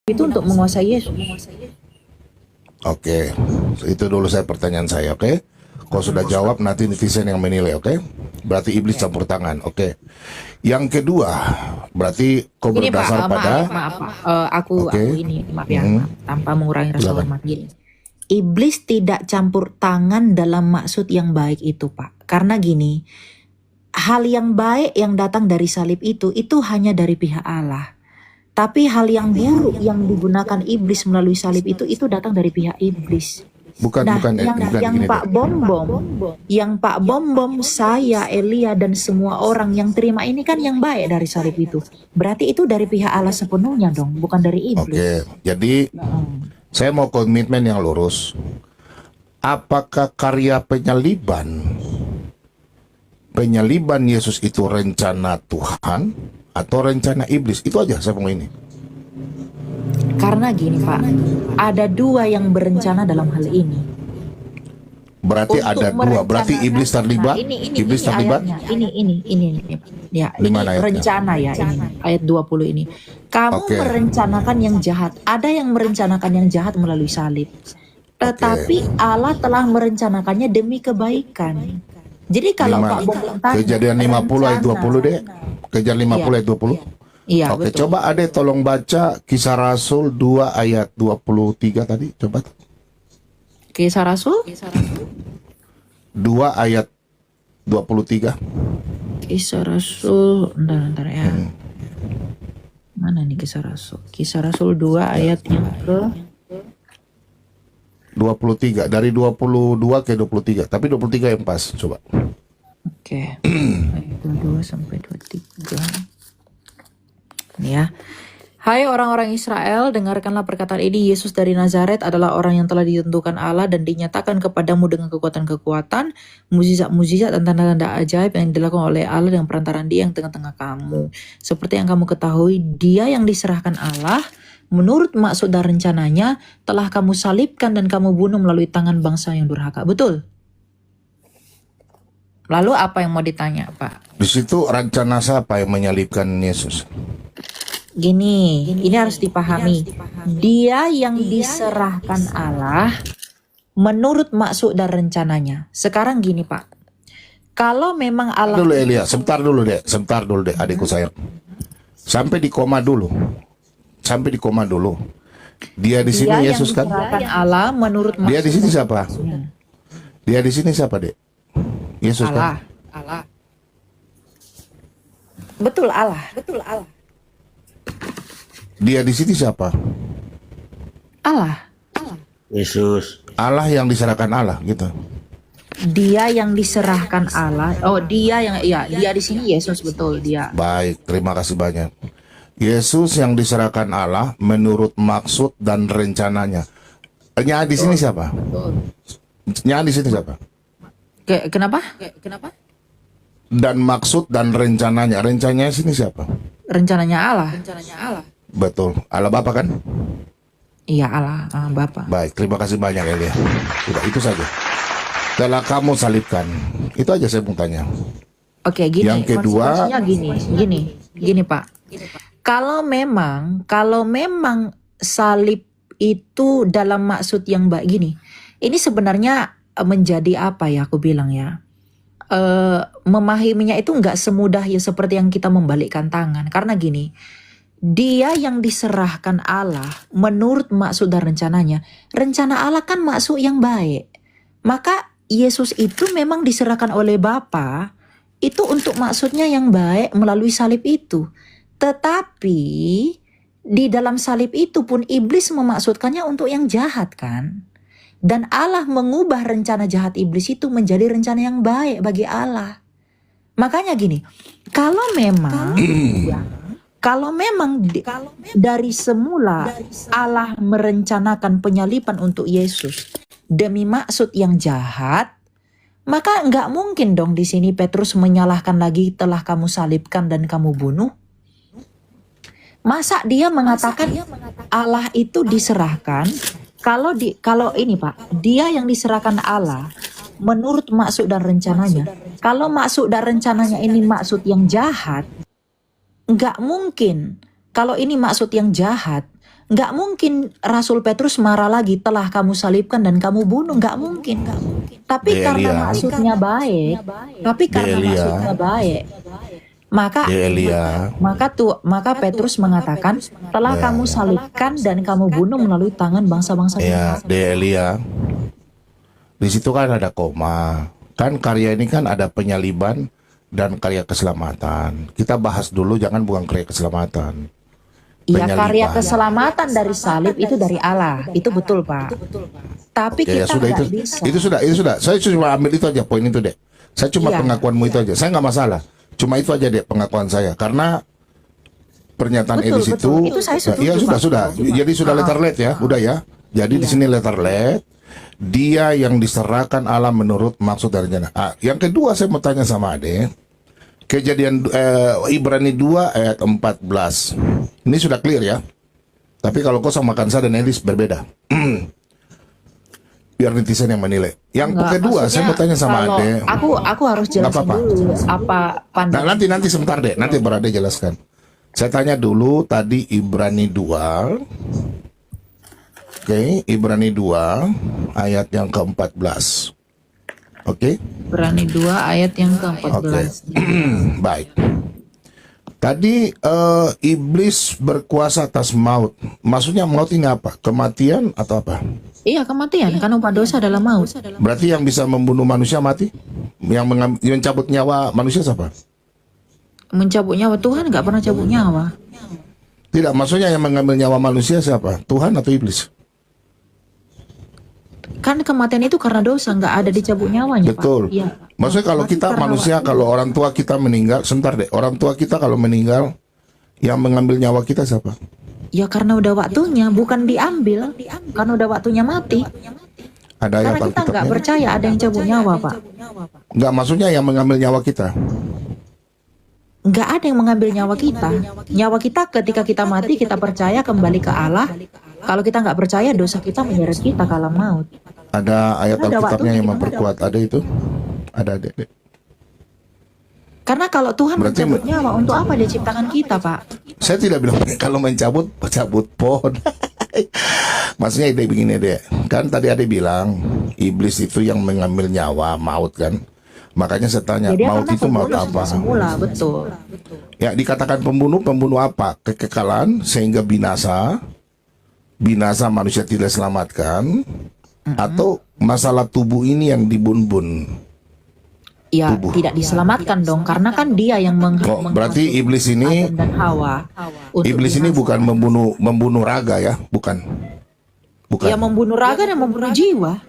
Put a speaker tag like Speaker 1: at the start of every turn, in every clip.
Speaker 1: itu untuk menguasai Yesus.
Speaker 2: Oke, itu dulu pertanyaan saya, oke? Kalau sudah jawab, nanti netizen yang menilai, oke? Berarti iblis campur tangan, oke? Yang kedua, berarti kau
Speaker 1: Ini Pak,
Speaker 2: berdasar pada...
Speaker 1: maaf Pak,
Speaker 2: Oke.
Speaker 1: aku ini maaf ya,
Speaker 2: Mhm.
Speaker 1: maaf, tanpa mengurangi rasa
Speaker 2: Silakan.
Speaker 1: hormat gini. Iblis tidak campur tangan dalam maksud yang baik itu Pak. Karena gini, hal yang baik yang datang dari salib itu hanya dari pihak Allah. Tapi hal yang buruk yang digunakan iblis melalui salib itu datang dari pihak iblis.
Speaker 2: Bukan,
Speaker 1: Nah,
Speaker 2: bukan,
Speaker 1: yang
Speaker 2: gini,
Speaker 1: Pak Bom, saya, Elia dan semua orang yang terima ini kan yang baik dari salib itu. Berarti itu dari pihak Allah sepenuhnya dong, bukan dari iblis.
Speaker 2: Oke, jadi saya mau komitmen yang lurus. Apakah karya penyaliban Yesus itu rencana Tuhan atau rencana iblis? Itu aja saya mau ini.
Speaker 1: Karena gini Pak, ada dua yang berencana dalam hal ini.
Speaker 2: Berarti
Speaker 1: Untuk
Speaker 2: ada dua, berarti iblis terlibat.
Speaker 1: Nah, ini
Speaker 2: Iblis terlibat.
Speaker 1: ayatnya. Ini. Ya,
Speaker 2: Di
Speaker 1: ini
Speaker 2: mana ayatnya?
Speaker 1: rencana ya ini. Ayat 20 ini. Kamu
Speaker 2: Oke.
Speaker 1: merencanakan yang jahat. Ada yang merencanakan yang jahat melalui salib. Tetapi Allah telah merencanakannya demi kebaikan. Jadi kalau
Speaker 2: Lima-
Speaker 1: Pak Bom tanya,
Speaker 2: Kejadian 50 ayat 20 deh. Kejadian 50 ayat 20.
Speaker 1: Iya,
Speaker 2: Oke,
Speaker 1: betul.
Speaker 2: coba Ade tolong baca Kisah Rasul 2 ayat 23 tadi, coba.
Speaker 1: Kisah Rasul?
Speaker 2: 2 ayat 23.
Speaker 1: Kisah Rasul, bentar ya. Mana nih Kisah Rasul? Kisah Rasul 2 ayat yang ke
Speaker 2: 23 dari 22 ke 23, tapi 23 yang pas, coba.
Speaker 1: Oke. Ayat 22 sampai 23. Ini ya. Hai orang-orang Israel, dengarkanlah perkataan ini. Yesus dari Nazaret adalah orang yang telah ditentukan Allah dan dinyatakan kepadamu dengan kekuatan-kekuatan, mukjizat-mukjizat dan tanda-tanda ajaib yang dilakukan oleh Allah dengan perantaraan Dia yang tengah-tengah kamu. Seperti yang kamu ketahui, Dia yang diserahkan Allah menurut maksud dan rencananya telah kamu salibkan dan kamu bunuh melalui tangan bangsa yang durhaka. Betul? Lalu apa yang mau ditanya, Pak?
Speaker 2: Di situ rencana siapa yang menyalibkan Yesus?
Speaker 1: Gini, ini harus dipahami. Dia yang diserahkan Allah menurut maksud dan rencananya. Sekarang gini Pak, kalau memang Allah...
Speaker 2: Dulu Elia, sebentar dulu deh, adikku sayang. Sampai di koma dulu. Dia di sini
Speaker 1: Dia
Speaker 2: Yesus
Speaker 1: yang
Speaker 2: kan?
Speaker 1: diserahkan Allah menurut maksud
Speaker 2: Dia di sini
Speaker 1: dan
Speaker 2: siapa?
Speaker 1: rencananya.
Speaker 2: Dia di sini siapa, Dek? Yesus
Speaker 1: Allah.
Speaker 2: kan?
Speaker 1: Betul Allah.
Speaker 2: Dia di sini siapa?
Speaker 1: Allah.
Speaker 3: Yesus.
Speaker 2: Allah yang diserahkan Allah gitu.
Speaker 1: Dia yang diserahkan Allah. Oh, dia yang dia di sini Yesus, betul dia.
Speaker 2: Baik, terima kasih banyak. Yesus yang diserahkan Allah menurut maksud dan rencananya. Nya di sini siapa? Nya di sini siapa?
Speaker 1: Kenapa?
Speaker 2: Dan maksud dan rencananya. Rencananya sini siapa?
Speaker 1: Rencananya Allah.
Speaker 2: Betul. Allah Bapa kan?
Speaker 1: Iya Allah, Bapa.
Speaker 2: Baik, terima kasih banyak Elia. Sudah itu saja. Telah kamu salibkan. Itu aja saya mau tanya.
Speaker 1: Oke, gini.
Speaker 2: Yang kedua-
Speaker 1: konsekuensinya gini Pak. Kalau memang salib itu dalam maksud yang baik gini, ini sebenarnya menjadi apa ya? Aku bilang ya, memahaminya itu nggak semudah ya seperti yang kita membalikkan tangan. Karena gini, Dia yang diserahkan Allah menurut maksud dan rencananya. Rencana Allah kan maksud yang baik. Maka Yesus itu memang diserahkan oleh Bapa itu untuk maksudnya yang baik melalui salib itu. Tetapi di dalam salib itu pun iblis memaksudkannya untuk yang jahat kan. Dan Allah mengubah rencana jahat iblis itu menjadi rencana yang baik bagi Allah. Makanya gini, kalau memang dari semula Allah merencanakan penyaliban untuk Yesus demi maksud yang jahat, maka nggak mungkin dong di sini Petrus menyalahkan lagi telah kamu salibkan dan kamu bunuh. Masa dia mengatakan Allah itu diserahkan kalau ini Pak, dia yang diserahkan Allah menurut maksud dan rencananya. Kalau maksud dan rencananya ini maksud yang jahat, nggak mungkin. Kalau ini maksud yang jahat, Nggak mungkin Rasul Petrus marah lagi, telah kamu salibkan dan kamu bunuh. Nggak mungkin. Tapi
Speaker 2: Di
Speaker 1: karena
Speaker 2: Elia.
Speaker 1: maksudnya baik,
Speaker 2: Elia.
Speaker 1: maka
Speaker 2: Di Elia.
Speaker 1: maka Petrus mengatakan, telah kamu salibkan dan kamu bunuh melalui tangan bangsa-bangsa.
Speaker 2: Ya, di Elia. Di situ kan ada koma. Kan karya ini kan ada penyaliban dan karya keselamatan. Kita bahas dulu, jangan buang karya keselamatan.
Speaker 1: Iya,
Speaker 2: Penyaliban.
Speaker 1: karya keselamatan dari salib itu dari Allah, itu betul Pak. Tapi
Speaker 2: Oke, ya
Speaker 1: kita
Speaker 2: sudah
Speaker 1: nggak
Speaker 2: itu.
Speaker 1: bisa.
Speaker 2: Itu sudah. Saya cuma ambil itu aja, poin itu, Dek. Saya cuma
Speaker 1: Iya.
Speaker 2: pengakuanmu itu aja. Saya nggak masalah. Cuma itu aja, Dek, pengakuan saya. Karena pernyataan
Speaker 1: Betul,
Speaker 2: Elis itu,
Speaker 1: betul. Itu saya setuju,
Speaker 2: ya
Speaker 1: Pak.
Speaker 2: sudah. Jadi sudah letter let ya, udah ya. Jadi di sini letter let. Dia yang diserahkan Allah menurut maksud dan rencana. Yang kedua saya mau tanya sama Ade. Kejadian Ibrani 2 ayat 14. Ini sudah clear ya. Tapi kalau kau sama Kansa dan Elis berbeda. Biar netizen yang menilai. Yang
Speaker 1: Enggak,
Speaker 2: kedua saya mau tanya sama
Speaker 1: kalau
Speaker 2: Ade.
Speaker 1: aku harus jelasin
Speaker 2: apa-apa.
Speaker 1: dulu apa
Speaker 2: Nah,
Speaker 1: pandangan.
Speaker 2: nanti sebentar deh, nanti baru Ade jelaskan. Saya tanya dulu tadi Ibrani 2. Oke, Ibrani 2 ayat yang ke-14. Oke.
Speaker 1: Berani 2 ayat yang ke-14.
Speaker 2: Oke. Baik. Tadi iblis berkuasa atas maut. Maksudnya maut ini apa? Kematian atau apa?
Speaker 1: Iya, kematian kan upah dosa adalah maut.
Speaker 2: Berarti yang bisa membunuh manusia mati? Yang mencabut nyawa manusia siapa?
Speaker 1: Mencabut nyawa, Tuhan nggak pernah cabut nyawa.
Speaker 2: Tidak, maksudnya yang mengambil nyawa manusia siapa? Tuhan atau iblis?
Speaker 1: Kan kematian itu karena dosa, nggak ada dicabut nyawanya, Pak.
Speaker 2: Betul.
Speaker 1: Iya.
Speaker 2: Maksudnya kalau
Speaker 1: Mati
Speaker 2: kita
Speaker 1: karena
Speaker 2: manusia,
Speaker 1: waktu.
Speaker 2: kalau orang tua kita meninggal, sebentar deh, orang tua kita kalau meninggal, yang mengambil nyawa kita siapa?
Speaker 1: Ya karena udah waktunya, bukan diambil. Karena udah waktunya mati.
Speaker 2: Ada
Speaker 1: Karena
Speaker 2: yang
Speaker 1: kita nggak
Speaker 2: Alkitabnya?
Speaker 1: percaya ada yang cabut nyawa, Pak.
Speaker 2: Enggak, maksudnya yang mengambil nyawa kita.
Speaker 1: Nggak ada yang mengambil nyawa kita. Nyawa kita ketika kita mati, kita percaya kembali ke Allah. Kalau kita nggak percaya, dosa kita menyeret kita ke alam maut.
Speaker 2: Ada ayat
Speaker 1: Ada
Speaker 2: Alkitabnya
Speaker 1: waktunya,
Speaker 2: yang
Speaker 1: gimana
Speaker 2: memperkuat, ada itu? Ada, Dek.
Speaker 1: Karena kalau Tuhan
Speaker 2: Berarti
Speaker 1: mencabut nyawa, untuk apa dia ciptakan kita, Pak?
Speaker 2: Saya tidak bilang kalau mencabut, cabut pohon. Maksudnya ide begini deh. Kan tadi ada bilang iblis itu yang mengambil nyawa maut kan. Makanya saya tanya,
Speaker 1: Jadi
Speaker 2: maut itu maut apa?
Speaker 1: Semula, betul.
Speaker 2: Ya dikatakan pembunuh apa? Kekekalan sehingga binasa. Binasa manusia tidak selamatkan. Atau masalah tubuh ini yang dibun-bun.
Speaker 1: Ya,
Speaker 2: Tubuh.
Speaker 1: tidak diselamatkan dong, karena kan dia yang
Speaker 2: Oh, berarti iblis ini,
Speaker 1: Adam dan Hawa. untuk
Speaker 2: iblis ini
Speaker 1: binasa.
Speaker 2: bukan membunuh raga ya, bukan. Bukan.
Speaker 1: Ya membunuh raga dan membunuh jiwa.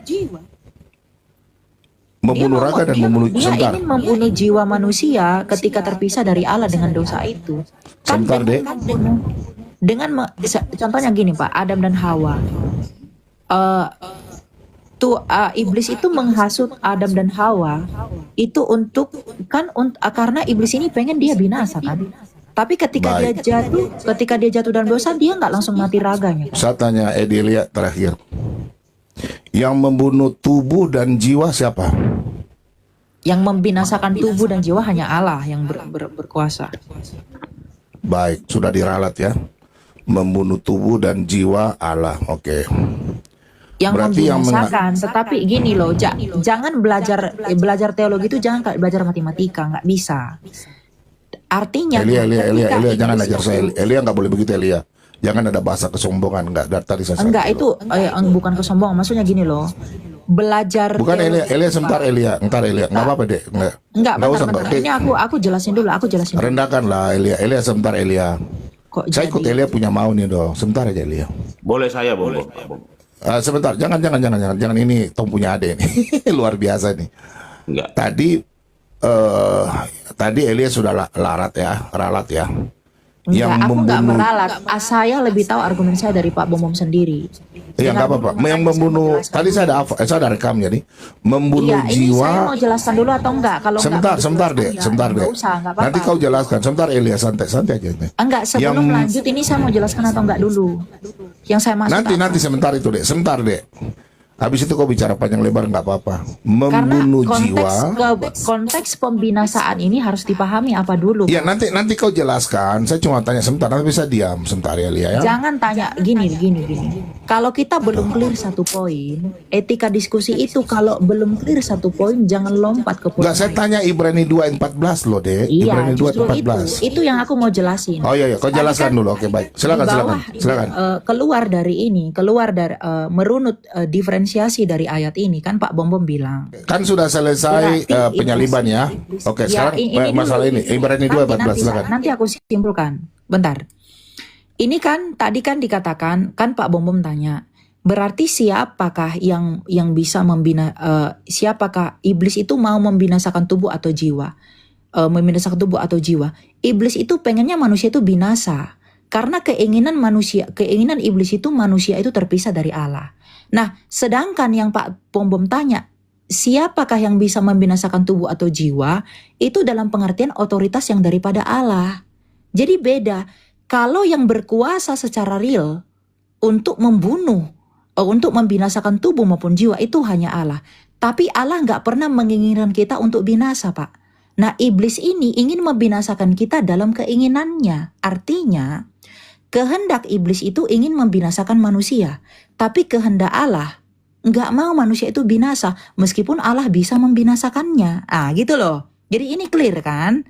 Speaker 2: Membunuh raga dan membunuh
Speaker 1: Dia
Speaker 2: sebentar.
Speaker 1: ingin membunuh jiwa manusia ketika terpisah dari Allah dengan dosa itu.
Speaker 2: Sebentar, Dek.
Speaker 1: Contohnya gini Pak, Adam dan Hawa. Iblis itu menghasut Adam dan Hawa itu karena iblis ini pengen dia binasa kan. Tapi ketika
Speaker 2: Baik.
Speaker 1: dia jatuh dalam dosa, dia nggak langsung mati raganya.
Speaker 2: Saya tanya Edelia terakhir. Yang membunuh tubuh dan jiwa siapa?
Speaker 1: Yang membinasakan tubuh dan jiwa hanya Allah yang berkuasa.
Speaker 2: Baik, sudah diralat ya. Membunuh tubuh dan jiwa Allah. Oke.
Speaker 1: Yang
Speaker 2: Berarti yang
Speaker 1: membinasakan, tetapi gini loh, jangan belajar teologi itu jangan kayak belajar matematika, nggak bisa. Artinya
Speaker 2: Elia,
Speaker 1: ketika
Speaker 2: jangan
Speaker 1: iblis
Speaker 2: ajar saya. Elia nggak boleh begitu Elia. Jangan ada bahasa kesombongan. Nggak, dari tadi saya
Speaker 1: enggak
Speaker 2: sampaikan.
Speaker 1: itu bukan kesombongan, maksudnya gini loh. Belajar
Speaker 2: Bukan
Speaker 1: teologi,
Speaker 2: Elia sebentar
Speaker 1: Pak.
Speaker 2: Elia. Ntar Elia. Nggak apa-apa deh. Nggak
Speaker 1: Enggak,
Speaker 2: usah.
Speaker 1: bentar.
Speaker 2: Oke.
Speaker 1: Ini aku jelasin dulu,
Speaker 2: Rendahkanlah Elia. Elia sebentar Elia.
Speaker 1: Kok
Speaker 2: Saya ikut
Speaker 1: jadi?
Speaker 2: Elia punya mau nih dong. Sebentar aja Elia.
Speaker 3: Boleh saya, Bobo.
Speaker 2: Sebentar, jangan ini Tom punya ade nih. Luar biasa nih.
Speaker 3: Enggak.
Speaker 2: Tadi Elia sudah ralat ya.
Speaker 1: Enggak, aku nggak meralat. Saya lebih tahu argumen saya dari Pak Bomom sendiri.
Speaker 2: Ya nggak apa-apa. Yang membunuh tadi saya ada rekam jadi membunuh
Speaker 1: Iya, ini
Speaker 2: jiwa.
Speaker 1: saya mau jelaskan dulu atau enggak? Kalau
Speaker 2: Sebentar deh.
Speaker 1: Enggak usah, enggak apa-apa.
Speaker 2: Nanti kau jelaskan. Sebentar Elia, santai aja nih.
Speaker 1: Enggak, sebelum
Speaker 2: Yang-
Speaker 1: lanjut ini saya mau jelaskan atau enggak dulu. Yang saya maksud apa?
Speaker 2: Nanti sebentar itu deh. Sebentar deh. Habis itu kau bicara panjang lebar nggak apa-apa.
Speaker 1: Karena
Speaker 2: Membunuh jiwa.
Speaker 1: konteks pembinasaan ini harus dipahami apa dulu.
Speaker 2: Ya nanti kau jelaskan. Saya cuma tanya sebentar, nanti bisa diam sebentar ya Lia ya.
Speaker 1: Jangan tanya gini. Kalau kita belum clear satu poin, etika diskusi itu kalau belum clear satu poin jangan lompat ke poin
Speaker 2: Enggak, saya
Speaker 1: lain.
Speaker 2: tanya Ibrani 2 ayat 14 loh, Dek.
Speaker 1: Iya,
Speaker 2: Ibrani 2
Speaker 1: justru
Speaker 2: ayat 14.
Speaker 1: itu yang aku mau jelasin.
Speaker 2: Oh iya, kau jelaskan dulu. Oke, baik. Silakan,
Speaker 1: Di bawah,
Speaker 2: silakan.
Speaker 1: keluar dari merunut diferensiasi dari ayat ini kan Pak Bom bilang.
Speaker 2: Kan sudah selesai
Speaker 1: Berarti
Speaker 2: penyaliban ya. Oke, sekarang masalah ini. Ibrani 2 ayat 14, silakan.
Speaker 1: Nanti aku simpulkan. Bentar. Ini kan tadi kan dikatakan kan Pak Bom tanya, berarti siapakah yang bisa siapakah iblis itu mau membinasakan tubuh atau jiwa? Membinasakan tubuh atau jiwa. Iblis itu pengennya manusia itu binasa. Karena keinginan iblis itu manusia itu terpisah dari Allah. Nah, sedangkan yang Pak Bom tanya, siapakah yang bisa membinasakan tubuh atau jiwa? Itu dalam pengertian otoritas yang daripada Allah. Jadi beda. Kalau yang berkuasa secara real untuk membunuh, untuk membinasakan tubuh maupun jiwa itu hanya Allah. Tapi Allah nggak pernah menginginkan kita untuk binasa, Pak. Nah, iblis ini ingin membinasakan kita dalam keinginannya. Artinya, kehendak iblis itu ingin membinasakan manusia. Tapi kehendak Allah nggak mau manusia itu binasa. Meskipun Allah bisa membinasakannya. Ah, gitu loh. Jadi ini clear kan?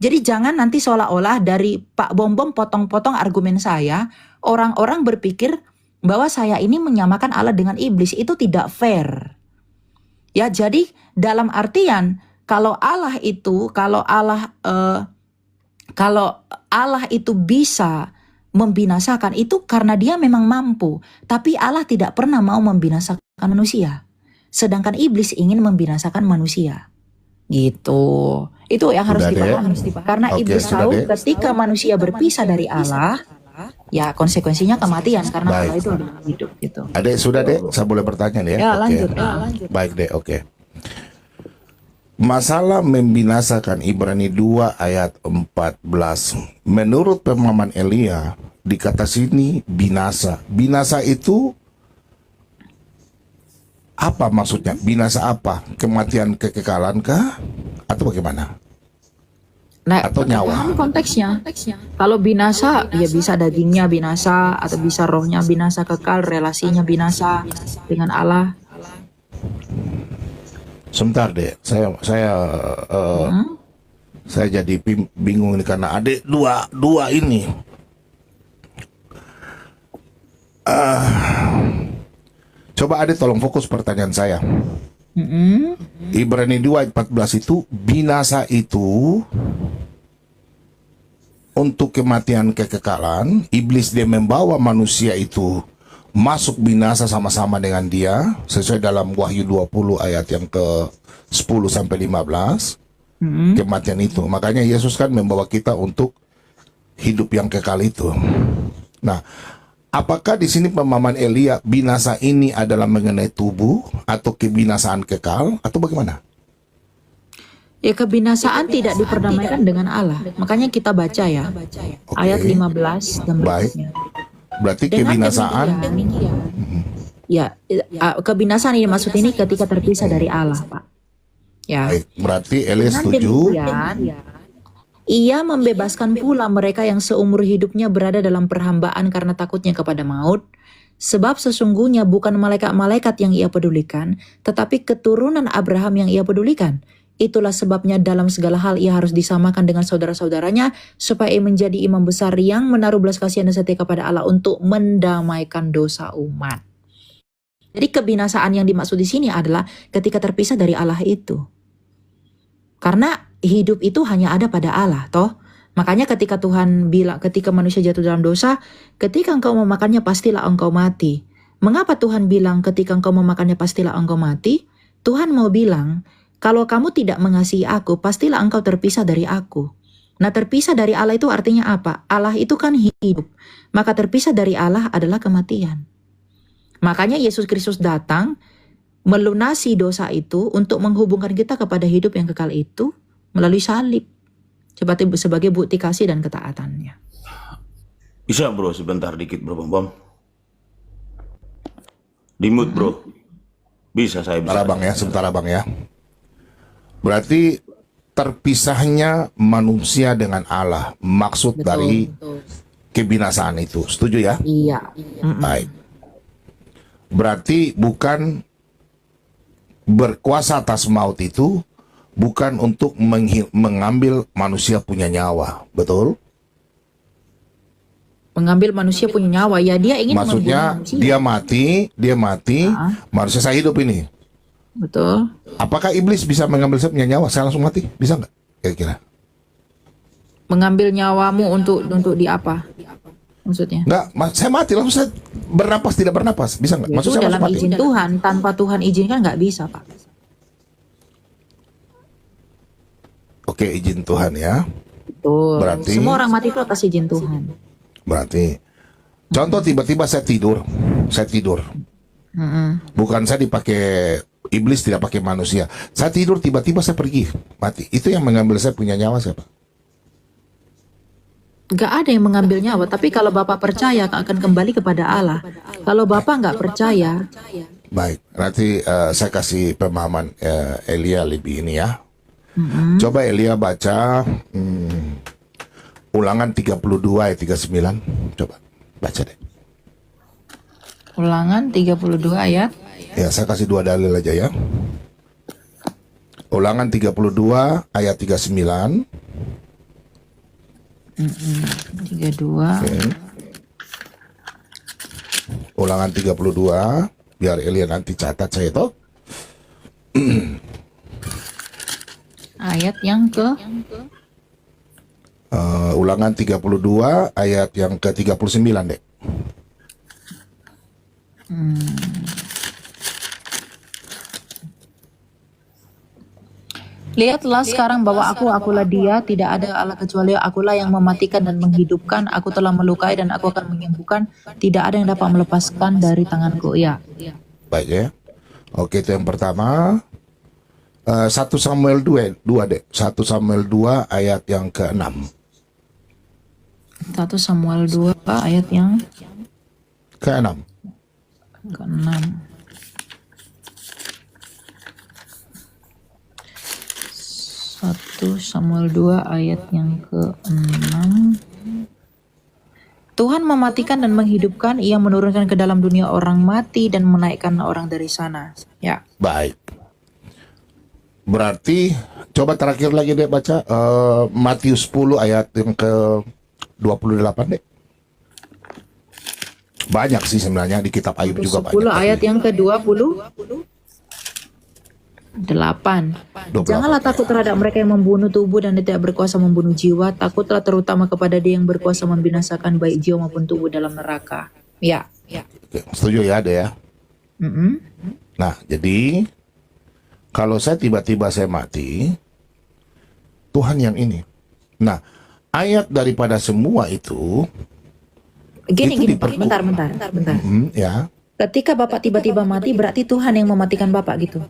Speaker 1: Jadi jangan nanti seolah-olah dari Pak Bom potong-potong argumen saya. Orang-orang berpikir bahwa saya ini menyamakan Allah dengan iblis. Itu tidak fair. Ya, jadi dalam artian kalau Allah itu bisa membinasakan itu karena dia memang mampu. Tapi Allah tidak pernah mau membinasakan manusia. Sedangkan iblis ingin membinasakan manusia. Gitu. Itu yang harus
Speaker 2: Sudah,
Speaker 1: dipahami. Karena
Speaker 2: Oke,
Speaker 1: iblis
Speaker 2: sudah,
Speaker 1: tahu
Speaker 2: Dek.
Speaker 1: ketika manusia berpisah dari Allah, ya konsekuensinya kematian karena
Speaker 2: Baik.
Speaker 1: Allah itu adalah hidup gitu.
Speaker 2: Adek, sudah Dek, saya boleh bertanya nih ya?
Speaker 1: Ya,
Speaker 2: Oke.
Speaker 1: lanjut.
Speaker 2: Baik Dek, oke. Masalah membinasakan Ibrani 2 ayat 14. Menurut pemahaman Elia, di kata sini binasa. Binasa itu apa maksudnya? Binasa apa? Kematian kekekalan kah? Atau bagaimana?
Speaker 1: Nah,
Speaker 2: Atau nyawa?
Speaker 1: pahami konteksnya. Kalau binasa, ya bisa dagingnya binasa atau bisa rohnya binasa kekal, relasinya binasa dengan Allah.
Speaker 2: Sebentar deh, saya jadi bingung ini karena adik dua ini. Coba adik tolong fokus pertanyaan saya. Ibrani 2 ayat 14 itu binasa itu untuk kematian kekekalan. Iblis dia membawa manusia itu masuk binasa sama-sama dengan dia sesuai dalam Wahyu 20 ayat yang ke 10 sampai 15. Kematian itu. Makanya Yesus kan membawa kita untuk hidup yang kekal itu. Nah, apakah di sini pemahaman Elia binasa ini adalah mengenai tubuh atau kebinasaan kekal atau bagaimana?
Speaker 1: Ya, kebinasaan tidak diperdamaikan dengan Allah. Makanya kita baca ya, ayat 15 dan
Speaker 2: Baik.
Speaker 1: berikutnya.
Speaker 2: Berarti
Speaker 1: Dengan
Speaker 2: kebinasaan
Speaker 1: demikian, ya, kebinasaan ini maksud ini ketika terpisah dari Allah, Pak. Ya.
Speaker 2: baik. Berarti Elia
Speaker 1: Dengan
Speaker 2: setuju.
Speaker 1: demikian, ia membebaskan pula mereka yang seumur hidupnya berada dalam perhambaan karena takutnya kepada maut. Sebab sesungguhnya bukan malaikat-malaikat yang ia pedulikan, tetapi keturunan Abraham yang ia pedulikan. Itulah sebabnya dalam segala hal ia harus disamakan dengan saudara-saudaranya, supaya ia menjadi imam besar yang menaruh belas kasihan dan setia kepada Allah untuk mendamaikan dosa umat. Jadi kebinasaan yang dimaksud di sini adalah ketika terpisah dari Allah itu. Karena hidup itu hanya ada pada Allah, toh. Makanya ketika Tuhan bilang, ketika manusia jatuh dalam dosa, ketika engkau memakannya pastilah engkau mati. Mengapa Tuhan bilang ketika engkau memakannya pastilah engkau mati? Tuhan mau bilang, kalau kamu tidak mengasihi aku, pastilah engkau terpisah dari aku. Nah, terpisah dari Allah itu artinya apa? Allah itu kan hidup. Maka terpisah dari Allah adalah kematian. Makanya Yesus Kristus datang melunasi dosa itu untuk menghubungkan kita kepada hidup yang kekal itu melalui salib. Sebagai bukti kasih dan ketaatannya.
Speaker 3: Bisa bro sebentar dikit bro Bom. Di mute bro. Bisa saya bisa.
Speaker 2: Sebentar abang ya, sebentar abang ya. Berarti terpisahnya manusia dengan Allah, maksud
Speaker 1: Betul.
Speaker 2: dari kebinasaan itu. Setuju ya?
Speaker 1: Iya.
Speaker 2: Baik. Berarti bukan berkuasa atas maut itu bukan untuk mengambil manusia punya nyawa, betul?
Speaker 1: Mengambil manusia punya nyawa, ya dia ingin
Speaker 2: Maksudnya
Speaker 1: membunuh manusia.
Speaker 2: dia mati, manusia saya hidup ini.
Speaker 1: Betul.
Speaker 2: Apakah iblis bisa mengambil saya punya nyawa? Saya langsung mati? Bisa nggak? Kira-kira?
Speaker 1: Mengambil nyawamu untuk di apa? Maksudnya?
Speaker 2: Nggak, saya mati langsung saya bernapas tidak bernapas. Bisa nggak? Maksud
Speaker 1: Itu
Speaker 2: saya
Speaker 1: dalam
Speaker 2: langsung mati.
Speaker 1: izin Tuhan, tanpa Tuhan izinkan nggak bisa, Pak.
Speaker 2: Oke, izin Tuhan ya.
Speaker 1: Betul.
Speaker 2: Berarti-
Speaker 1: Semua orang mati itu atas izin Tuhan.
Speaker 2: Berarti contoh tiba-tiba saya tidur. Bukan saya dipakai iblis, tidak pakai manusia. Saya tidur tiba-tiba saya pergi mati. Itu yang mengambil saya punya nyawa siapa?
Speaker 1: Nggak ada yang mengambil nyawa, tapi kalau Bapak percaya akan kembali kepada Allah. Kalau Bapak nggak percaya,
Speaker 2: Baik, nanti saya kasih pemahaman Elia lebih ini ya. Coba Elia baca Ulangan 32 ayat 39. Coba baca deh.
Speaker 1: Ulangan 32 ayat.
Speaker 2: Ya, saya kasih dua dalil aja ya. Ulangan 32 ayat 39.
Speaker 1: 32.
Speaker 2: Oke. Ulangan 32, biar Elia nanti catat saya itu.
Speaker 1: Ayat yang ke
Speaker 2: Ulangan 32 ayat yang ke-39 deh.
Speaker 1: Lihatlah sekarang bahwa akulah dia, tidak ada Allah kecuali akulah yang mematikan dan menghidupkan. Aku telah melukai dan aku akan menyembuhkan. Tidak ada yang dapat melepaskan dari tanganku. Ya.
Speaker 2: Baik ya. Oke, itu yang pertama. 1 Samuel 2 deh. 1 Samuel 2 ayat yang ke-6.
Speaker 1: 1 Samuel 2 ayat yang
Speaker 2: Ke-6.
Speaker 1: ke-6. 1 Samuel 2 ayat yang ke-6. Tuhan mematikan dan menghidupkan, ia menurunkan ke dalam dunia orang mati dan menaikkan orang dari sana. Ya.
Speaker 2: Baik. Berarti coba terakhir lagi deh baca Matius 10 ayat yang ke-28 deh. Banyak sih sebenarnya di kitab Ayub juga
Speaker 1: 10
Speaker 2: banyak.
Speaker 1: ayat yang ke-28.
Speaker 2: 28.
Speaker 1: Janganlah takut terhadap mereka yang membunuh tubuh dan tidak berkuasa membunuh jiwa. Takutlah terutama kepada dia yang berkuasa membinasakan baik jiwa maupun tubuh dalam neraka. Ya.
Speaker 2: Oke, setuju ya ada ya. Nah, jadi kalau saya tiba-tiba saya mati, Tuhan yang ini. Nah, ayat daripada semua itu,
Speaker 1: Gini,
Speaker 2: Itu
Speaker 1: Pak. Bentar.
Speaker 2: ya,
Speaker 1: Ketika Bapak tiba-tiba mati, berarti Tuhan yang mematikan Bapak gitu.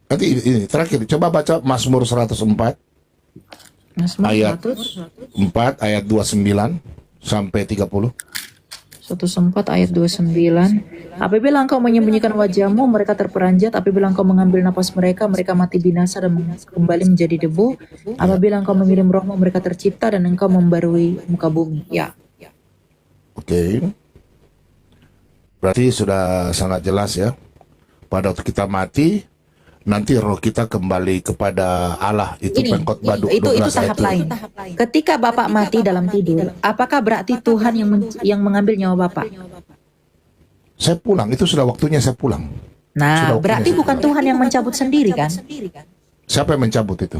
Speaker 2: nanti ini terakhir coba baca Mazmur 104
Speaker 1: Mazmur
Speaker 2: Ayat.
Speaker 1: 100,
Speaker 2: 4 ayat 29 sampai 30.
Speaker 1: 104 ayat 29. Apabila engkau menyembunyikan wajahmu, mereka terperanjat. Apabila engkau mengambil napas mereka, mereka mati binasa dan kembali menjadi debu. Apabila engkau mengirim rohmu, mereka tercipta dan engkau membarui muka bumi. Ya.
Speaker 2: Oke. Berarti sudah sangat jelas ya. Pada waktu kita mati, nanti roh kita kembali kepada Allah. Itu
Speaker 1: Ini,
Speaker 2: pengkhotbah
Speaker 1: itu
Speaker 2: 12 ayat
Speaker 1: tahap lain. Ketika Bapak mati dalam tidur, apakah berarti Tuhan yang mengambil nyawa Bapak?
Speaker 2: Saya pulang, itu sudah waktunya saya pulang.
Speaker 1: Nah,
Speaker 2: Sudah
Speaker 1: berarti
Speaker 2: waktunya
Speaker 1: bukan Tuhan yang mencabut sendiri kan?
Speaker 2: Siapa yang mencabut itu?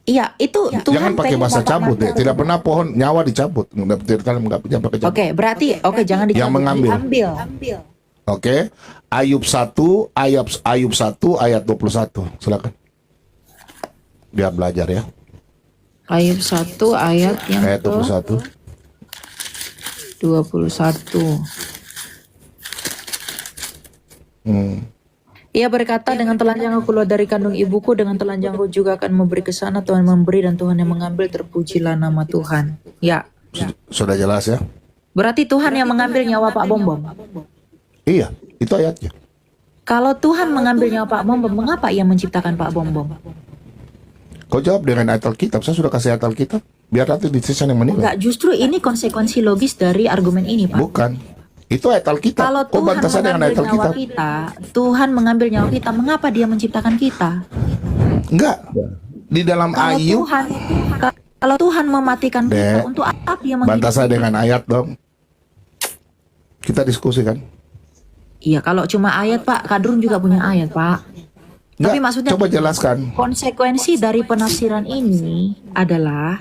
Speaker 1: Iya, itu Tuhan
Speaker 2: Jangan pakai
Speaker 1: pengen
Speaker 2: bahasa
Speaker 1: Bapak
Speaker 2: cabut
Speaker 1: mati.
Speaker 2: deh. Tidak pernah pohon nyawa dicabut. Nggak pakai cabut.
Speaker 1: Oke, berarti jangan dicabut,
Speaker 2: Yang mengambil.
Speaker 1: diambil.
Speaker 2: Oke. Ayub 1 ayat 21. Silakan. Biar belajar ya.
Speaker 1: Ayub 1 ayat yang
Speaker 2: Ayat 21.
Speaker 1: 21. Ia berkata, dengan telanjang aku keluar dari kandung ibuku, dengan telanjang aku juga akan memberi ke sana. Tuhan memberi dan Tuhan yang mengambil, terpujilah nama Tuhan. Ya.
Speaker 2: Sudah jelas ya?
Speaker 1: Berarti Tuhan yang mengambil nyawa Pak Bom Bom.
Speaker 2: Iya, itu ayatnya.
Speaker 1: Kalau Tuhan mengambil nyawa Pak Bom Bom, mengapa ia menciptakan Pak Bom Bom?
Speaker 2: Kau jawab dengan ayat Alkitab. Saya sudah kasih ayat Alkitab. Biar nanti decision yang menilai.
Speaker 1: Enggak, justru ini konsekuensi logis dari argumen ini, Pak.
Speaker 2: Bukan. Itu ayat Alkitab.
Speaker 1: Kalau
Speaker 2: Kau
Speaker 1: Tuhan
Speaker 2: bantah saya dengan ayat
Speaker 1: mengambil nyawa
Speaker 2: Alkitab.
Speaker 1: kita, Tuhan mengambil nyawa kita, mengapa dia menciptakan kita?
Speaker 2: Enggak. Di dalam
Speaker 1: Kalau
Speaker 2: Ayub.
Speaker 1: Tuhan, kalau Tuhan mematikan kita,
Speaker 2: Dek,
Speaker 1: untuk apa dia
Speaker 2: bantah saya
Speaker 1: menghidupkan
Speaker 2: dengan ayat dong. Kita diskusi kan.
Speaker 1: Iya, kalau cuma ayat Pak, Kadrun juga punya ayat Pak.
Speaker 2: Enggak,
Speaker 1: Tapi maksudnya
Speaker 2: coba jelaskan.
Speaker 1: konsekuensi dari penafsiran ini adalah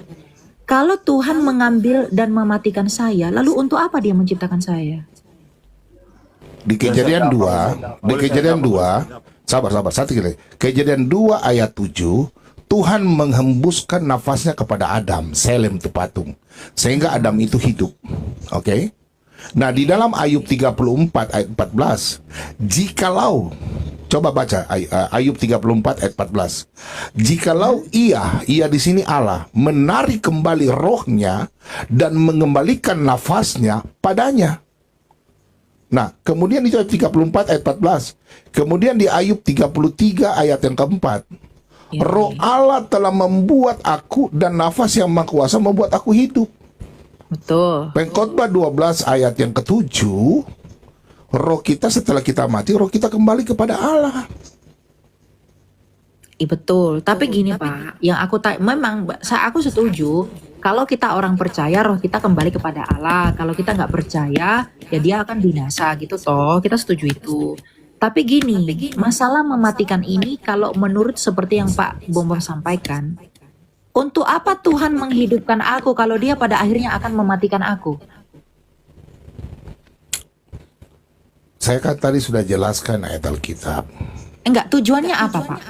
Speaker 1: kalau Tuhan mengambil dan mematikan saya, lalu untuk apa dia menciptakan saya?
Speaker 2: Di Kejadian 2, sabar, satu kali. Kejadian 2 ayat 7, Tuhan menghembuskan nafasnya kepada Adam, Selem itu patung, sehingga Adam itu hidup. Oke? Nah, di dalam Ayub 34 ayat 14, jikalau, coba baca Ayub 34 ayat 14. Jikalau ia di sini Allah menarik kembali rohnya dan mengembalikan nafasnya padanya. Nah, kemudian di ayat 34 ayat 14. Kemudian di Ayub 33 ayat yang keempat.
Speaker 1: Ya,
Speaker 2: Roh Allah telah membuat aku dan nafas yang Maha Kuasa membuat aku hidup.
Speaker 1: Betul.
Speaker 2: Pengkhotbah 12 ayat yang ketujuh. Roh kita setelah kita mati, roh kita kembali kepada Allah.
Speaker 1: Iya betul. Tapi gini Pak, yang aku memang aku setuju. Kalau kita orang percaya, roh kita kembali kepada Allah. Kalau kita nggak percaya, ya dia akan binasa gitu toh. Kita setuju itu. Tapi gini, masalah mematikan ini kalau menurut seperti yang Pak Bom Bom sampaikan, untuk apa Tuhan menghidupkan aku kalau dia pada akhirnya akan mematikan aku?
Speaker 2: Saya kan tadi sudah jelaskan ayat Alkitab.
Speaker 1: Enggak, tujuannya apa Pak?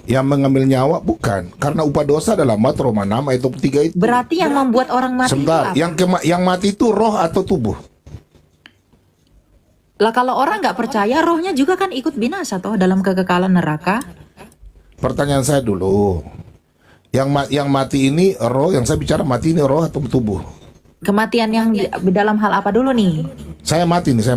Speaker 2: Yang mengambil nyawa bukan, karena upah dosa adalah mat Roma 6 ayat 23 itu.
Speaker 1: Berarti yang membuat orang mati
Speaker 2: Sebentar,
Speaker 1: itu apa?
Speaker 2: yang mati itu roh atau tubuh?
Speaker 1: Lah kalau orang nggak percaya, rohnya juga kan ikut binasa toh dalam kekekalan neraka.
Speaker 2: Pertanyaan saya dulu. Yang mati ini roh, yang saya bicara mati ini roh atau tubuh?
Speaker 1: Kematian yang dalam hal apa dulu nih?
Speaker 2: Saya mati nih.
Speaker 1: Ya,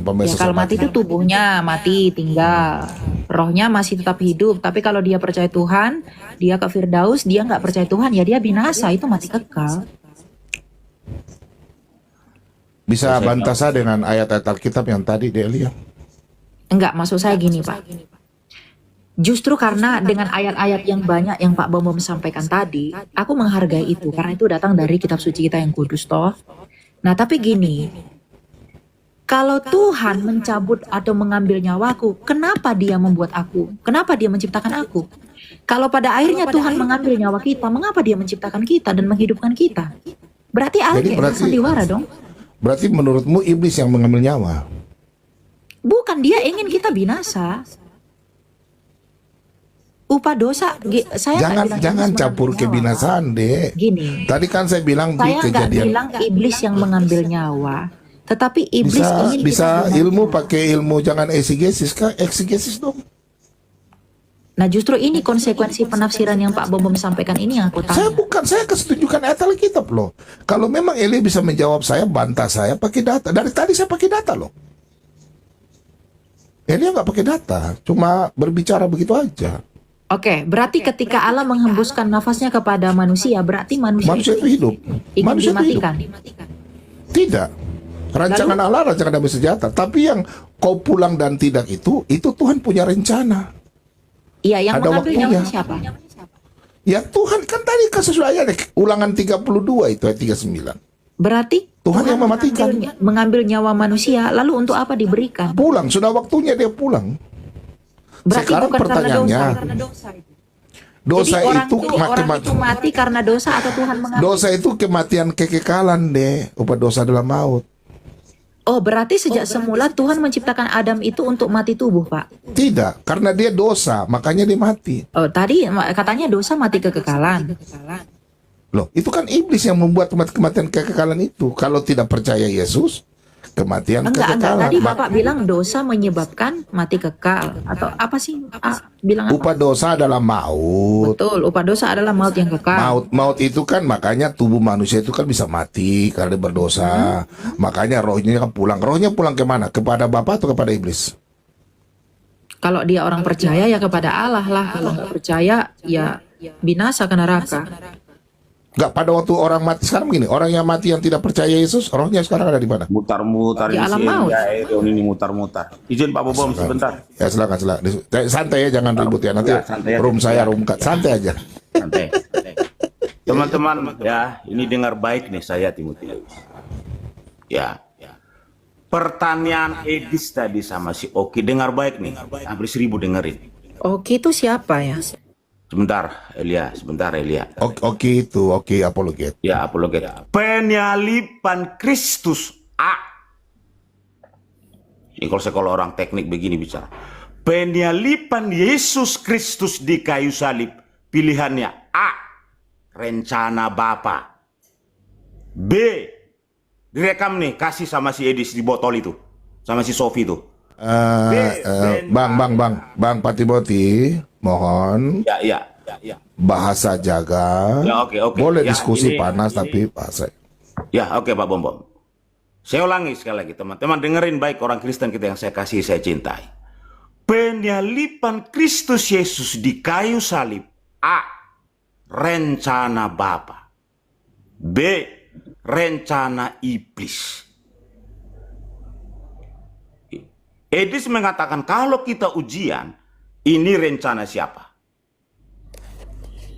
Speaker 2: Pemirsa,
Speaker 1: kalau
Speaker 2: saya
Speaker 1: mati itu tubuhnya mati tinggal, rohnya masih tetap hidup. Tapi kalau dia percaya Tuhan, dia ke Firdaus. Dia nggak percaya Tuhan, ya dia binasa, itu mati kekal.
Speaker 2: Bisa bantah saya dengan ayat-ayat Alkitab yang tadi Delia?
Speaker 1: Enggak, maksud saya gini Pak. Justru karena dengan ayat-ayat yang banyak yang Pak Bom Bom sampaikan tadi, aku menghargai itu karena itu datang dari kitab suci kita yang kudus toh. Nah tapi gini, kalau Tuhan mencabut atau mengambil nyawaku, kenapa dia membuat aku? Kenapa dia menciptakan aku? Kalau pada akhirnya Tuhan mengambil nyawa kita, mengapa dia menciptakan kita dan menghidupkan kita? Berarti Allah
Speaker 2: Jadi
Speaker 1: kayak sandiwara dong.
Speaker 2: Berarti menurutmu iblis yang mengambil nyawa?
Speaker 1: Bukan, dia ingin kita binasa. Upah dosa, saya nggak bilang
Speaker 2: Jangan
Speaker 1: iblis
Speaker 2: campur
Speaker 1: mengambil nyawa,
Speaker 2: kebinasaan, Dek.
Speaker 1: Pak. Gini,
Speaker 2: Tadi kan saya bilang di
Speaker 1: saya nggak
Speaker 2: kejadian.
Speaker 1: bilang iblis yang mengambil nyawa, tetapi iblis ingin
Speaker 2: Bisa
Speaker 1: kita
Speaker 2: ilmu
Speaker 1: binasa.
Speaker 2: pakai ilmu, jangan exegesis kah? Exegesis dong.
Speaker 1: Nah justru ini konsekuensi penafsiran yang Pak Bom Bom sampaikan ini yang aku tanya.
Speaker 2: Saya kesetujukan ayat Alkitab loh. Kalau memang Eli bisa menjawab saya, bantah saya pakai data. Dari tadi saya pakai data loh. Eli nggak pakai data, cuma berbicara begitu aja.
Speaker 1: Oke, berarti ketika Allah menghembuskan nafasnya kepada manusia, berarti
Speaker 2: Manusia itu hidup.
Speaker 1: ingin
Speaker 2: Manusia itu hidup.
Speaker 1: dimatikan.
Speaker 2: Tidak. Rancangan Allah, rancangan damai sejahtera. Tapi yang kau pulang dan tidak itu Tuhan punya rencana.
Speaker 1: Iya, yang
Speaker 2: Ada
Speaker 1: mengambil
Speaker 2: waktunya.
Speaker 1: nyawa siapa?
Speaker 2: Ya Tuhan kan tadi kasus ayat ulangan 32 itu ayat 39.
Speaker 1: Berarti
Speaker 2: Tuhan yang mematikan.
Speaker 1: mengambil nyawa manusia, lalu untuk apa diberikan?
Speaker 2: Pulang, sudah waktunya dia pulang.
Speaker 1: Berarti
Speaker 2: Sekarang
Speaker 1: bukan karena
Speaker 2: pertanyaannya,
Speaker 1: dosa.
Speaker 2: dosa
Speaker 1: Jadi orang
Speaker 2: itu
Speaker 1: itu mati karena dosa atau Tuhan mengambil?
Speaker 2: dosa itu kematian kekekalan deh. Upah dosa adalah maut.
Speaker 1: Oh, berarti sejak semula Tuhan menciptakan Adam itu untuk mati tubuh, Pak?
Speaker 2: Tidak, karena dia dosa, makanya dia mati.
Speaker 1: Oh, tadi katanya dosa mati kekekalan.
Speaker 2: Loh, itu kan iblis yang membuat kematian kekekalan itu. Kalau tidak percaya Yesus, kematian
Speaker 1: Enggak.
Speaker 2: kekekalan.
Speaker 1: Tadi Bapak bilang dosa menyebabkan mati kekal. Atau apa sih? Bilang apa?
Speaker 2: Upah dosa adalah maut.
Speaker 1: Betul, upah dosa adalah maut yang kekal.
Speaker 2: Maut itu kan makanya tubuh manusia itu kan bisa mati karena dia berdosa. Makanya rohnya kan pulang. Rohnya pulang kemana? Kepada Bapa atau kepada iblis?
Speaker 1: Kalau dia orang percaya ya kepada Allah lah. Kalau nggak percaya ya binasa ke neraka.
Speaker 2: Enggak, pada waktu orang mati sekarang begini, orang yang mati yang tidak percaya Yesus, rohnya sekarang ada di mana?
Speaker 3: Mutar-mutar
Speaker 1: Di
Speaker 3: ini
Speaker 1: alam
Speaker 3: si
Speaker 1: maut.
Speaker 3: Elia Erion ini mutar-mutar. Izin Pak Bobom sebentar.
Speaker 2: Ya silakan. Santai ya, jangan ribut ya. Nanti
Speaker 3: Ya, santai aja.
Speaker 2: room saya room cut. Santai aja.
Speaker 3: Santai. Teman-teman, ya, ini dengar baik nih saya Timotius. Ya. Pertanyaan Edis tadi sama si Oki, dengar baik nih. Hampir 1000 dengerin.
Speaker 1: Oke, itu siapa ya?
Speaker 3: Sebentar, Elia.
Speaker 2: Oke, apologet.
Speaker 3: Ya, apologet. Penyalipan Kristus A. Ini kalau orang teknik begini bicara. Penyalipan Yesus Kristus di kayu salib. Pilihannya A. Rencana Bapa. B. Direkam nih, kasih sama si Edis di botol itu. Sama si Sofi itu.
Speaker 2: Bang Patiboti, mohon
Speaker 3: Ya.
Speaker 2: bahasa jaga.
Speaker 3: Ya, oke.
Speaker 2: Boleh
Speaker 3: Ya,
Speaker 2: diskusi
Speaker 3: ini-
Speaker 2: panas tapi bahasa.
Speaker 3: Ya, oke Pak Bom. Saya ulangi sekali lagi teman-teman, dengerin baik orang Kristen kita yang saya kasih, saya cintai. Penyalipan Kristus Yesus di kayu salib. A. Rencana Bapa. B. Rencana iblis. Edis mengatakan kalau kita ujian, ini rencana siapa?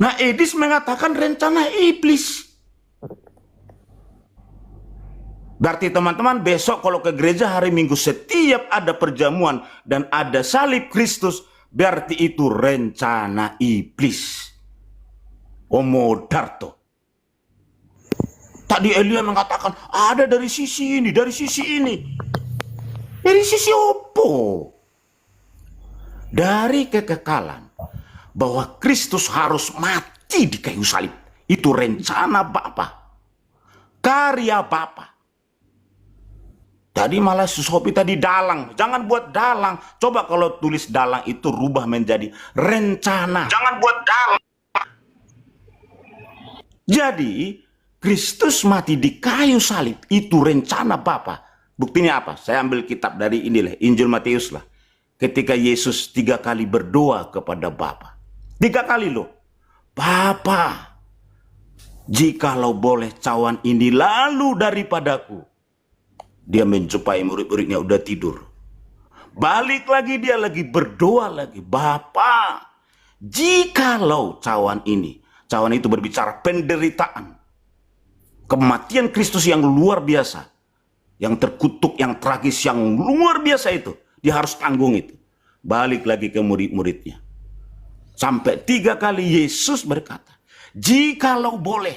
Speaker 3: Nah, Edis mengatakan rencana iblis. Berarti teman-teman besok kalau ke gereja hari Minggu setiap ada perjamuan dan ada salib Kristus, berarti itu rencana iblis. Omodarto. Tadi Elia mengatakan ada dari sisi ini, dari sisi ini. Dari sisi opo? Dari kekekalan bahwa Kristus harus mati di kayu salib. Itu rencana Bapa. Karya Bapa. Tadi malah Susopi tadi dalang. Jangan buat dalang. Coba kalau tulis dalang itu rubah menjadi rencana. Jangan buat dalang. Jadi Kristus mati di kayu salib itu rencana Bapa. Buktinya apa? Saya ambil kitab dari inilah Injil Matius lah. Ketika Yesus 3 kali berdoa kepada Bapa. 3 kali loh. Bapa, jikalau boleh cawan ini lalu daripadaku. Dia menjumpai murid-muridnya udah tidur. Balik lagi dia lagi berdoa lagi. Bapa, jikalau cawan ini. Cawan itu berbicara penderitaan. Kematian Kristus yang luar biasa. Yang terkutuk, yang tragis, yang luar biasa itu. Dia harus tanggung itu. Balik lagi ke murid-muridnya. Sampai 3 kali Yesus berkata, jikalau boleh,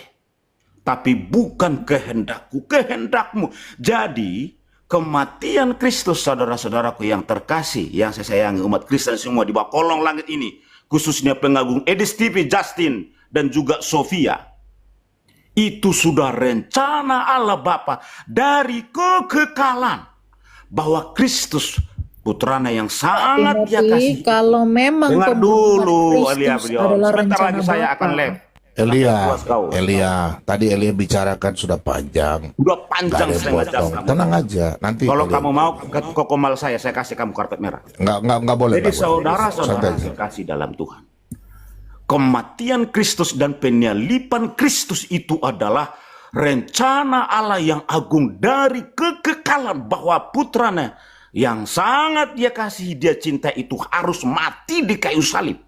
Speaker 3: tapi bukan kehendakku, kehendakmu. Jadi, kematian Kristus, saudara-saudaraku yang terkasih, yang saya sayangi umat Kristen semua di bawah kolong langit ini, khususnya pengagung Edis TV, Justin, dan juga Sofia, itu sudah rencana Allah Bapa dari kekekalan bahwa Kristus putranya yang sangat dia kasih.
Speaker 1: Kalau memang
Speaker 3: Dengar
Speaker 1: pembunuhan
Speaker 3: dulu,
Speaker 1: Kristus
Speaker 3: Elia.
Speaker 1: adalah
Speaker 3: Sebentar
Speaker 1: rencana
Speaker 3: lagi saya akan
Speaker 1: Bapa.
Speaker 3: live.
Speaker 2: Elia, tadi Elia bicarakan sudah panjang.
Speaker 3: Udah
Speaker 2: Nggak
Speaker 3: panjang
Speaker 2: ada
Speaker 3: setengah
Speaker 2: yang
Speaker 3: jam
Speaker 2: potong.
Speaker 3: kamu.
Speaker 2: Tenang aja, nanti
Speaker 3: Kalau
Speaker 2: Elia-
Speaker 3: kamu mau ke kokomal saya kasih kamu karpet merah.
Speaker 2: nggak boleh.
Speaker 3: Jadi
Speaker 2: nggak boleh.
Speaker 3: saudara-saudara
Speaker 2: Santai.
Speaker 3: kasih dalam Tuhan. Kematian Kristus dan penyalipan Kristus itu adalah rencana Allah yang agung dari kekekalan bahwa putranya yang sangat dia kasih, dia cinta itu harus mati di kayu salib.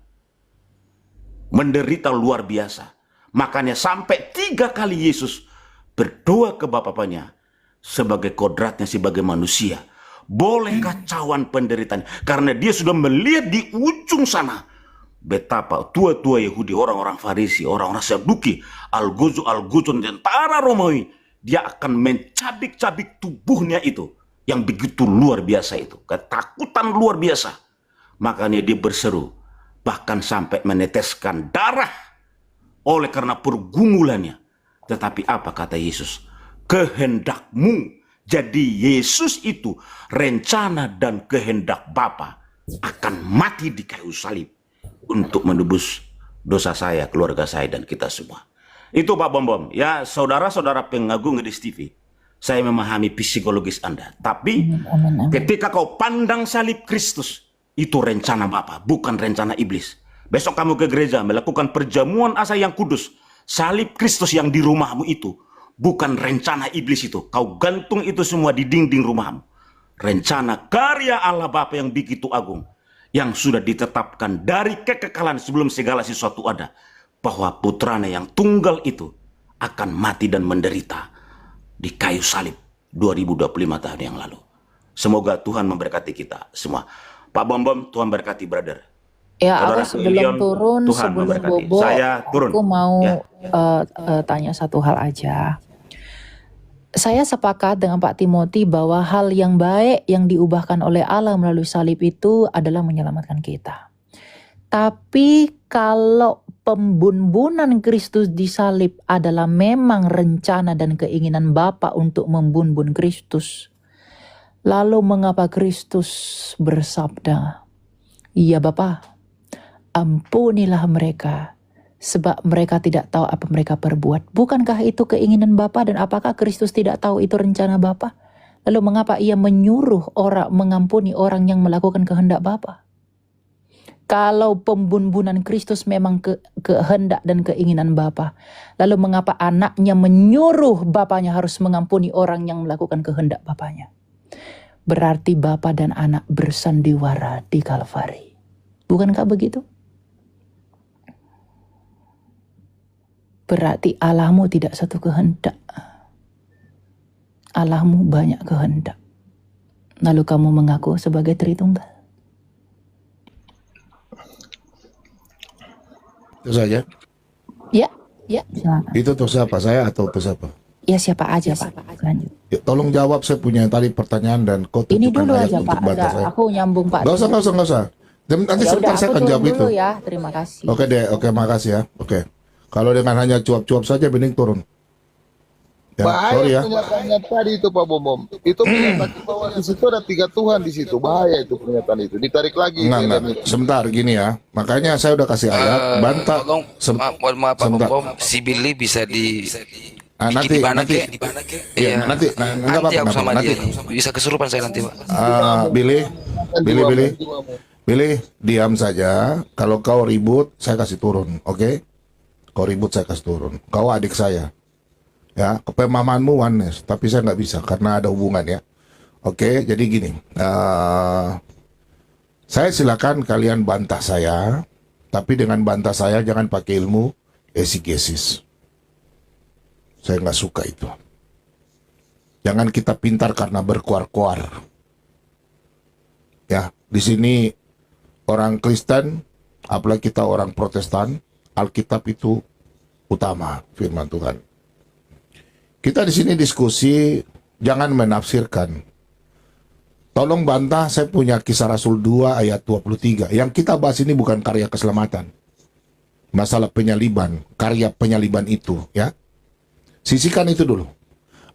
Speaker 3: Menderita luar biasa. Makanya sampai 3 kali Yesus berdoa ke Bapaknya sebagai kodratnya sebagai manusia. Bolehkah cawan penderitaan? Karena dia sudah melihat di ujung sana betapa tua-tua Yahudi, orang-orang Farisi, orang-orang Saduki, Al-Guzun tentara Romawi, dia akan mencabik-cabik tubuhnya itu yang begitu luar biasa itu, ketakutan luar biasa. Makanya dia berseru, bahkan sampai meneteskan darah oleh karena pergumulannya. Tetapi apa kata Yesus? Kehendakmu. Jadi Yesus itu rencana dan kehendak Bapa akan mati di kayu salib untuk menebus dosa saya, keluarga saya, dan kita semua. Itu Pak Bom. Ya, saudara-saudara pengagung Edis TV, saya memahami psikologis Anda. Tapi ketika kau pandang salib Kristus, Itu rencana Bapa, bukan rencana iblis. Besok kamu ke gereja melakukan perjamuan asa yang kudus. Salib Kristus yang di rumahmu itu bukan rencana iblis itu. Kau gantung itu semua di dinding rumahmu. Rencana karya Allah Bapa yang begitu agung, yang sudah ditetapkan dari kekekalan sebelum segala sesuatu ada, bahwa putranya yang tunggal itu akan mati dan menderita di kayu salib 2025 tahun yang lalu. Semoga Tuhan memberkati kita semua. Pak Bom, Tuhan berkati brother.
Speaker 1: Ya,
Speaker 3: Saudara
Speaker 1: aku sebelum
Speaker 3: Ilion,
Speaker 1: turun,
Speaker 3: Tuhan
Speaker 1: sebelum
Speaker 3: memberkati.
Speaker 1: bobo,
Speaker 3: Saya turun.
Speaker 1: aku mau
Speaker 3: Ya.
Speaker 1: tanya satu hal aja. Saya sepakat dengan Pak Timothy bahwa hal yang baik yang diubahkan oleh Allah melalui salib itu adalah menyelamatkan kita. Tapi kalau pembunbunan Kristus di salib adalah memang rencana dan keinginan Bapa untuk membunbun Kristus, lalu mengapa Kristus bersabda, "Ya Bapa, ampunilah mereka, sebab mereka tidak tahu apa mereka perbuat." Bukankah itu keinginan Bapa, dan apakah Kristus tidak tahu itu rencana Bapa? Lalu mengapa ia menyuruh orang mengampuni orang yang melakukan kehendak Bapa? Kalau pembunbunan Kristus memang kehendak dan keinginan Bapa, lalu mengapa anaknya menyuruh Bapanya harus mengampuni orang yang melakukan kehendak Bapanya? Berarti Bapa dan anak bersandiwara di Kalvari. Bukankah begitu? Berarti Allahmu tidak satu kehendak. Allahmu banyak kehendak. Lalu kamu mengaku sebagai Tritunggal.
Speaker 2: Itu saja.
Speaker 1: Ya, silakan.
Speaker 2: Itu untuk siapa? Saya atau untuk siapa?
Speaker 1: Ya siapa aja Pak. Lanjut.
Speaker 2: Ya, tolong jawab, saya punya tadi pertanyaan dan kau
Speaker 1: Ini
Speaker 2: tunjukkan
Speaker 1: dulu
Speaker 2: ayat
Speaker 1: aja
Speaker 2: untuk
Speaker 1: Pak.
Speaker 2: bantah saya.
Speaker 1: Aku nyambung Pak.
Speaker 2: Nggak usah. Nanti
Speaker 1: Ya
Speaker 2: sebentar
Speaker 1: udah,
Speaker 2: saya
Speaker 1: aku
Speaker 2: akan
Speaker 1: turun
Speaker 2: jawab itu.
Speaker 1: dulu ya. Terima kasih.
Speaker 2: Oke deh, oke, makasih ya. Oke. Kalau dengan hanya cuap-cuap saja, mending turun. Ya, sorry ya.
Speaker 4: Bahaya pernyataan tadi itu Pak Bom. Itu pernyataan bahwa di situ ada 3 Tuhan di situ. Bahaya itu pernyataan itu. Ditarik lagi.
Speaker 2: Enggak. Sebentar, gini ya. Makanya saya udah kasih ayat. Bantah.
Speaker 5: Tolong, mohon maaf Pak
Speaker 2: sebentar.
Speaker 5: Bom, si Billy bisa
Speaker 2: Nanti,
Speaker 5: di mana
Speaker 2: nanti.
Speaker 5: kek?
Speaker 2: Iya, nanti. Enggak
Speaker 5: Nanti aku
Speaker 2: apa-apa.
Speaker 5: sama
Speaker 2: Nanti.
Speaker 5: dia. Bisa kesurupan saya nanti Pak.
Speaker 2: Billy, diam saja. Kalau kau ribut, saya kasih turun, oke? Kau ribut, saya kasih turun. Kau adik saya. Ya, kepemahamanmu oneness, tapi saya nggak bisa karena ada hubungan ya. Oke, jadi gini, saya silakan kalian bantah saya, tapi dengan bantah saya jangan pakai ilmu exegesis. Saya nggak suka itu. Jangan kita pintar karena berkuar-kuar. Ya, di sini orang Kristen, apalagi kita orang Protestan, Alkitab itu utama firman Tuhan. Kita di sini diskusi, jangan menafsirkan. Tolong bantah, saya punya Kisah Rasul 2 ayat 23. Yang kita bahas ini bukan karya keselamatan. Masalah penyaliban, karya penyaliban itu, ya. Sisihkan itu dulu.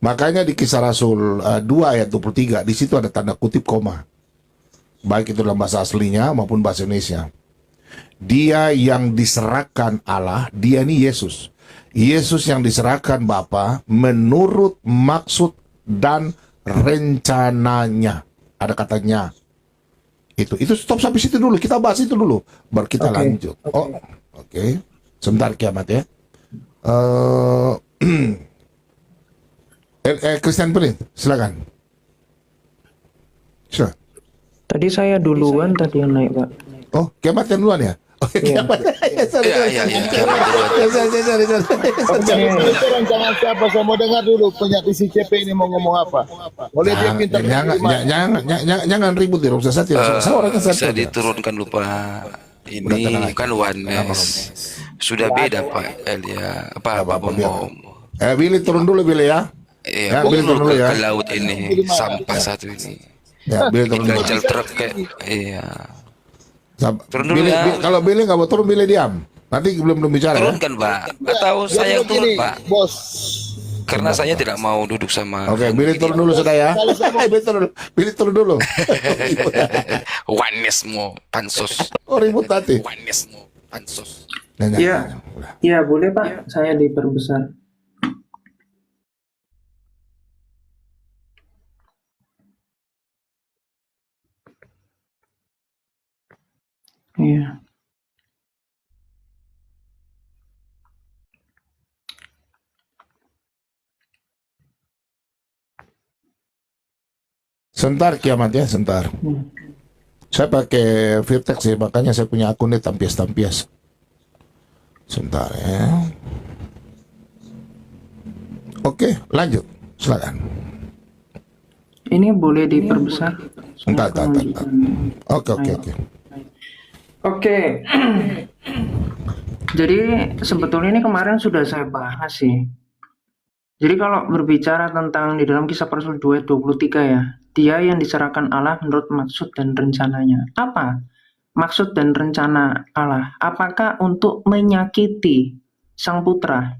Speaker 2: Makanya di Kisah Rasul 2 ayat 23, di situ ada tanda kutip koma. Baik itu dalam bahasa aslinya maupun bahasa Indonesia. Dia yang diserahkan Allah, dia ini Yesus. Yesus yang diserahkan Bapa menurut maksud dan rencananya. Ada katanya. Itu stop sampai situ dulu. Kita bahas itu dulu. Baru kita lanjut. Oke. Sebentar kiamat ya. Christian Pelin, silakan. Silakan.
Speaker 6: Tadi saya duluan tadi yang naik, Pak.
Speaker 2: Oh, kiamat yang duluan ya? Oke, kiamat. Sorry.
Speaker 4: Itu rencana siapa? Saya mau dengar dulu penyaksi si CP ini mau ngomong apa. Boleh dia minta
Speaker 2: Jangan ribut di rumah saya. Saya orangnya
Speaker 5: Bisa
Speaker 2: satu.
Speaker 5: diturunkan lupa. Ini kan oneness. Sudah beda Pak Elia. Pak Bom.
Speaker 2: Billy turun dulu Billy ya.
Speaker 5: Iya,
Speaker 2: Billy turun dulu ya.
Speaker 5: ke laut ini sampah satu ini.
Speaker 2: Ya, Billy turun dulu.
Speaker 5: Ganjal truk kayak. Iya. Turun dulu
Speaker 2: Billy,
Speaker 5: ya.
Speaker 2: kalau Billy nggak mau turun, Billy diam. Nanti belum bicara.
Speaker 5: Turunkan Pak. Atau saya yang turun Pak.
Speaker 4: Bos.
Speaker 5: Karena saya tidak mau duduk sama.
Speaker 2: Oke, Billy turun dulu sudah ya. Billy turun dulu.
Speaker 5: Oneness mo pansos.
Speaker 2: Oh, ribut nanti.
Speaker 5: Oneness mo pansos.
Speaker 6: Iya, boleh Pak. Saya diperbesar. Iya.
Speaker 2: Sebentar kiamat ya, sebentar. Saya pakai Virtex ya, makanya saya punya akun ini tampias-tampias. Sebentar ya. Oke, lanjut. Silakan.
Speaker 6: Ini boleh diperbesar?
Speaker 2: Entar. Oke.
Speaker 6: Oke. Jadi sebetulnya ini kemarin sudah saya bahas sih. Jadi kalau berbicara tentang di dalam Kisah para Rasul 2 ayat 23 ya, dia yang diserahkan Allah menurut maksud dan rencananya. Apa maksud dan rencana Allah? Apakah untuk menyakiti sang putra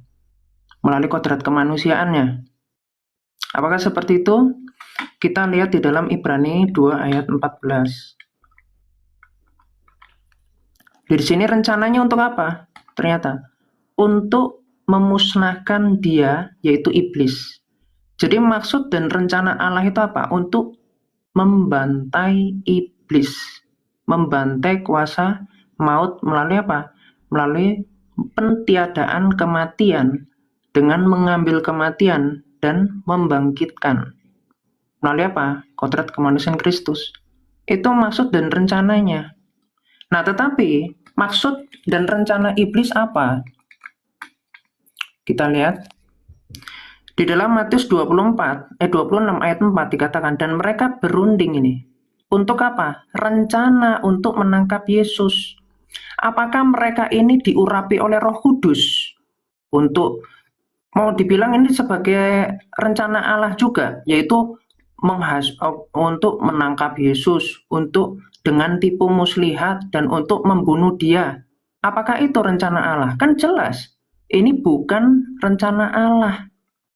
Speaker 6: melalui kodrat kemanusiaannya? Apakah seperti itu? Kita lihat di dalam Ibrani 2 ayat 14. Di sini rencananya untuk apa? Ternyata untuk memusnahkan dia, yaitu iblis. Jadi maksud dan rencana Allah itu apa? Untuk membantai iblis, membantai kuasa maut melalui apa? Melalui pentiadaan kematian, dengan mengambil kematian dan membangkitkan. Melalui apa? Kodrat kemanusiaan Kristus. Itu maksud dan rencananya. Nah, tetapi maksud dan rencana iblis apa? Kita lihat di dalam Matius 26 ayat 4 dikatakan, dan mereka berunding ini. Untuk apa? Rencana untuk menangkap Yesus. Apakah mereka ini diurapi oleh Roh Kudus? Untuk mau dibilang ini sebagai rencana Allah juga, yaitu untuk menangkap Yesus, untuk dengan tipu muslihat dan untuk membunuh dia. Apakah itu rencana Allah? Kan jelas. Ini bukan rencana Allah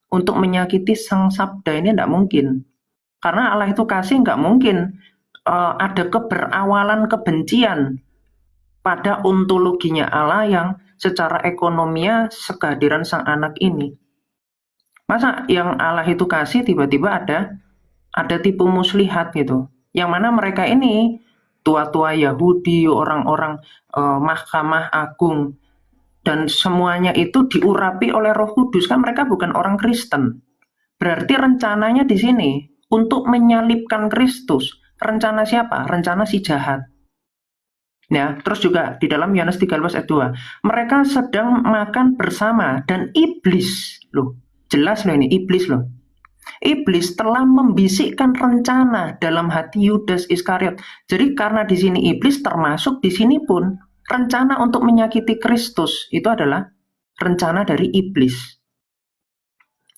Speaker 6: untuk menyakiti sang sabda, ini tidak mungkin. Karena Allah itu kasih, nggak mungkin ada keberawalan kebencian pada ontologinya Allah yang secara ekonominya kehadiran sang anak ini. Masa yang Allah itu kasih tiba-tiba ada tipu muslihat gitu. Yang mana mereka ini tua-tua Yahudi, orang-orang Mahkamah Agung, dan semuanya itu diurapi oleh Roh Kudus, kan mereka bukan orang Kristen. Berarti rencananya di sini untuk menyalibkan Kristus. Rencana siapa? Rencana si jahat. Ya, terus juga di dalam Yohanes 13 ayat 2, mereka sedang makan bersama dan iblis, loh, jelas loh ini iblis loh. Iblis telah membisikkan rencana dalam hati Yudas Iskariot. Jadi karena di sini iblis termasuk di sini pun rencana untuk menyakiti Kristus itu adalah rencana dari iblis.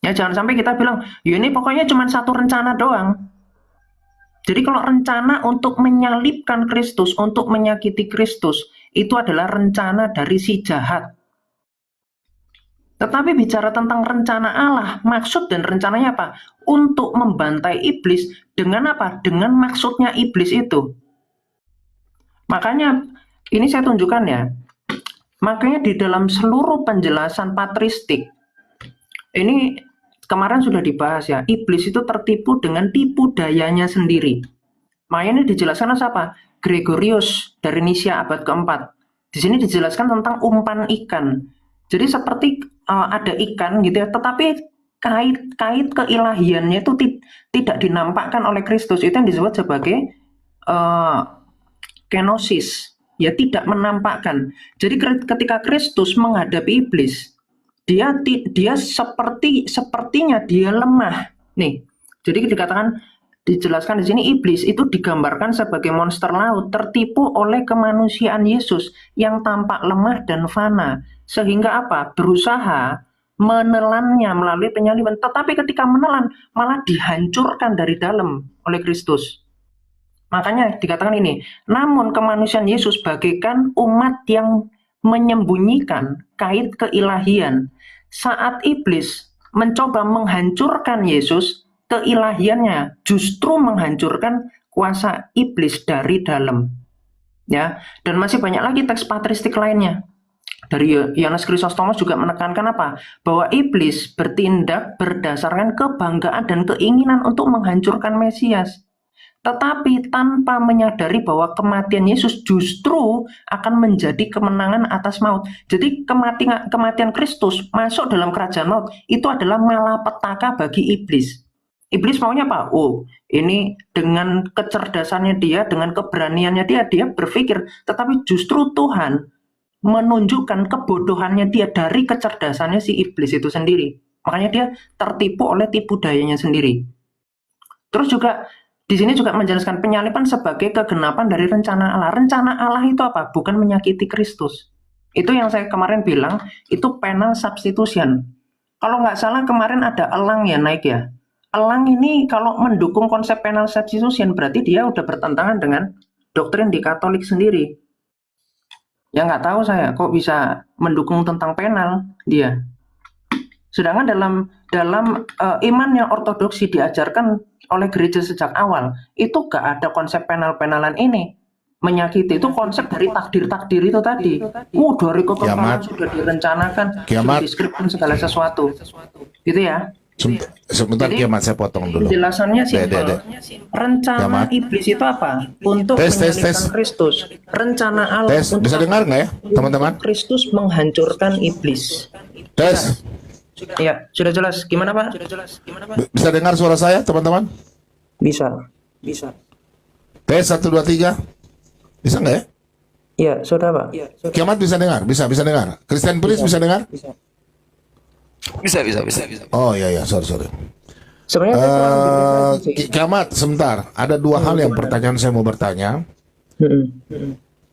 Speaker 6: Ya, jangan sampai kita bilang, ya ini pokoknya cuma satu rencana doang. Jadi kalau rencana untuk menyalibkan Kristus, untuk menyakiti Kristus, itu adalah rencana dari si jahat. Tetapi bicara tentang rencana Allah, maksud dan rencananya apa? Untuk membantai iblis dengan apa? Dengan maksudnya iblis itu. Makanya ini saya tunjukkan ya. Makanya di dalam seluruh penjelasan patristik, ini kemarin sudah dibahas ya, iblis itu tertipu dengan tipu dayanya sendiri. Makanya ini dijelaskan siapa? Gregorius dari Nisia abad keempat. Di sini dijelaskan tentang umpan ikan. Jadi seperti ada ikan gitu ya, tetapi kait keilahiannya itu tidak dinampakkan oleh Kristus. Itu yang disebut sebagai kenosis. Ya, tidak menampakkan. Jadi ketika Kristus menghadapi iblis, dia sepertinya dia lemah. Nih, jadi dijelaskan di sini iblis itu digambarkan sebagai monster laut tertipu oleh kemanusiaan Yesus yang tampak lemah dan fana, sehingga apa? Berusaha menelannya melalui penyaliban. Tetapi ketika menelan malah dihancurkan dari dalam oleh Kristus. Makanya dikatakan ini, namun kemanusiaan Yesus bagaikan umat yang menyembunyikan kait keilahian. Saat iblis mencoba menghancurkan Yesus, keilahiannya justru menghancurkan kuasa iblis dari dalam. Ya, dan masih banyak lagi teks patristik lainnya. Dari Yohanes Chrysostomus juga menekankan apa? Bahwa iblis bertindak berdasarkan kebanggaan dan keinginan untuk menghancurkan Mesias. tetapi tanpa menyadari bahwa kematian Yesus justru akan menjadi kemenangan atas maut. Jadi kematian Kristus masuk dalam kerajaan maut itu adalah malapetaka bagi iblis. Iblis maunya apa? Oh, ini dengan kecerdasannya dia, dengan keberaniannya dia berpikir, tetapi justru Tuhan menunjukkan kebodohannya dia dari kecerdasannya si iblis itu sendiri. Makanya dia tertipu oleh tipu dayanya sendiri. Terus juga di sini juga menjelaskan penyaliban sebagai kegenapan dari rencana Allah. Rencana Allah itu apa? Bukan menyakiti Kristus. Itu yang saya kemarin bilang, itu penal substitution. Kalau nggak salah kemarin ada elang ya naik ya. Elang ini kalau mendukung konsep penal substitution berarti dia udah bertentangan dengan doktrin di Katolik sendiri. Ya nggak tahu saya kok bisa mendukung tentang penal dia. Sedangkan dalam iman yang ortodoksi diajarkan oleh gereja sejak awal, itu gak ada konsep penal-penalan ini. Menyakiti itu konsep dari takdir-takdir itu tadi. Dari ketuhanan sudah direncanakan, sudah diskripsi segala sesuatu. Gitu ya.
Speaker 2: Sebentar Kiamat, saya potong dulu.
Speaker 6: Penjelasannya simpel. Rencana iblis itu apa? Untuk menyalibkan Kristus. Rencana Allah untuk
Speaker 2: bisa dengar nggak ya, teman-teman?
Speaker 6: Kristus menghancurkan iblis.
Speaker 2: Tes.
Speaker 6: Ya, sudah jelas. Gimana Pak?
Speaker 2: Bisa dengar suara saya, teman-teman?
Speaker 6: Bisa.
Speaker 2: Tes 1 2 3. Bisa nggak ya?
Speaker 6: Iya, sudah Pak.
Speaker 2: Kiamat bisa dengar? Bisa dengar. Christian Priest bisa dengar?
Speaker 5: Bisa.
Speaker 2: Oh iya, sorry.
Speaker 6: Sebenarnya
Speaker 2: Kiamat, sebentar. Ada dua hal yang pertanyaan saya mau bertanya.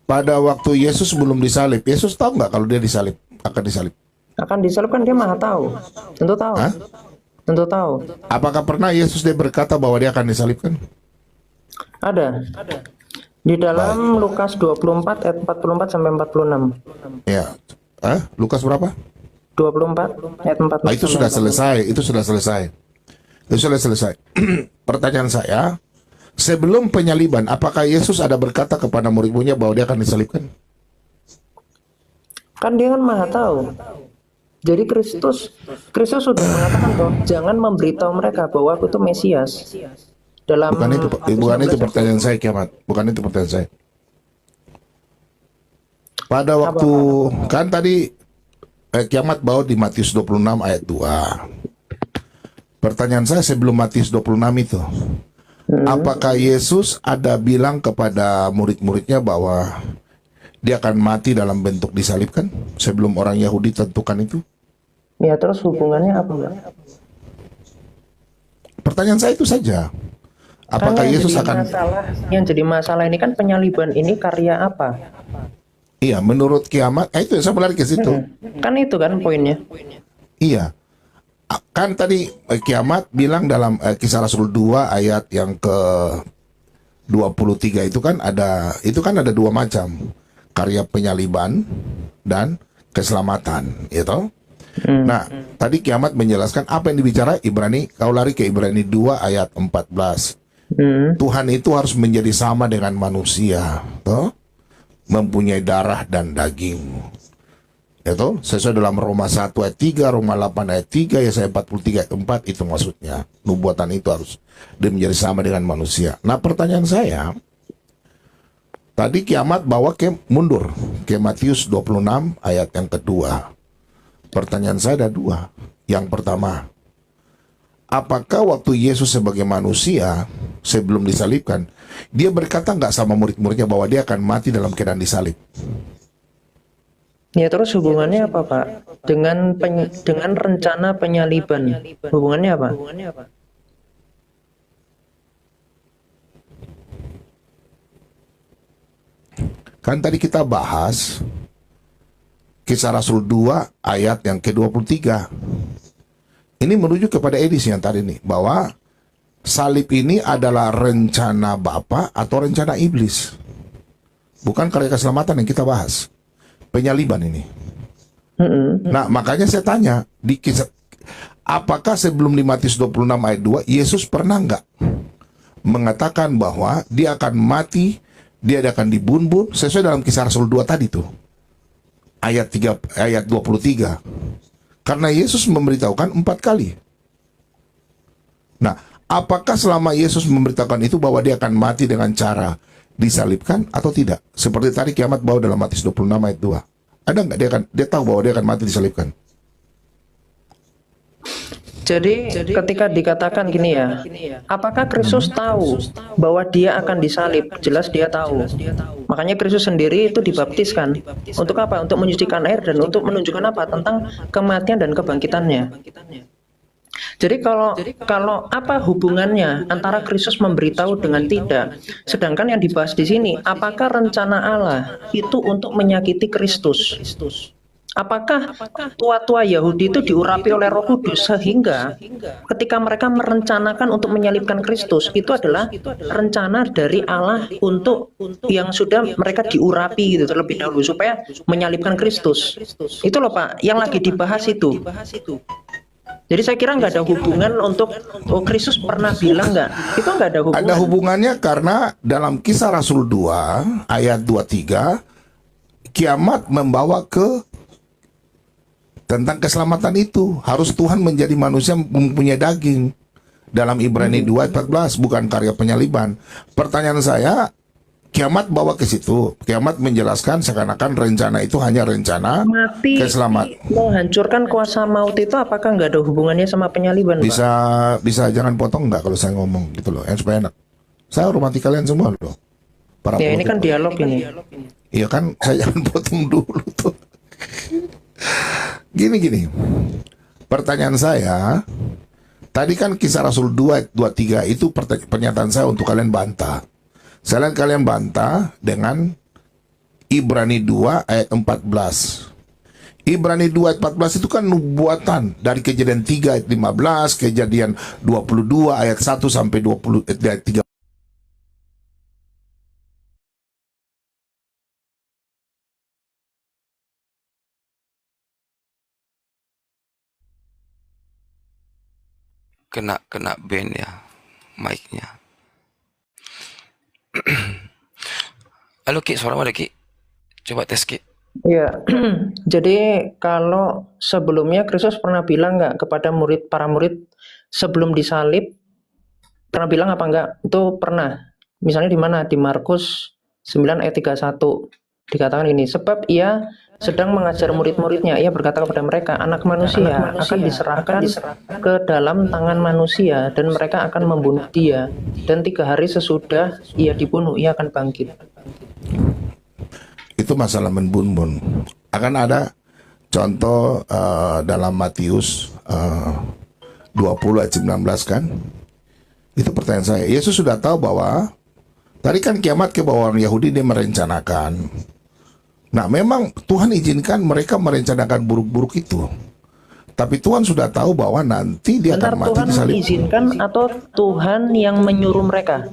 Speaker 2: Pada waktu Yesus belum disalib, Yesus tahu nggak kalau dia akan disalib?
Speaker 6: Akan disalib kan dia maha tahu. Tentu tahu.
Speaker 2: Hah?
Speaker 6: Tentu tahu.
Speaker 2: Apakah pernah Yesus dia berkata bahwa dia akan disalibkan?
Speaker 6: Ada. Di dalam Lukas 24 ayat 44 sampai 46.
Speaker 2: Ya. Lukas berapa?
Speaker 6: 24 ayat 44.
Speaker 2: Itu sudah selesai. Pertanyaan saya, sebelum penyaliban, apakah Yesus ada berkata kepada murid-muridnya bahwa dia akan disalibkan?
Speaker 6: Kan dia kan maha tahu. Jadi Kristus sudah mengatakan bahwa jangan memberitahu mereka bahwa aku itu Mesias.
Speaker 2: Bukan itu pertanyaan saya, Kiamat. Bukan itu pertanyaan saya. Pada waktu kan tadi Kiamat bawa di Matius 26 ayat 2. Pertanyaan saya sebelum Matius 26 itu, apakah Yesus ada bilang kepada murid-muridnya bahwa dia akan mati dalam bentuk disalibkan sebelum orang Yahudi tentukan itu?
Speaker 6: Ya, terus hubungannya apa, Pak?
Speaker 2: Pertanyaan saya itu saja. Apakah Yesus akan...
Speaker 6: Yang jadi masalah ini kan penyaliban ini karya apa?
Speaker 2: Iya, menurut Kiamat, itu saya mulai ke situ.
Speaker 6: Kan itu kan poinnya.
Speaker 2: Iya. Kan tadi Kiamat bilang dalam Kisah Rasul 2 ayat yang ke 23 itu kan ada dua macam. Karya penyaliban dan keselamatan, gitu. Nah, tadi Kiamat menjelaskan apa yang dibicara kau lari ke Ibrani 2 ayat 14. Tuhan itu harus menjadi sama dengan manusia, toh? Mempunyai darah dan daging. Itu sesuai dalam Roma 1 ayat 3, Roma 8 ayat 3, Yesaya 43 ayat 4, itu maksudnya. Nubuatan itu harus dia menjadi sama dengan manusia. Nah, pertanyaan saya, tadi Kiamat bawa mundur ke Matius 26 ayat yang kedua. Pertanyaan saya ada dua. Yang pertama, apakah waktu Yesus sebagai manusia sebelum disalibkan, dia berkata nggak sama murid-muridnya bahwa dia akan mati dalam keadaan disalib?
Speaker 6: Ya, terus hubungannya apa, Pak? Dengan rencana penyaliban. Hubungannya apa?
Speaker 2: Kan tadi kita bahas Kisah Rasul 2 ayat yang ke-23. Ini merujuk kepada edisi yang tadi nih, bahwa salib ini adalah rencana Bapa atau rencana iblis. Bukan karya keselamatan yang kita bahas. Penyaliban ini. Nah, makanya saya tanya, apakah sebelum di Matius 26 ayat 2, Yesus pernah nggak mengatakan bahwa dia akan mati, dia akan dibunuh sesuai dalam Kisah Rasul 2 tadi tuh. Ayat 23. Karena Yesus memberitahukan 4 kali. Nah, Apakah selama Yesus memberitakan itu bahwa dia akan mati dengan cara disalibkan atau tidak? Seperti tadi kiamat bahwa dalam Matius 26 ayat 2. Ada nggak dia tahu bahwa dia akan mati disalibkan?
Speaker 6: Jadi ketika dikatakan gini ya, apakah Kristus tahu bahwa dia akan disalib? Jelas dia tahu. Makanya Kristus sendiri itu dibaptiskan. Untuk apa? Untuk menyucikan air dan untuk menunjukkan apa? Tentang kematian dan kebangkitannya. Jadi kalau apa hubungannya antara Kristus memberitahu dengan tidak? Sedangkan yang dibahas di sini, apakah rencana Allah itu untuk menyakiti Kristus? Apakah tua-tua Yahudi itu diurapi oleh Roh Kudus sehingga ketika mereka merencanakan untuk menyalibkan Kristus, itu adalah rencana dari Allah untuk yang sudah mereka diurapi gitu terlebih dahulu supaya menyalibkan Kristus. Itu loh Pak, yang lagi dibahas itu. Jadi saya kira nggak ada hubungan untuk Kristus pernah bilang nggak? Itu nggak ada hubungan.
Speaker 2: Ada hubungannya karena dalam Kisah Rasul 2 ayat 23 kiamat membawa ke tentang keselamatan itu. Harus Tuhan menjadi manusia mempunyai daging. Dalam Ibrani 2 ayat 14 bukan karya penyaliban. Pertanyaan saya, kiamat bawa ke situ. Kiamat menjelaskan seakan-akan rencana itu hanya rencana
Speaker 6: Mati
Speaker 2: keselamatan.
Speaker 6: menghancurkan kuasa maut itu apakah nggak ada hubungannya sama penyaliban, Pak?
Speaker 2: Bisa jangan potong nggak kalau saya ngomong gitu loh, yang supaya enak. Saya hormati kalian semua loh. Para
Speaker 6: Ya ini kan
Speaker 2: politik.
Speaker 6: dialog ini.
Speaker 2: Iya kan, saya jangan potong dulu tuh. Gini. Pertanyaan saya, tadi kan Kisah Rasul 2 ayat 23 itu pernyataan saya untuk kalian bantah. Saya lihat kalian bantah dengan Ibrani 2 ayat 14. Ibrani 2 ayat 14 itu kan nubuatan dari Kejadian 3 ayat 15, Kejadian 22 ayat 1 sampai 20 ayat 3.
Speaker 5: Kena band ya mic-nya. Halo Ki, suara mana Ki? Coba tes Ki.
Speaker 6: Ya, jadi kalau sebelumnya Kristus pernah bilang nggak kepada para murid sebelum disalib, pernah bilang apa enggak? Itu pernah. Misalnya di mana? Di Markus 9 ayat 31 dikatakan ini, sebab ia sedang mengajar murid-muridnya, ia berkata kepada mereka, anak manusia akan diserahkan ke dalam tangan manusia dan mereka akan membunuh dia, dan 3 hari sesudah ia dibunuh ia akan bangkit.
Speaker 2: Itu masalah menbun-bun. Akan ada contoh dalam Matius 20 ayat 19 kan. Itu pertanyaan saya. Yesus sudah tahu bahwa tadi kan kiamat ke bawah orang Yahudi dia merencanakan. Nah memang Tuhan izinkan mereka merencanakan buruk-buruk itu. Tapi Tuhan sudah tahu bahwa nanti dia akan mati
Speaker 6: Tuhan
Speaker 2: disalib.
Speaker 6: mengizinkan atau Tuhan yang menyuruh mereka?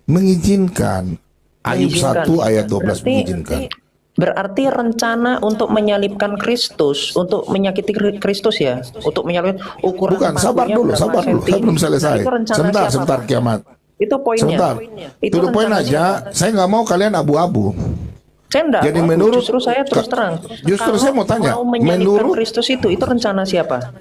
Speaker 2: Mengizinkan. Ayub 1 ayat 12 mengizinkan.
Speaker 6: Berarti rencana untuk menyalibkan Kristus, untuk menyakiti Kristus ya, untuk menyalibkan ukuran
Speaker 2: Bukan, sabar
Speaker 6: pakunya
Speaker 2: dulu,
Speaker 6: berapa
Speaker 2: sabar dulu.
Speaker 6: senti.
Speaker 2: Saya belum selesai.
Speaker 6: Itu rencana siapa,
Speaker 2: Sebentar
Speaker 6: Pak?
Speaker 2: kiamat.
Speaker 6: Itu poinnya.
Speaker 2: Sebentar.
Speaker 6: Itu
Speaker 2: To the point
Speaker 6: rencana
Speaker 2: aja. Saya nggak mau kalian abu-abu.
Speaker 6: Saya enggak,
Speaker 2: Jadi menurut
Speaker 6: justru saya terus terang.
Speaker 2: Justru saya mau tanya,
Speaker 6: Kalau menyalibkan
Speaker 2: menurut
Speaker 6: Kristus itu rencana siapa?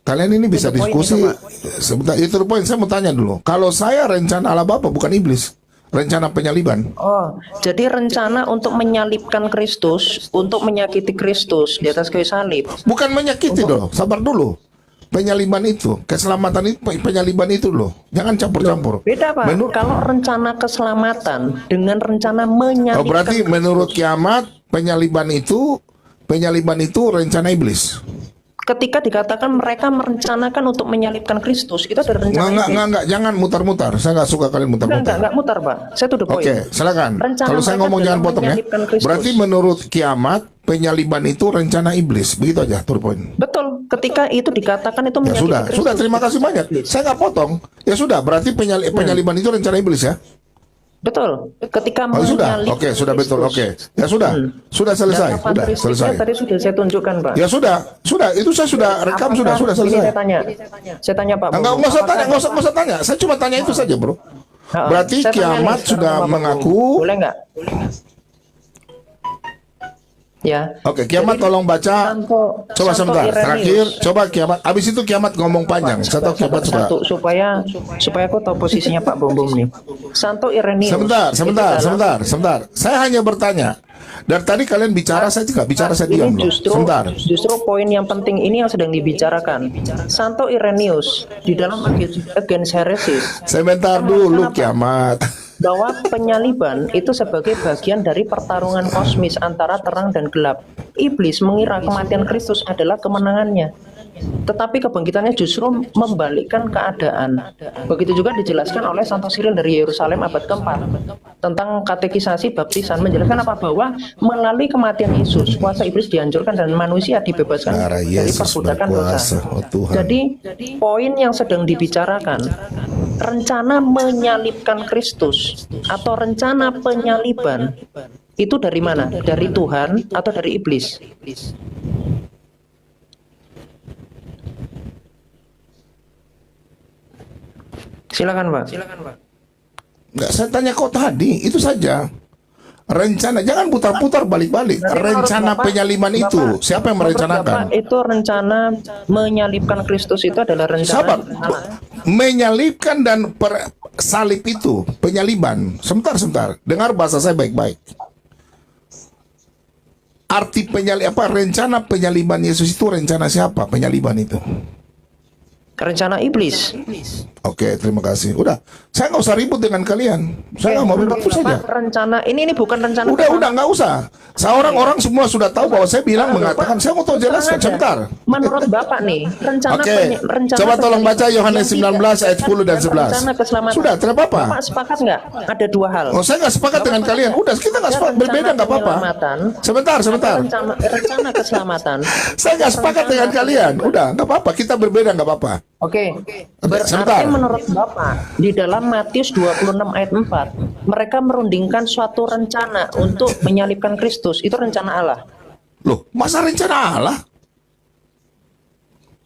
Speaker 2: kalian ini bisa
Speaker 6: To the point
Speaker 2: diskusi.
Speaker 6: itu, Pak.
Speaker 2: Sebentar, itu the point. Saya mau tanya dulu. Kalau saya rencana Allah Bapa bukan iblis, rencana penyaliban.
Speaker 6: Oh, jadi rencana untuk menyalibkan Kristus, untuk menyakiti Kristus di atas kayu salib.
Speaker 2: Bukan menyakiti loh, sabar dulu. Penyaliban itu, keselamatan itu, penyaliban itu loh. Jangan campur-campur.
Speaker 6: Beda Pak, kalau rencana keselamatan dengan rencana menyalibkan
Speaker 2: Oh, berarti menurut kiamat penyaliban itu rencana iblis.
Speaker 6: ketika dikatakan mereka merencanakan untuk menyalibkan Kristus, itu ada rencana
Speaker 2: Enggak, jangan mutar-mutar. Saya nggak suka kalian mutar-mutar.
Speaker 6: Enggak mutar Pak, saya to the point.
Speaker 2: Oke, silakan.
Speaker 6: Rencana
Speaker 2: Kalau saya
Speaker 6: mereka
Speaker 2: ngomong jangan
Speaker 6: adalah
Speaker 2: potong ya.
Speaker 6: menyalibkan Kristus.
Speaker 2: Berarti menurut kiamat penyaliban itu rencana iblis. Begitu aja, to the point.
Speaker 6: Betul, ketika itu dikatakan itu
Speaker 2: Ya
Speaker 6: menyakiti
Speaker 2: sudah,
Speaker 6: Kristus.
Speaker 2: sudah terima kasih banyak. Saya nggak potong. Ya sudah, berarti penyaliban itu rencana iblis ya.
Speaker 6: Betul, ketika
Speaker 2: Oh sudah,
Speaker 6: menyalibkan
Speaker 2: oke, sudah betul,
Speaker 6: Kristus.
Speaker 2: oke. Ya sudah, sudah selesai,
Speaker 6: Dan
Speaker 2: sudah selesai.
Speaker 6: tadi sudah saya tunjukkan Pak.
Speaker 2: Ya sudah, itu saya sudah rekam, sudah
Speaker 6: Apakah-
Speaker 2: selesai.
Speaker 6: Ini saya tanya Pak.
Speaker 2: Enggak
Speaker 6: Bobo,
Speaker 2: usah tanya,
Speaker 6: apakah-
Speaker 2: nggak usah tanya. Saya cuma tanya itu saja, bro. Berarti
Speaker 6: Saya tanya
Speaker 2: kiamat
Speaker 6: nih,
Speaker 2: sudah
Speaker 6: sama Bapak
Speaker 2: mengaku.
Speaker 6: Bobo. Boleh nggak? Ya.
Speaker 2: Oke, kiamat
Speaker 6: Jadi,
Speaker 2: tolong baca. Coba
Speaker 6: Santo
Speaker 2: sebentar,
Speaker 6: Irenaeus.
Speaker 2: terakhir. Coba kiamat. Abis itu kiamat ngomong panjang. Saya tahu kiamat suka.
Speaker 6: Satu, supaya aku tahu posisinya Pak Bom Bom nih. Santo Irenaeus.
Speaker 2: Sebentar. Saya hanya bertanya. Dari tadi kalian bicara, saya juga bicara, saya diam
Speaker 6: Ini
Speaker 2: loh. Sebentar.
Speaker 6: justru poin yang penting ini yang sedang dibicarakan. Santo Irenaeus di dalam Against Heresies
Speaker 2: Sebentar dulu kiamat.
Speaker 6: bahwa penyaliban itu sebagai bagian dari pertarungan kosmis antara terang dan gelap. Iblis mengira kematian Kristus adalah kemenangannya. Tetapi kebangkitannya justru membalikkan keadaan. Begitu juga dijelaskan oleh Santo Cyril dari Yerusalem abad keempat tentang katekisasi baptisan, menjelaskan apa, bahwa melalui kematian Yesus kuasa iblis dihancurkan dan manusia dibebaskan
Speaker 2: Darah
Speaker 6: dari
Speaker 2: Yesus
Speaker 6: perbudakan
Speaker 2: berkuasa,
Speaker 6: dosa.
Speaker 2: oh Tuhan.
Speaker 6: Jadi poin yang sedang dibicarakan rencana menyalibkan Kristus atau rencana penyaliban itu dari mana? Dari Tuhan atau dari iblis? Silakan Pak.
Speaker 2: Nggak, saya tanya kau tadi, itu saja. Rencana, jangan putar-putar balik-balik. Rencana penyaliban itu, siapa yang merencanakan?
Speaker 6: Bapak, itu rencana menyalibkan Kristus itu adalah rencana
Speaker 2: Sahabat,
Speaker 6: Allah.
Speaker 2: menyalibkan dan salib itu, penyaliban. Sebentar. Dengar bahasa saya baik-baik. Arti rencana penyaliban Yesus itu rencana siapa? Penyaliban itu.
Speaker 6: Rencana iblis.
Speaker 2: Oke, terima kasih. Udah, saya nggak usah ribut dengan kalian. Saya nggak mau ribut, itu saja.
Speaker 6: Rencana ini bukan rencana.
Speaker 2: Udah nggak usah. Orang semua sudah tahu bahwa saya bilang mengatakan. Saya mau tahu jelaskan sebentar.
Speaker 6: Menurut Bapak nih, rencana
Speaker 2: Oke,
Speaker 6: rencana
Speaker 2: coba tolong baca
Speaker 6: penyaliban
Speaker 2: Yohanes
Speaker 6: yang
Speaker 2: 19 ayat 10 dan 11.
Speaker 6: rencana keselamatan.
Speaker 2: Sudah, tidak apa-apa.
Speaker 6: Bapak sepakat nggak? Ada dua hal.
Speaker 2: Oh, saya nggak sepakat dengan kalian. Udah, kita nggak sepakat. Berbeda nggak apa-apa. Sebentar.
Speaker 6: Rencana keselamatan.
Speaker 2: Saya nggak sepakat dengan kalian. Udah, nggak apa-apa. Kita berbeda nggak apa-apa.
Speaker 6: Oke.
Speaker 2: Sebentar.
Speaker 6: Berarti menurut Bapak di dalam Matius 26 ayat 4 mereka merundingkan suatu rencana untuk menyalibkan Kristus. Itu rencana Allah.
Speaker 2: Loh, masa rencana Allah?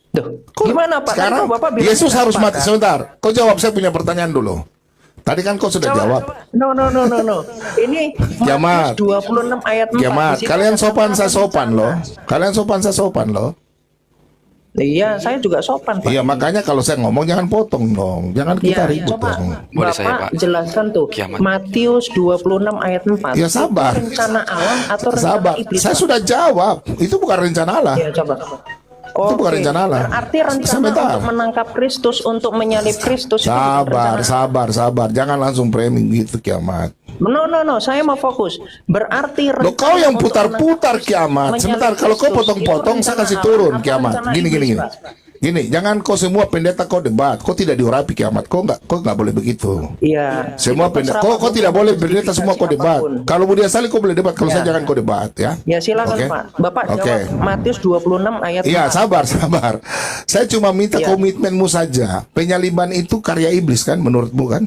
Speaker 6: Duh, gimana Pak?
Speaker 2: Sekarang
Speaker 6: Tadi Bapak bilang
Speaker 2: Yesus
Speaker 6: tidak
Speaker 2: harus mati.
Speaker 6: sepakat.
Speaker 2: Sebentar, kau jawab, saya punya pertanyaan dulu. Tadi kan kau sudah jawab.
Speaker 6: No. Ini
Speaker 2: Kiamat.
Speaker 6: Matius 26 ayat 4.
Speaker 2: Kiamat,
Speaker 6: Di situ
Speaker 2: kalian
Speaker 6: ada
Speaker 2: sopan,
Speaker 6: kata
Speaker 2: saya sopan
Speaker 6: rencana.
Speaker 2: loh. Kalian sopan, saya sopan loh.
Speaker 6: Iya, saya juga sopan, Pak.
Speaker 2: Iya, makanya kalau saya ngomong jangan potong dong. Jangan kita
Speaker 6: Iya,
Speaker 2: ribut
Speaker 6: coba
Speaker 2: dong.
Speaker 5: Boleh
Speaker 6: Bapak
Speaker 5: saya, Pak?
Speaker 6: jelaskan tuh
Speaker 5: Kiamat.
Speaker 6: Matius 26 ayat 4.
Speaker 2: Ya, sabar.
Speaker 6: Itu rencana Allah atau rencana
Speaker 2: Sabar,
Speaker 6: iblis?
Speaker 2: saya
Speaker 6: Pak?
Speaker 2: sudah jawab. Itu bukan rencana Allah.
Speaker 6: Ya, coba.
Speaker 2: Itu bukan rencana Allah.
Speaker 6: Berarti rencana
Speaker 2: Sebentar.
Speaker 6: untuk menangkap Kristus, untuk menyalib Kristus itu bukan rencana.
Speaker 2: Sabar. Jangan langsung framing gitu kiamat.
Speaker 6: No. Saya mau fokus. Berarti
Speaker 2: Loh, kau yang
Speaker 6: untuk
Speaker 2: putar-putar kiamat.
Speaker 6: menyalib
Speaker 2: Sebentar, kalau kau
Speaker 6: Kristus,
Speaker 2: potong-potong,
Speaker 6: itu
Speaker 2: saya kasih
Speaker 6: rencana
Speaker 2: turun
Speaker 6: Allah atau
Speaker 2: kiamat.
Speaker 6: rencana
Speaker 2: Gini.
Speaker 6: iblis, Pak?
Speaker 2: Gini, jangan kau semua pendeta kau debat. Kau tidak diurapi kiamat. Kau nggak boleh begitu.
Speaker 6: Iya.
Speaker 2: Semua
Speaker 6: Itu
Speaker 2: pendeta,
Speaker 6: terserah
Speaker 2: kau
Speaker 6: Pak
Speaker 2: tidak
Speaker 6: Bung,
Speaker 2: boleh
Speaker 6: mau
Speaker 2: pendeta semua kau debat.
Speaker 6: apapun.
Speaker 2: Kalau Budia Salih kau boleh debat, kalau
Speaker 6: Ya.
Speaker 2: saya jangan kau debat ya.
Speaker 6: Ya silakan
Speaker 2: Oke?
Speaker 6: Pak. Bapak
Speaker 2: Oke.
Speaker 6: jawab Matius 26 ayat
Speaker 2: Iya,
Speaker 6: 4.
Speaker 2: sabar. Saya cuma minta
Speaker 6: Iya.
Speaker 2: komitmenmu saja. Penyaliban itu karya iblis kan, menurutmu kan?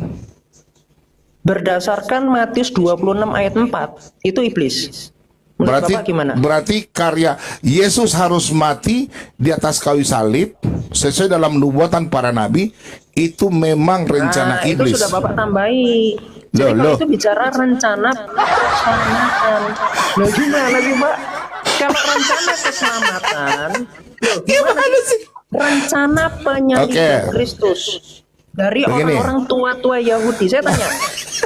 Speaker 6: Berdasarkan Matius 26 ayat 4, itu iblis. Menurut Bapak gimana?
Speaker 2: Berarti karya Yesus harus mati di atas kayu salib sesuai dalam nubuatan para nabi. Itu memang rencana
Speaker 6: Itu
Speaker 2: iblis.
Speaker 6: sudah Bapak tambahi. Jadi
Speaker 2: Loh.
Speaker 6: kalau itu bicara rencana keselamatan. Loh gimana sih Pak? Kalau rencana keselamatan, loh gimana sih? Rencana penyaliban
Speaker 2: Oke.
Speaker 6: Kristus dari
Speaker 2: Begini.
Speaker 6: orang-orang tua-tua Yahudi. Saya tanya,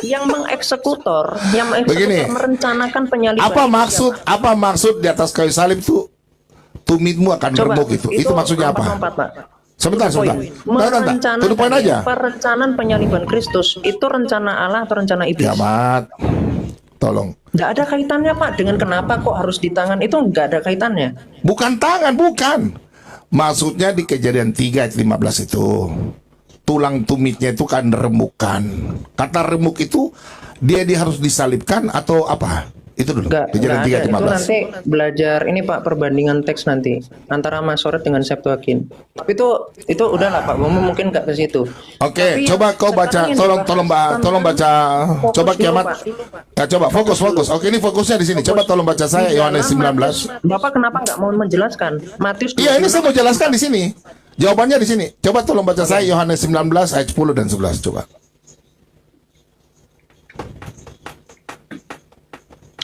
Speaker 6: yang mengeksekutor
Speaker 2: Begini.
Speaker 6: merencanakan penyaliban.
Speaker 2: Apa maksud di atas kayu salib itu tumitmu akan remuk itu? Itu maksudnya apa?
Speaker 6: lompat-lompat, Pak.
Speaker 2: Sebentar.
Speaker 6: Merencanakan
Speaker 2: Tuh poin aja.
Speaker 6: perencanaan penyaliban Kristus itu rencana Allah atau rencana iblis?
Speaker 2: Kiamat. Tolong.
Speaker 6: Nggak ada kaitannya Pak dengan kenapa kok harus di tangan, itu nggak ada kaitannya.
Speaker 2: Bukan tangan, bukan. Maksudnya di Kejadian 3 ayat 15 itu. Tulang tumitnya itu kan remukan. Kata remuk itu dia harus disalibkan atau apa? Itu dulu.
Speaker 6: Nggak
Speaker 2: Kejadian 3
Speaker 6: ada.
Speaker 2: ayat
Speaker 6: Itu
Speaker 2: 15.
Speaker 6: nanti belajar ini Pak, perbandingan teks nanti antara Masoret dengan Septuagint. Tapi itu udahlah Pak, mungkin nggak ke situ.
Speaker 2: Oke,
Speaker 6: Tapi
Speaker 2: coba kau
Speaker 6: sekarang
Speaker 2: baca,
Speaker 6: yang
Speaker 2: tolong baca,
Speaker 6: Fokus
Speaker 2: coba
Speaker 6: dulu,
Speaker 2: kiamat.
Speaker 6: Pak.
Speaker 2: Ya, coba fokus. Oke, ini fokusnya di sini. Coba tolong baca saya
Speaker 6: Di
Speaker 2: Yohanes
Speaker 6: dalam
Speaker 2: 19.
Speaker 6: Bapak kenapa nggak mau menjelaskan Matius?
Speaker 2: Iya, ini
Speaker 6: 26
Speaker 2: saya mau jelaskan di sini. Jawabannya di sini. Coba tolong baca saya Yohanes 19 ayat 10 dan 11 coba.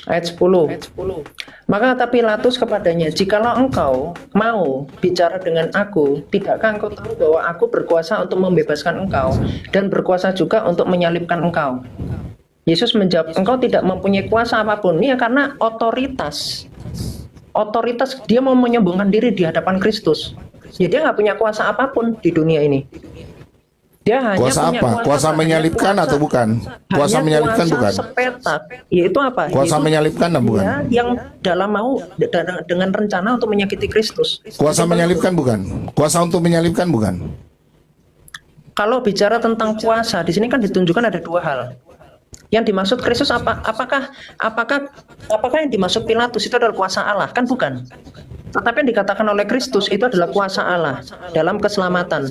Speaker 6: Ayat 10. Maka kata Pilatus kepadanya, jikalau engkau mau bicara dengan aku, tidakkah engkau tahu bahwa aku berkuasa untuk membebaskan engkau dan berkuasa juga untuk menyalibkan engkau? Yesus menjawab, engkau tidak mempunyai kuasa apapun. Ya karena otoritas dia mau menyombongkan diri di hadapan Kristus. Ya dia nggak punya kuasa apapun di dunia ini. Dia hanya
Speaker 2: Kuasa
Speaker 6: punya
Speaker 2: apa? Kuasa menyalibkan atau bukan? Kuasa
Speaker 6: hanya
Speaker 2: menyalibkan
Speaker 6: kuasa
Speaker 2: bukan?
Speaker 6: sepetak, yaitu apa?
Speaker 2: Kuasa
Speaker 6: Yaitu
Speaker 2: menyalibkan atau bukan?
Speaker 6: dia yang dalam mau dengan rencana untuk menyakiti Kristus.
Speaker 2: Kuasa menyalibkan bukan? Kuasa untuk menyalibkan bukan?
Speaker 6: Kalau bicara tentang kuasa, di sini kan ditunjukkan ada dua hal. Yang dimaksud Kristus apakah yang dimaksud Pilatus itu adalah kuasa Allah? Kan bukan. Tetapi yang dikatakan oleh Kristus itu adalah kuasa Allah dalam keselamatan.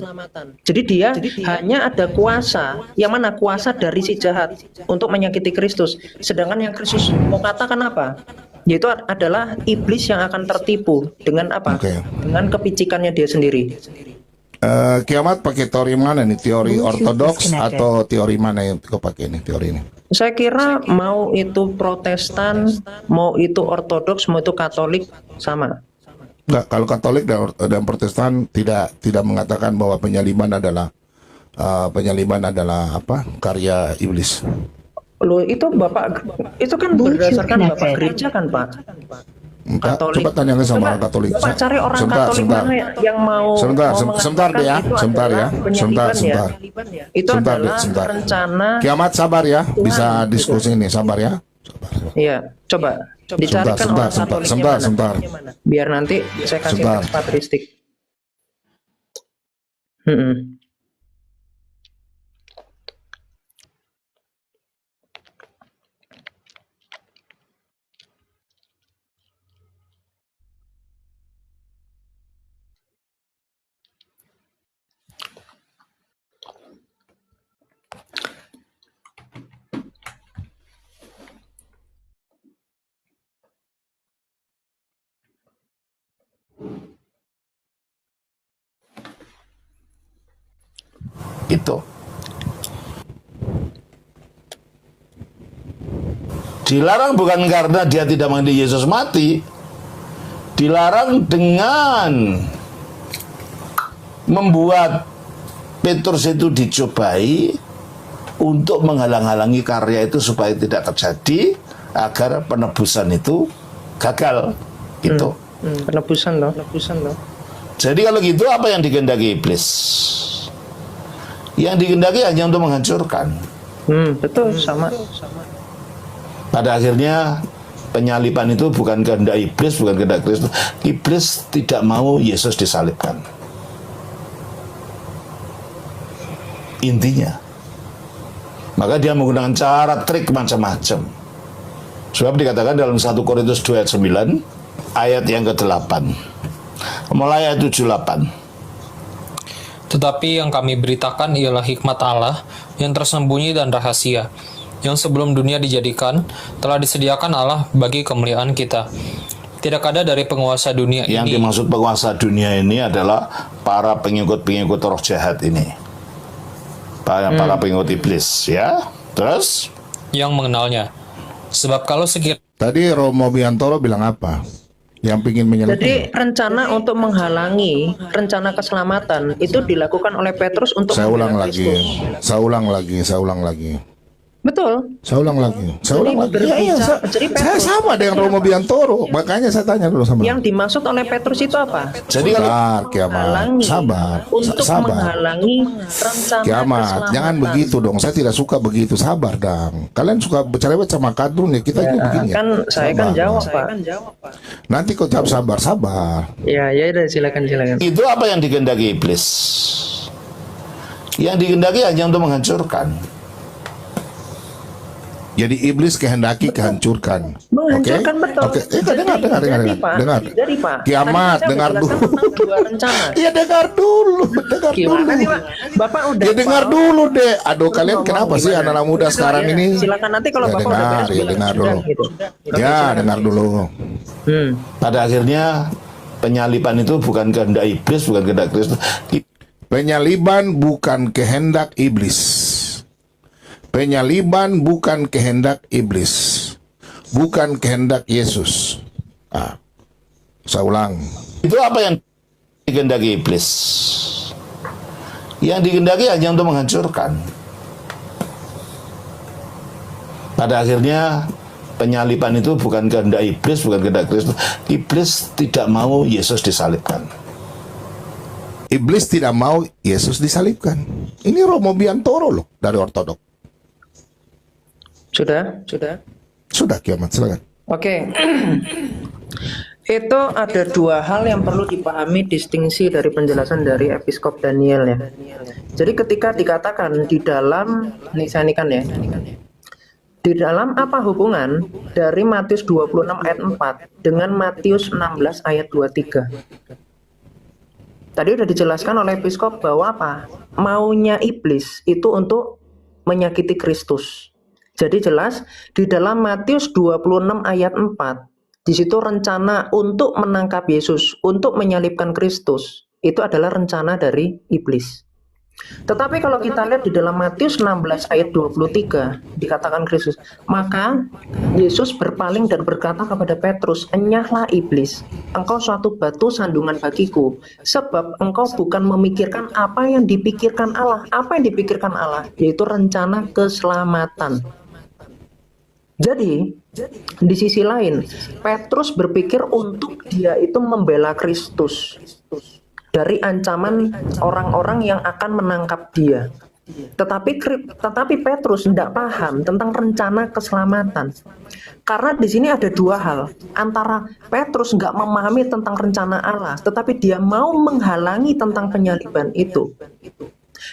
Speaker 6: Jadi dia hanya ada kuasa, yang mana kuasa dari si jahat untuk menyakiti Kristus. Sedangkan yang Kristus mau katakan apa? Yaitu adalah iblis yang akan tertipu dengan apa?
Speaker 2: Oke.
Speaker 6: Dengan kepicikannya dia sendiri.
Speaker 2: Kiamat pakai teori mana nih? Teori ortodoks atau teori mana yang kau pakai nih teori ini?
Speaker 6: Saya kira mau itu Protestan, mau itu Ortodoks, mau itu Katolik sama.
Speaker 2: Enggak, kalau Katolik dan Protestan tidak mengatakan bahwa penyaliban adalah apa? Karya iblis.
Speaker 6: Loh itu Bapak, itu kan berdasarkan Bapak gereja kan Pak?
Speaker 2: Enggak,
Speaker 6: Katolik.
Speaker 2: coba tanyakan sama orang Katolik.
Speaker 6: Bapak cari orang
Speaker 2: Sebentar,
Speaker 6: Katolik
Speaker 2: sebentar.
Speaker 6: mana yang mau
Speaker 2: Sebentar deh ya,
Speaker 6: itu
Speaker 2: sebentar ya,
Speaker 6: adalah penyaliban
Speaker 2: sebentar.
Speaker 6: Itu
Speaker 2: Sebentar,
Speaker 6: adalah
Speaker 2: sebentar.
Speaker 6: rencana.
Speaker 2: Kiamat sabar ya, bisa
Speaker 6: Tuhan, gitu.
Speaker 2: diskusi ini, sabar ya.
Speaker 6: Iya, coba dicarikan orang Katoliknya
Speaker 2: Sebentar.
Speaker 6: mana. Biar nanti saya kasih
Speaker 2: Sebentar.
Speaker 6: karakteristik.
Speaker 3: Itu dilarang bukan karena dia tidak mengerti Yesus mati, dilarang dengan membuat Petrus itu dicobai untuk menghalang-halangi karya itu supaya tidak terjadi, agar penebusan itu gagal gitu.
Speaker 6: Penebusan loh.
Speaker 3: Jadi kalau gitu apa yang dikehendaki iblis? Yang dikehendaki hanya untuk menghancurkan.
Speaker 6: Betul sama.
Speaker 3: Pada akhirnya penyaliban itu bukan kehendak iblis, bukan kehendak Kristus. Iblis tidak mau Yesus disalibkan. Intinya. Maka dia menggunakan cara trik macam-macam. Sebab dikatakan dalam 1 Korintus 2 ayat 9, ayat yang ke-8. Mulai ayat 7-8.
Speaker 7: Tetapi yang kami beritakan ialah hikmat Allah yang tersembunyi dan rahasia, yang sebelum dunia dijadikan, telah disediakan Allah bagi kemuliaan kita. Tidak ada dari penguasa dunia
Speaker 3: Yang
Speaker 7: ini.
Speaker 3: dimaksud penguasa dunia ini adalah para pengikut-pengikut roh jahat ini. Para pengikut iblis, ya. Terus?
Speaker 7: Yang mengenalnya. Sebab kalau sekiranya
Speaker 2: Tadi Romo Biantoro bilang apa? Yang ingin menyalibkan.
Speaker 6: Jadi rencana untuk menghalangi rencana keselamatan itu dilakukan oleh Petrus untuk
Speaker 2: Saya ulang
Speaker 6: membela
Speaker 2: lagi.
Speaker 6: Kristus.
Speaker 2: Saya ulang lagi.
Speaker 6: Betul.
Speaker 2: Saya ulang lagi.
Speaker 6: Jadi
Speaker 2: Saya sama dengan Romo Biantoro. Makanya saya tanya dulu sama.
Speaker 6: Yang dimaksud oleh Petrus itu apa?
Speaker 3: Jadi kalau
Speaker 2: Sabar, Kiamat.
Speaker 6: Menghalangi,
Speaker 2: Sabar.
Speaker 6: untuk
Speaker 2: Sabar.
Speaker 6: menghalangi rencana
Speaker 2: Kiamat,
Speaker 6: keselamatan.
Speaker 2: jangan begitu dong. Saya tidak suka begitu. Sabar, dong. Kalian suka bercerewet sama kadrun ya. Kita juga begini.
Speaker 6: Kan saya kan jawab Pak.
Speaker 2: Nanti kau jawab sabar.
Speaker 6: Ya udah silakan.
Speaker 3: itu apa yang dikehendaki iblis? Yang dikehendaki hanya untuk menghancurkan.
Speaker 2: Jadi iblis kehendaki kehancurkan.
Speaker 6: Menghancurkan,
Speaker 2: Oke?
Speaker 6: betul.
Speaker 2: Oke. Dengar.
Speaker 6: Jadi, Pak,
Speaker 2: Kiamat,
Speaker 6: tadi saya
Speaker 2: dengar
Speaker 6: menjelaskan
Speaker 2: dulu.
Speaker 6: tentang dua rencana.
Speaker 2: Iya, dengar dulu.
Speaker 6: Gimana sih Pak? Bapak udah
Speaker 2: Ya dengar
Speaker 6: paham?
Speaker 2: dulu deh. Aduh, kalian
Speaker 6: Ngomong
Speaker 2: kenapa sih
Speaker 6: gimana?
Speaker 2: anak-anak muda sekarang
Speaker 6: Ya,
Speaker 2: ini?
Speaker 6: silakan nanti kalau
Speaker 2: Ya,
Speaker 6: Bapak udah
Speaker 2: dengar,
Speaker 6: beres
Speaker 2: ya
Speaker 6: bilang
Speaker 2: dengar
Speaker 6: sudah,
Speaker 2: dulu.
Speaker 6: gitu.
Speaker 2: Ya, dengar dulu.
Speaker 3: Pada akhirnya penyaliban itu bukan kehendak iblis, bukan kehendak Kristus.
Speaker 2: Penyaliban bukan kehendak iblis. Penyaliban bukan kehendak iblis. Bukan kehendak Yesus. Saya ulang.
Speaker 8: Itu apa yang dikehendaki iblis? Yang dikehendaki hanya untuk menghancurkan. Pada akhirnya penyaliban itu bukan kehendak iblis, bukan kehendak Kristus. Iblis tidak mau Yesus disalibkan.
Speaker 2: Iblis tidak mau Yesus disalibkan. Ini Romo Biantoro loh dari Ortodok.
Speaker 6: Sudah.
Speaker 2: Sudah kiamat, silakan.
Speaker 6: Oke. Itu ada dua hal yang perlu dipahami distingsi dari penjelasan dari Episkop Daniel ya. Jadi ketika dikatakan di dalam, ini saya nikan ya. Di dalam apa hubungan dari Matius 26 ayat 4 dengan Matius 16 ayat 23? Tadi udah dijelaskan oleh Episkop bahwa apa? Maunya iblis itu untuk menyakiti Kristus. Jadi jelas di dalam Matius 26 ayat 4, di situ rencana untuk menangkap Yesus, untuk menyalibkan Kristus, itu adalah rencana dari iblis. Tetapi kalau kita lihat di dalam Matius 16 ayat 23, dikatakan Kristus, maka Yesus berpaling dan berkata kepada Petrus, enyahlah iblis, engkau suatu batu sandungan bagiku, sebab engkau bukan memikirkan apa yang dipikirkan Allah. Apa yang dipikirkan Allah? Yaitu rencana keselamatan. Jadi, di sisi lain, Petrus berpikir untuk dia itu membela Kristus dari ancaman orang-orang yang akan menangkap dia. Tetapi Petrus tidak paham tentang rencana keselamatan. Karena di sini ada dua hal. Antara Petrus nggak memahami tentang rencana Allah, tetapi dia mau menghalangi tentang penyaliban itu.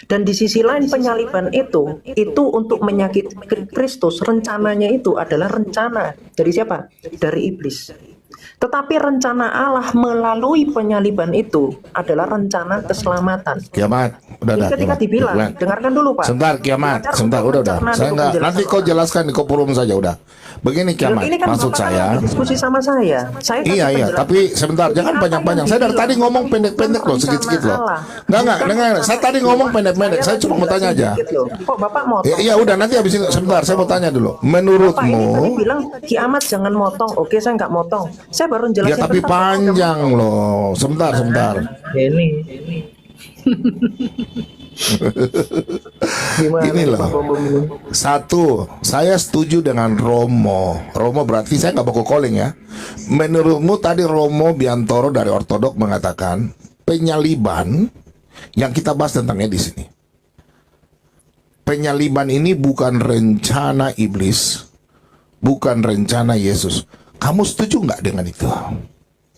Speaker 6: Dan di sisi lain penyaliban itu untuk menyakiti Kristus, rencananya itu adalah rencana dari siapa? Dari iblis. Tetapi rencana Allah melalui penyaliban itu adalah rencana keselamatan.
Speaker 2: Kiamat, udah dah.
Speaker 6: Ketika dibilang, dengarkan dulu Pak.
Speaker 2: Sebentar, kiamat, sebentar, udah. Saya nggak, nanti kau jelaskan di forum saja, udah. Begini kiamat,
Speaker 6: Ini kan
Speaker 2: maksud
Speaker 6: Bapak
Speaker 2: saya.
Speaker 6: diskusi sama saya. Saya kasih
Speaker 2: Iya,
Speaker 6: penjelasan.
Speaker 2: tapi sebentar, jangan panjang-panjang. Saya dari tadi ngomong pendek-pendek loh, sedikit-sedikit loh. Enggak, dengar. Saya tadi ngomong pendek-pendek. Saya cuma mau tanya aja.
Speaker 6: Kok Bapak mau?
Speaker 2: Iya, udah nanti habis itu. Sebentar, saya mau tanya dulu.
Speaker 6: Bapak ini tadi
Speaker 2: Menurutmu,
Speaker 6: bilang kiamat jangan motong. Oke, saya nggak motong. Saya baru jelasin.
Speaker 2: ya tapi
Speaker 6: tentang-
Speaker 2: panjang loh. Sebentar.
Speaker 6: Ini. Gimana
Speaker 2: Ini loh.
Speaker 6: Pak Bom ini?
Speaker 2: Satu, saya setuju dengan Romo. Romo berarti saya nggak baku calling ya. Menurutmu tadi Romo Biantoro dari Ortodok mengatakan penyaliban yang kita bahas tentangnya di sini. Penyaliban ini bukan rencana iblis, bukan rencana Yesus. Kamu setuju nggak dengan itu?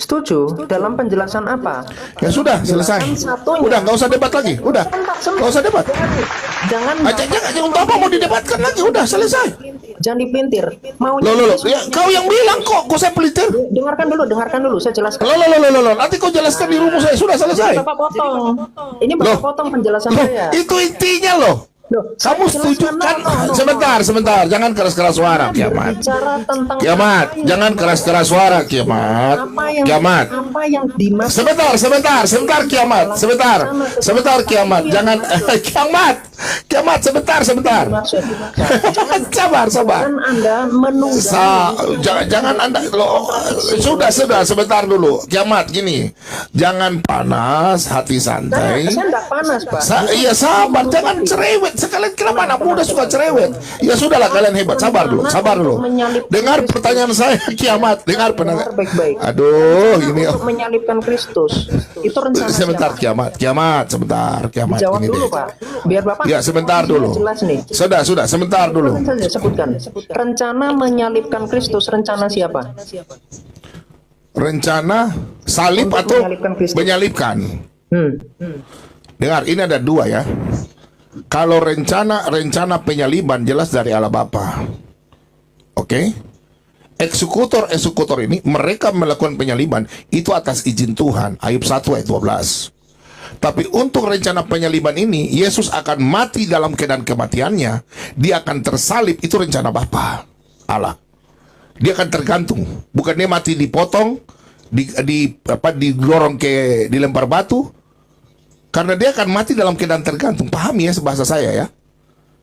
Speaker 6: Setuju. Dalam penjelasan apa?
Speaker 2: Ya sudah, selesai.
Speaker 6: Satunya.
Speaker 2: Udah, nggak usah debat lagi. Udah, nggak usah debat.
Speaker 6: Jangan
Speaker 2: Jangan untuk apa mau didebatkan lagi? Udah, selesai.
Speaker 6: jangan dipintir. Mau
Speaker 2: Loh. Ya, kau yang bilang kok saya pelintir.
Speaker 6: dengarkan dulu. Saya jelaskan.
Speaker 2: Loh. Nanti kau jelaskan di rumus saya. Sudah selesai.
Speaker 6: Bapak potong. Ini
Speaker 2: Loh.
Speaker 6: Bapak potong penjelasan
Speaker 2: Loh,
Speaker 6: saya.
Speaker 2: itu intinya loh.
Speaker 6: Loh,
Speaker 2: Kamu
Speaker 6: saya
Speaker 2: setuju
Speaker 6: jelaskan,
Speaker 2: kan?
Speaker 6: no.
Speaker 2: Sebentar. Jangan keras-keras suara, kiamat.
Speaker 6: Bicara tentang
Speaker 2: Kiamat,
Speaker 6: apa yang-
Speaker 2: jangan keras-keras suara, kiamat. Kiamat.
Speaker 6: Apa yang dimaksud?
Speaker 2: Sebentar, kiamat. Sebentar, kiamat. Jangan, kiamat, sebentar.
Speaker 6: Maksud.
Speaker 2: Sabar.
Speaker 6: Kan Anda menunggangi.
Speaker 2: Jangan Anda loh. Sudah, sebentar dulu. Kiamat gini. Jangan panas, hati santai.
Speaker 6: Saya enggak panas, Pak.
Speaker 2: Iya sabar, jangan cerewet. Sekalian kenapa anak muda suka cerewet? Ya sudahlah, kalian hebat. Sabar dulu. Dengar pertanyaan saya, kiamat. Dengar pertanyaan.
Speaker 6: Baik-baik.
Speaker 2: Aduh, ini
Speaker 6: Untuk menyalibkan Kristus. Itu rencana
Speaker 2: sebentar,
Speaker 6: siapa?
Speaker 2: kiamat. Sebentar, kiamat.
Speaker 6: Jawab
Speaker 2: Ini
Speaker 6: dulu,
Speaker 2: deh.
Speaker 6: Pak. Biar Bapak.
Speaker 2: Ya, sebentar dulu.
Speaker 6: Jelas nih.
Speaker 2: Sudah, sebentar dulu.
Speaker 6: Saja sebutkan. Rencana menyalibkan Kristus, rencana siapa?
Speaker 2: Rencana salib
Speaker 6: Untuk
Speaker 2: atau
Speaker 6: menyalibkan Kristus.
Speaker 2: menyalibkan? Dengar, ini ada dua ya. Kalau rencana penyaliban jelas dari Allah Bapa. Oke? Eksekutor ini mereka melakukan penyaliban itu atas izin Tuhan. Ayub 1 ayat 12. Tapi untuk rencana penyaliban ini Yesus akan mati dalam keadaan kematiannya. Dia akan tersalib, itu rencana Bapa Allah. Dia akan tergantung. Bukan dia mati dipotong, didorong dilempar batu. Karena dia akan mati dalam keadaan tergantung. Pahami ya bahasa saya ya.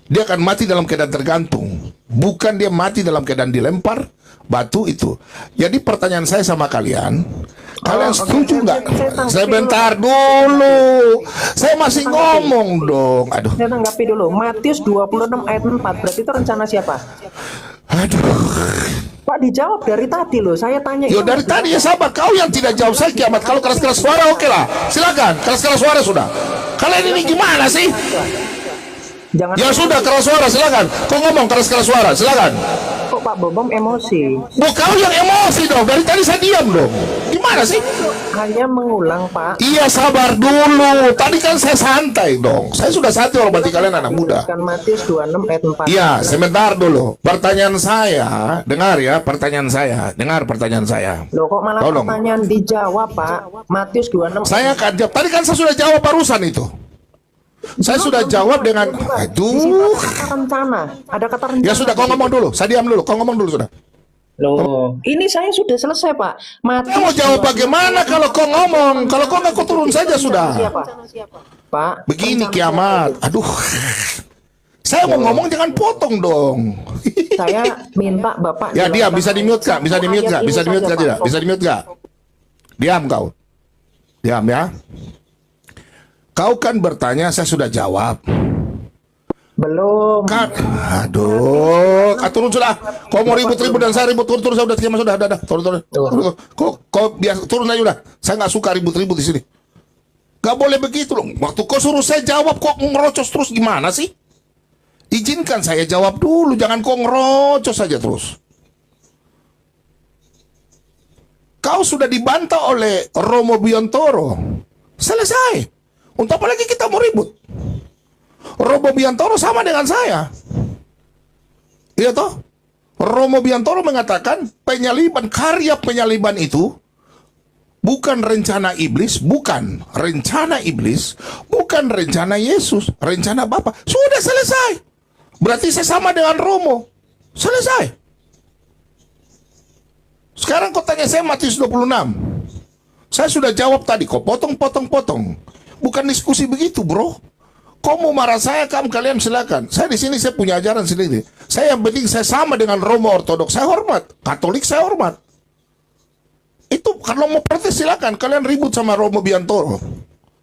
Speaker 2: Dia akan mati dalam keadaan tergantung. bukan dia mati dalam keadaan dilempar batu itu. Jadi pertanyaan saya sama kalian, kalian setuju nggak? Sebentar dulu, saya masih ngomong dong. Aduh,
Speaker 6: Saya tanggapi dulu. Matius 26 ayat 4. Berarti itu rencana siapa?
Speaker 2: aduh.
Speaker 6: Pak, dijawab dari tadi loh. Saya tanya.
Speaker 2: Yo dari tadi ya sabar, kau yang tidak jawab saya kiamat. Kalau keras-keras suara oke lah, silakan keras-keras suara sudah. Kalian ini gimana sih?
Speaker 6: Jangan.
Speaker 2: Ya sudah keras suara silakan. Kau ngomong keras-keras suara silakan.
Speaker 6: Kok Pak Bobom emosi?
Speaker 2: Bu, kau yang emosi dong. Dari tadi saya diam dong. Gimana sih?
Speaker 6: Hanya mengulang, Pak.
Speaker 2: Iya sabar dulu. Tadi kan saya santai dong. Saya sudah santai berarti kalian anak muda.
Speaker 6: Kan Matius 26 ayat 4.
Speaker 2: Iya, sebentar dulu. Pertanyaan saya, dengar ya, pertanyaan saya. Dengar pertanyaan saya.
Speaker 6: Loh, kok malah
Speaker 2: Tolong.
Speaker 6: pertanyaan dijawab, Pak? Matius 26.
Speaker 2: Saya akan jawab. Tadi kan saya sudah jawab barusan itu. Saya sudah jawab dengan aduh.
Speaker 6: Kata rencana. Ada kata rencana.
Speaker 2: Ya sudah, kau ngomong dulu. Saya diam dulu. Kau ngomong dulu sudah.
Speaker 6: Loh, ini saya sudah selesai, Pak. Matius
Speaker 2: Kau mau jawab bagaimana kalau kau ngomong? Kalau kau nggak kau turun saja sudah.
Speaker 6: Siapa? Pak.
Speaker 2: Begini kiamat. Aduh. Saya mau ngomong jangan potong dong.
Speaker 6: Saya minta Bapak.
Speaker 2: Ya diam,
Speaker 6: jelaskan
Speaker 2: bisa di-mute Kak, bisa di-mute
Speaker 6: ayat
Speaker 2: Kak,
Speaker 6: ini
Speaker 2: bisa di-mute
Speaker 6: saja,
Speaker 2: Kak tidak?
Speaker 6: Pak.
Speaker 2: Bisa di-mute Kak. Diam kau. Diam ya. Kau kan bertanya, saya sudah jawab.
Speaker 6: Belum.
Speaker 2: Kan, aduh, turun sudah. Kau mau ribut-ribut dan saya ribut, turun saya udah kiamat sudah, dah, turun. Kau biasa turun aja udah. Saya nggak suka ribut-ribut di sini. Gak boleh begitu loh. Waktu kau suruh saya jawab, kok ngerocos terus gimana sih? Izinkan saya jawab dulu, jangan kau ngerocos saja terus. Kau sudah dibantah oleh Romo Biantoro. Selesai. Untuk apa lagi kita mau ribut? Romo Biantoro sama dengan saya. Iya toh? Romo Biantoro mengatakan karya penyaliban itu bukan rencana iblis, bukan rencana iblis, bukan rencana Yesus, rencana Bapa. Sudah selesai. Berarti saya sama dengan Romo. Selesai. Sekarang kau tanya saya Matius 26. Saya sudah jawab tadi, kau potong. Bukan diskusi begitu, bro. Kau mau marah saya, kalian silakan. Saya di sini saya punya ajaran sendiri. Saya yang penting saya sama dengan Romo Ortodoks, saya hormat. Katolik saya hormat. Itu kalau mau protes silakan. Kalian ribut sama Romo Biantoro.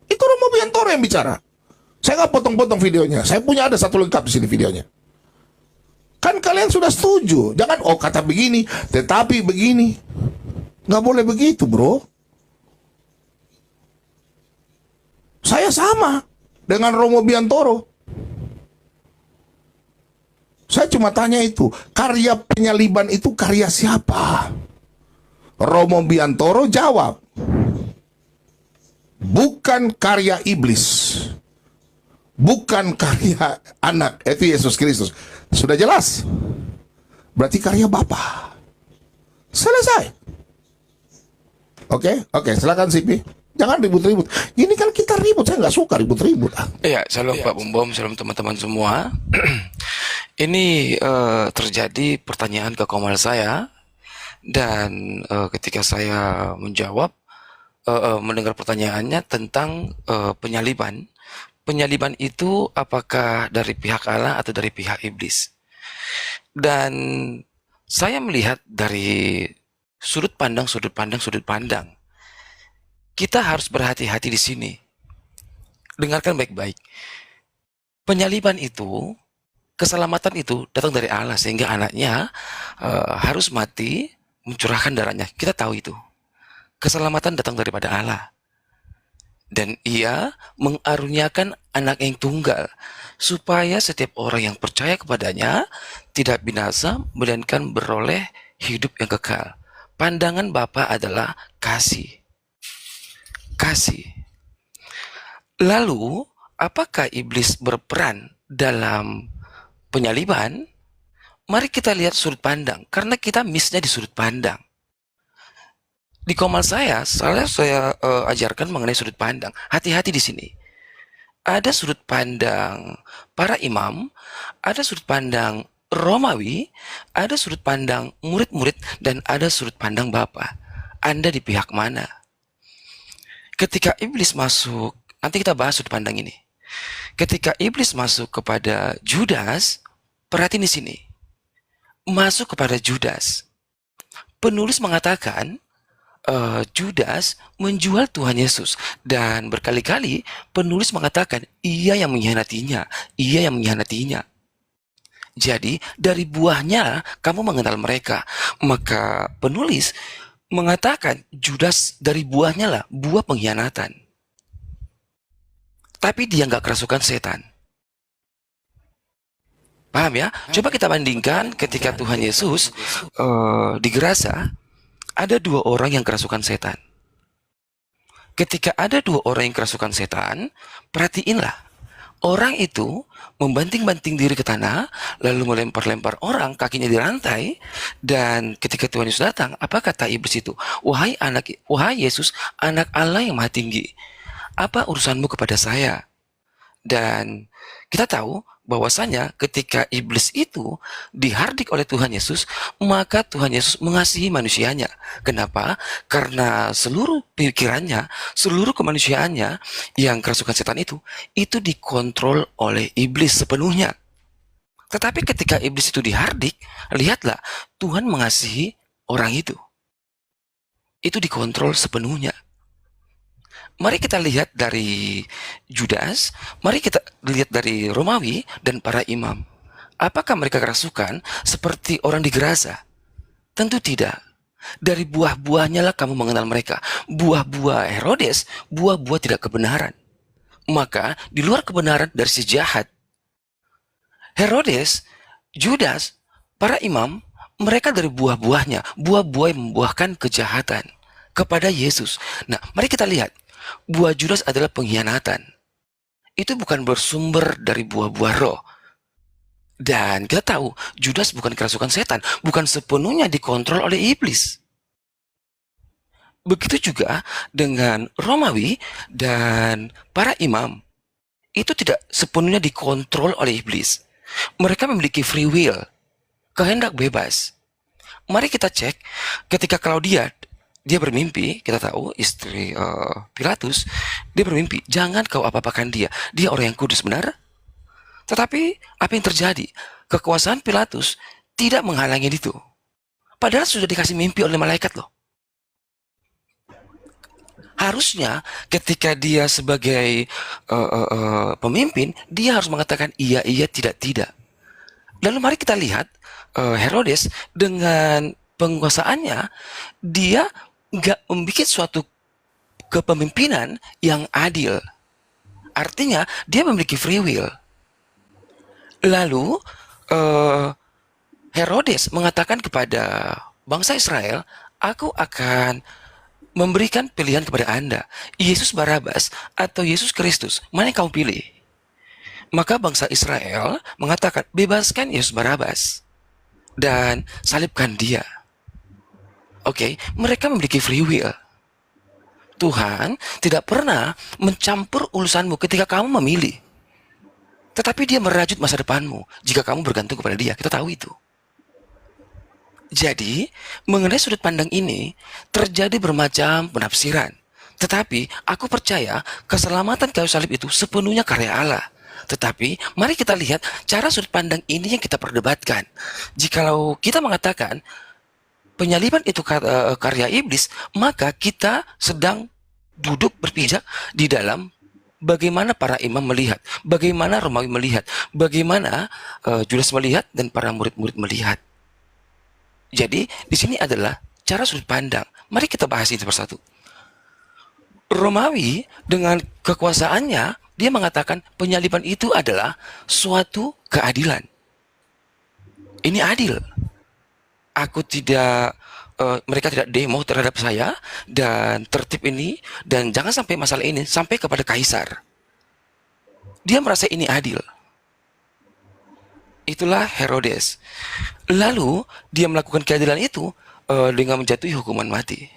Speaker 2: Itu Romo Biantoro yang bicara. Saya nggak potong-potong videonya. Saya punya ada satu lengkap di sini videonya. Kan kalian sudah setuju. Jangan kata begini, tetapi begini. Nggak boleh begitu, bro. Saya sama dengan Romo Biantoro. Saya cuma tanya itu, karya penyaliban itu karya siapa? Romo Biantoro jawab, bukan karya iblis, bukan karya anak, itu Yesus Kristus. Sudah jelas. Berarti karya Bapa. Selesai. Oke, silakan Sipi. Jangan ribut-ribut. Ini kan kita ribut, saya nggak suka ribut-ribut.
Speaker 5: Iya, salam Pak Bom, salam teman-teman semua. Ini terjadi pertanyaan ke Komal saya, dan ketika saya menjawab, mendengar pertanyaannya tentang penyaliban. Penyaliban itu apakah dari pihak Allah atau dari pihak iblis? Dan saya melihat dari sudut pandang. Kita harus berhati-hati di sini. Dengarkan baik-baik. Penyaliban itu, keselamatan itu datang dari Allah, sehingga anaknya harus mati, mencurahkan darahnya. Kita tahu itu. Keselamatan datang daripada Allah. Dan ia mengaruniakan anak yang tunggal, supaya setiap orang yang percaya kepadanya tidak binasa, melainkan beroleh hidup yang kekal. Pandangan Bapa adalah kasih. Lalu, apakah iblis berperan dalam penyaliban? Mari kita lihat sudut pandang, karena kita missnya di sudut pandang. Di Komal saya ajarkan mengenai sudut pandang. Hati-hati di sini. Ada sudut pandang para imam, ada sudut pandang Romawi, ada sudut pandang murid-murid, dan ada sudut pandang Bapa. Anda di pihak mana? Ketika iblis masuk, nanti kita bahas sudut pandang ini. Ketika iblis masuk kepada Judas, perhatiin di sini. masuk kepada Judas. Penulis mengatakan Judas menjual Tuhan Yesus, dan berkali-kali penulis mengatakan ia yang mengkhianatinya, ia yang mengkhianatinya. Jadi dari buahnya kamu mengenal mereka. Maka penulis mengatakan Judas dari buahnya lah, buah pengkhianatan. Tapi dia nggak kerasukan setan. Paham ya? Coba kita bandingkan ketika Tuhan Yesus di Gerasa, ada 2 orang yang kerasukan setan. Ketika ada 2 orang yang kerasukan setan, perhatiinlah. Orang itu membanting-banting diri ke tanah, lalu melempar-lempar orang, kakinya dirantai, dan ketika Tuhan Yesus datang, apa kata iblis itu? Wahai Yesus, anak Allah yang maha tinggi, apa urusanmu kepada saya? Dan kita tahu bahwasanya ketika iblis itu dihardik oleh Tuhan Yesus, maka Tuhan Yesus mengasihi manusianya. Kenapa? Karena seluruh pikirannya, seluruh kemanusiaannya yang kerasukan setan itu dikontrol oleh iblis sepenuhnya. Tetapi ketika iblis itu dihardik, lihatlah, Tuhan mengasihi orang itu. Itu dikontrol sepenuhnya. Mari kita lihat dari Judas, mari kita lihat dari Romawi dan para imam. Apakah mereka kerasukan seperti orang di Gerasa? Tentu tidak. Dari buah-buahnya lah kamu mengenal mereka. Buah-buah Herodes, buah-buah tidak kebenaran. Maka di luar kebenaran dari si jahat, Herodes, Judas, para imam, mereka dari buah-buahnya, buah-buah yang membuahkan kejahatan kepada Yesus. Nah, mari kita lihat. Buah Judas adalah pengkhianatan. Itu bukan bersumber dari buah-buah roh. Dan kita tahu, Judas bukan kerasukan setan, bukan sepenuhnya dikontrol oleh iblis. Begitu juga dengan Romawi dan para imam. Itu tidak sepenuhnya dikontrol oleh iblis. Mereka memiliki free will, kehendak bebas. Mari kita cek ketika Claudia dia bermimpi, kita tahu istri Pilatus, dia bermimpi, jangan kau apa-apakan dia. Dia orang yang kudus, benar? Tetapi apa yang terjadi? Kekuasaan Pilatus tidak menghalangi itu. Padahal sudah dikasih mimpi oleh malaikat loh. Harusnya ketika dia sebagai pemimpin, dia harus mengatakan iya, tidak. Lalu mari kita lihat Herodes dengan penguasaannya, dia nggak membuat suatu kepemimpinan yang adil. Artinya dia memiliki free will. Lalu Herodes mengatakan kepada bangsa Israel, aku akan memberikan pilihan kepada Anda, Yesus Barabas atau Yesus Kristus, mana yang kamu pilih? Maka bangsa Israel mengatakan, bebaskan Yesus Barabas dan salibkan dia. Oke, mereka memiliki free will. Tuhan tidak pernah mencampur urusanmu ketika kamu memilih. Tetapi dia merajut masa depanmu jika kamu bergantung kepada dia. Kita tahu itu. Jadi, mengenai sudut pandang ini, terjadi bermacam penafsiran. Tetapi, aku percaya keselamatan kayu salib itu sepenuhnya karya Allah. Tetapi, mari kita lihat cara sudut pandang ini yang kita perdebatkan. Jikalau kita mengatakan, penyaliban itu karya iblis, maka kita sedang duduk berpijak di dalam bagaimana para imam melihat, bagaimana Romawi melihat, bagaimana Judas melihat, dan para murid-murid melihat. Jadi, di sini adalah cara sudut pandang. Mari kita bahas ini persatu. Romawi dengan kekuasaannya, dia mengatakan penyaliban itu adalah suatu keadilan. Ini adil. Mereka tidak demo terhadap saya, dan tertib ini, dan jangan sampai masalah ini sampai kepada kaisar. Dia merasa ini adil. Itulah Herodes. Lalu dia melakukan keadilan itu dengan menjatuhi hukuman mati.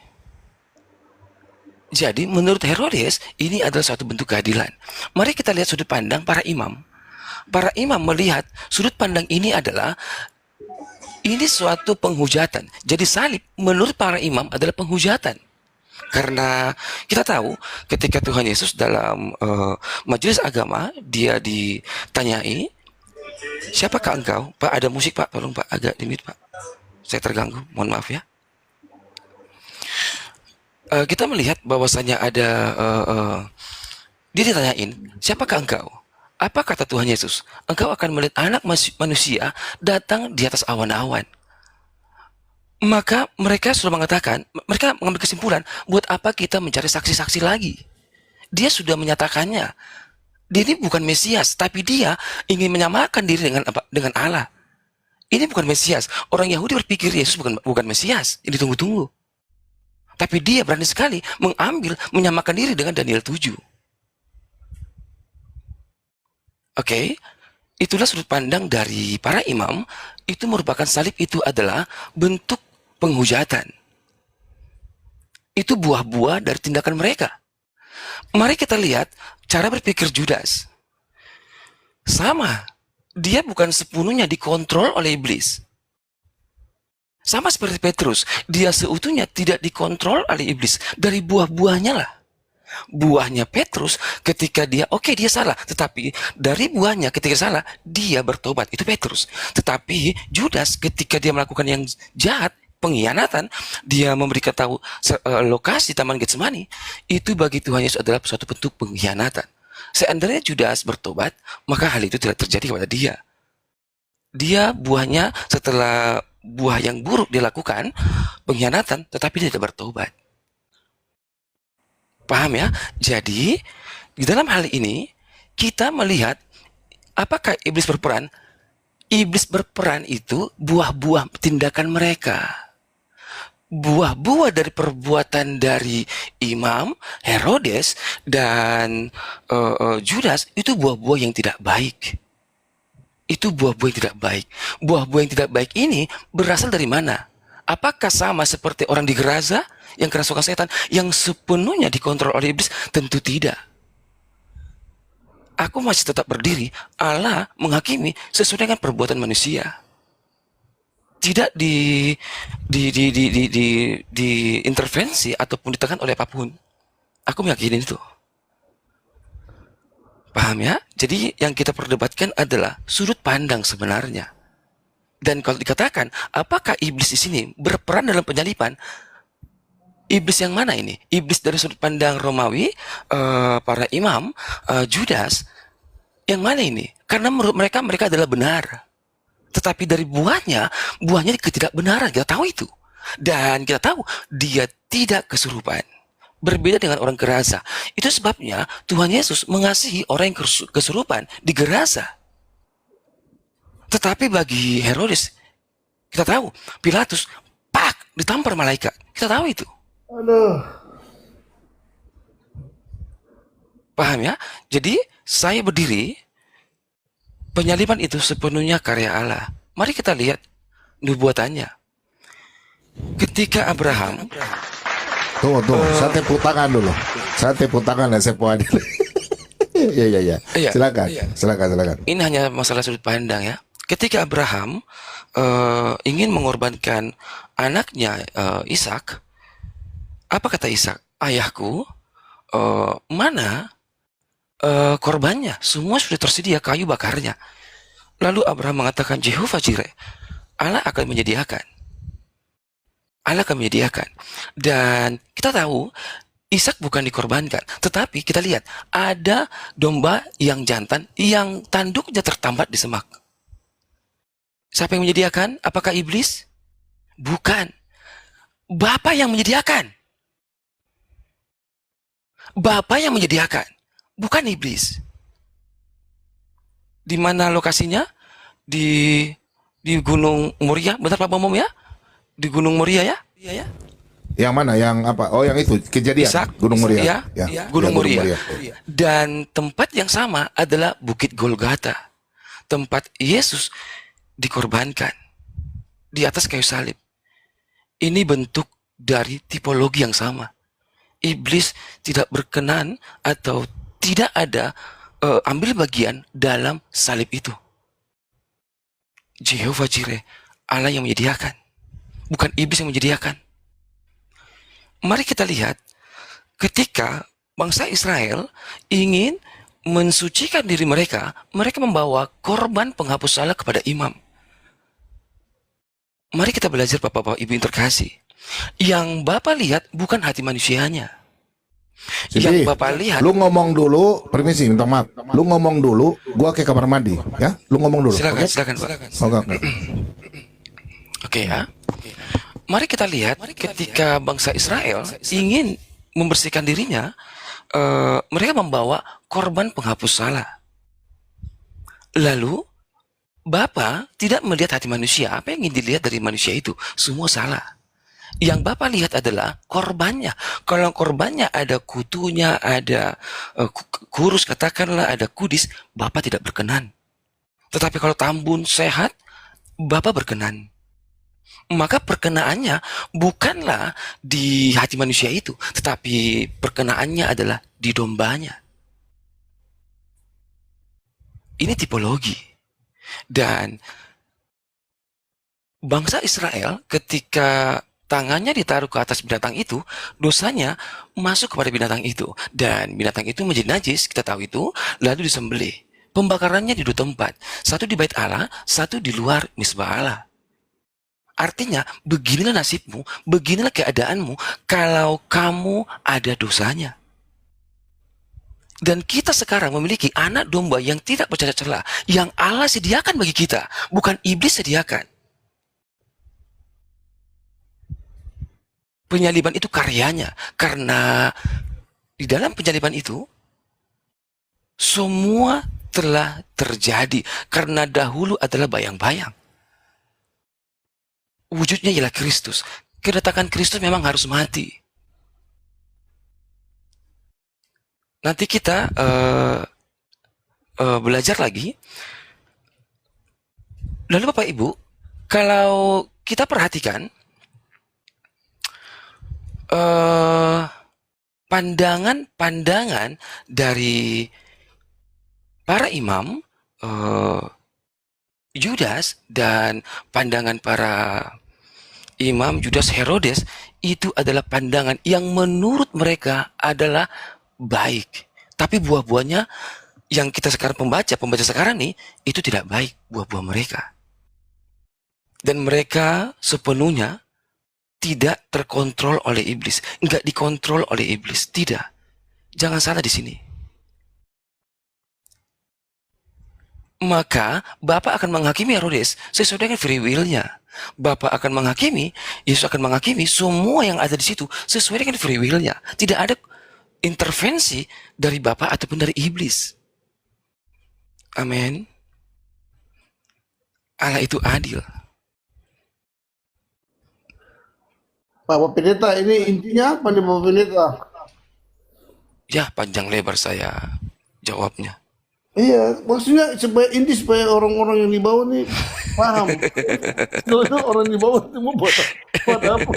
Speaker 5: Jadi menurut Herodes ini adalah suatu bentuk keadilan. Mari kita lihat sudut pandang para imam. Para imam melihat sudut pandang ini adalah ini suatu penghujatan. Jadi salib menurut para imam adalah penghujatan. Karena kita tahu ketika Tuhan Yesus dalam majelis agama, dia ditanyai, Siapakah engkau? Pak, ada musik Pak, tolong Pak, agak di-mute Pak. Saya terganggu, mohon maaf ya. Kita melihat bahwasanya ada dia ditanyain, siapakah engkau? Apa kata Tuhan Yesus? Engkau akan melihat anak manusia datang di atas awan-awan. Maka mereka sudah mengatakan, mereka mengambil kesimpulan, buat apa kita mencari saksi-saksi lagi? Dia sudah menyatakannya. Dia ini bukan Mesias, tapi dia ingin menyamakan diri dengan apa? Dengan Allah. Ini bukan Mesias. Orang Yahudi berpikir Yesus bukan Mesias. Ini tunggu-tunggu. Tapi dia berani sekali menyamakan diri dengan Daniel 7. Oke, itulah sudut pandang dari para imam. Itu merupakan salib itu adalah bentuk penghujatan. Itu buah-buah dari tindakan mereka. Mari kita lihat cara berpikir Judas. Sama, dia bukan sepenuhnya dikontrol oleh iblis. Sama seperti Petrus, dia seutuhnya tidak dikontrol oleh iblis. Dari buah-buahnya lah. Buahnya Petrus ketika dia, dia salah. Tetapi dari buahnya ketika salah, dia bertobat. Itu Petrus. Tetapi Judas ketika dia melakukan yang jahat, pengkhianatan, dia memberikan tahu lokasi Taman Getsemani, itu bagi Tuhan Yesus adalah suatu bentuk pengkhianatan. Seandainya Judas bertobat, maka hal itu tidak terjadi kepada dia. Dia buahnya setelah buah yang buruk dilakukan, pengkhianatan, tetapi dia tidak bertobat. Paham ya? Jadi, di dalam hal ini, kita melihat apakah iblis berperan? Iblis berperan itu buah-buah tindakan mereka. Buah-buah dari perbuatan dari imam, Herodes, dan Judas, itu buah-buah yang tidak baik. Itu buah-buah yang tidak baik. Buah-buah yang tidak baik ini berasal dari mana? Apakah sama seperti orang di Geraza yang kerasukan setan yang sepenuhnya dikontrol oleh iblis? Tentu tidak. Aku masih tetap berdiri, Allah menghakimi sesuai dengan perbuatan manusia. Tidak diintervensi ataupun ditekan oleh apapun. Aku meyakini itu. Paham ya? Jadi yang kita perdebatkan adalah sudut pandang sebenarnya. Dan kalau dikatakan, apakah iblis di sini berperan dalam penyaliban? Iblis yang mana ini? Iblis dari sudut pandang Romawi, para imam, Judas, yang mana ini? Karena menurut mereka adalah benar. Tetapi dari buahnya ketidakbenaran, kita tahu itu. Dan kita tahu, dia tidak kesurupan. Berbeda dengan orang Gerasa. Itu sebabnya Tuhan Yesus mengasihi orang yang kesurupan di Gerasa. Tetapi bagi Herodes, kita tahu, Pilatus, ditampar malaikat. Kita tahu itu. Paham ya? Jadi, saya berdiri, penyaliban itu sepenuhnya karya Allah. Mari kita lihat nubuatannya. Ketika Abraham...
Speaker 2: Tunggu, saya tepuk tangan dulu. Saya tepuk tangan dan saya puas. Iya. Silakan.
Speaker 5: Ini hanya masalah sudut pandang ya. Ketika Abraham ingin mengorbankan anaknya Ishak, apa kata Ishak? Ayahku, mana korbannya? Semua sudah tersedia, kayu bakarnya. Lalu Abraham mengatakan, Jehovah Jireh, Allah akan menyediakan. Allah akan menyediakan. Dan kita tahu Ishak bukan dikorbankan, tetapi kita lihat ada domba yang jantan yang tanduknya tertambat di semak. Siapa yang menyediakan? Apakah iblis? Bukan. Bapa yang menyediakan. Bapa yang menyediakan, bukan iblis. Di mana lokasinya? Di Gunung Moria, benar Pak Bomom ya? Di Gunung Moria ya? Iya ya.
Speaker 2: Yang mana? Yang apa? Oh, yang itu kejadian
Speaker 5: Ishak,
Speaker 2: Gunung Moria.
Speaker 5: Gunung Moria. Dan tempat yang sama adalah Bukit Golgata. Tempat Yesus dikorbankan di atas kayu salib. Ini bentuk dari tipologi yang sama. Iblis tidak berkenan atau tidak ada ambil bagian dalam salib itu. Jehovah Jireh, Allah yang menyediakan. Bukan iblis yang menyediakan. Mari kita lihat ketika bangsa Israel ingin mensucikan diri mereka, mereka membawa korban penghapus salah kepada imam. Mari kita belajar Bapak-Bapak Ibu yang terkasih. Yang Bapak lihat bukan hati manusianya. Yang
Speaker 2: Sidi,
Speaker 5: Bapak lihat,
Speaker 2: lu ngomong dulu, permisi, minta maaf. Lu ngomong dulu, gua ke kamar mandi, ya. Lu ngomong dulu.
Speaker 5: silakan,
Speaker 2: Oke?
Speaker 5: silakan Pak.
Speaker 2: Oke.
Speaker 5: Oke ya. Mari kita lihat ketika bangsa Israel ingin membersihkan dirinya, mereka membawa korban penghapus salah. Lalu Bapa tidak melihat hati manusia. Apa yang ingin dilihat dari manusia itu? Semua salah. Yang Bapak lihat adalah korbannya. Kalau korbannya ada kutunya, ada kurus katakanlah, ada kudis, Bapak tidak berkenan. Tetapi kalau tambun sehat, Bapak berkenan. Maka perkenaannya bukanlah di hati manusia itu, tetapi perkenaannya adalah di dombanya. Ini tipologi. Dan bangsa Israel ketika tangannya ditaruh ke atas binatang itu, dosanya masuk kepada binatang itu. Dan binatang itu menjadi najis, kita tahu itu, lalu disembelih. Pembakarannya di 2 tempat. Satu di bait Allah, satu di luar misbah Allah. Artinya, beginilah nasibmu, beginilah keadaanmu kalau kamu ada dosanya. Dan kita sekarang memiliki anak domba yang tidak bercacat celah, yang Allah sediakan bagi kita, bukan iblis sediakan. Penyaliban itu karyanya, karena di dalam penyaliban itu, semua telah terjadi, karena dahulu adalah bayang-bayang. Wujudnya ialah Kristus. Kedatangan Kristus memang harus mati. Nanti kita belajar lagi. Lalu Bapak Ibu, kalau kita perhatikan pandangan-pandangan dari para imam, Yudas, dan pandangan para imam Yudas Herodes, itu adalah pandangan yang menurut mereka adalah baik. Tapi buah-buahnya yang kita sekarang pembaca sekarang nih, itu tidak baik buah-buah mereka. Dan mereka sepenuhnya tidak terkontrol oleh iblis. Enggak dikontrol oleh iblis. Tidak. Jangan salah di sini. Maka Bapak akan menghakimi Herodes sesuai dengan free will-nya. Bapak akan menghakimi, Yesus akan menghakimi semua yang ada di situ sesuai dengan free will-nya. Tidak ada intervensi dari Bapak ataupun dari iblis. Amin. Allah itu adil.
Speaker 9: Pak Pendeta, ini intinya apa nih Pak Pendeta?
Speaker 5: Ya, panjang lebar saya jawabnya.
Speaker 9: Iya, maksudnya supaya orang-orang yang di bawah nih paham. Kalau itu orang di bawah itu mau buat apa?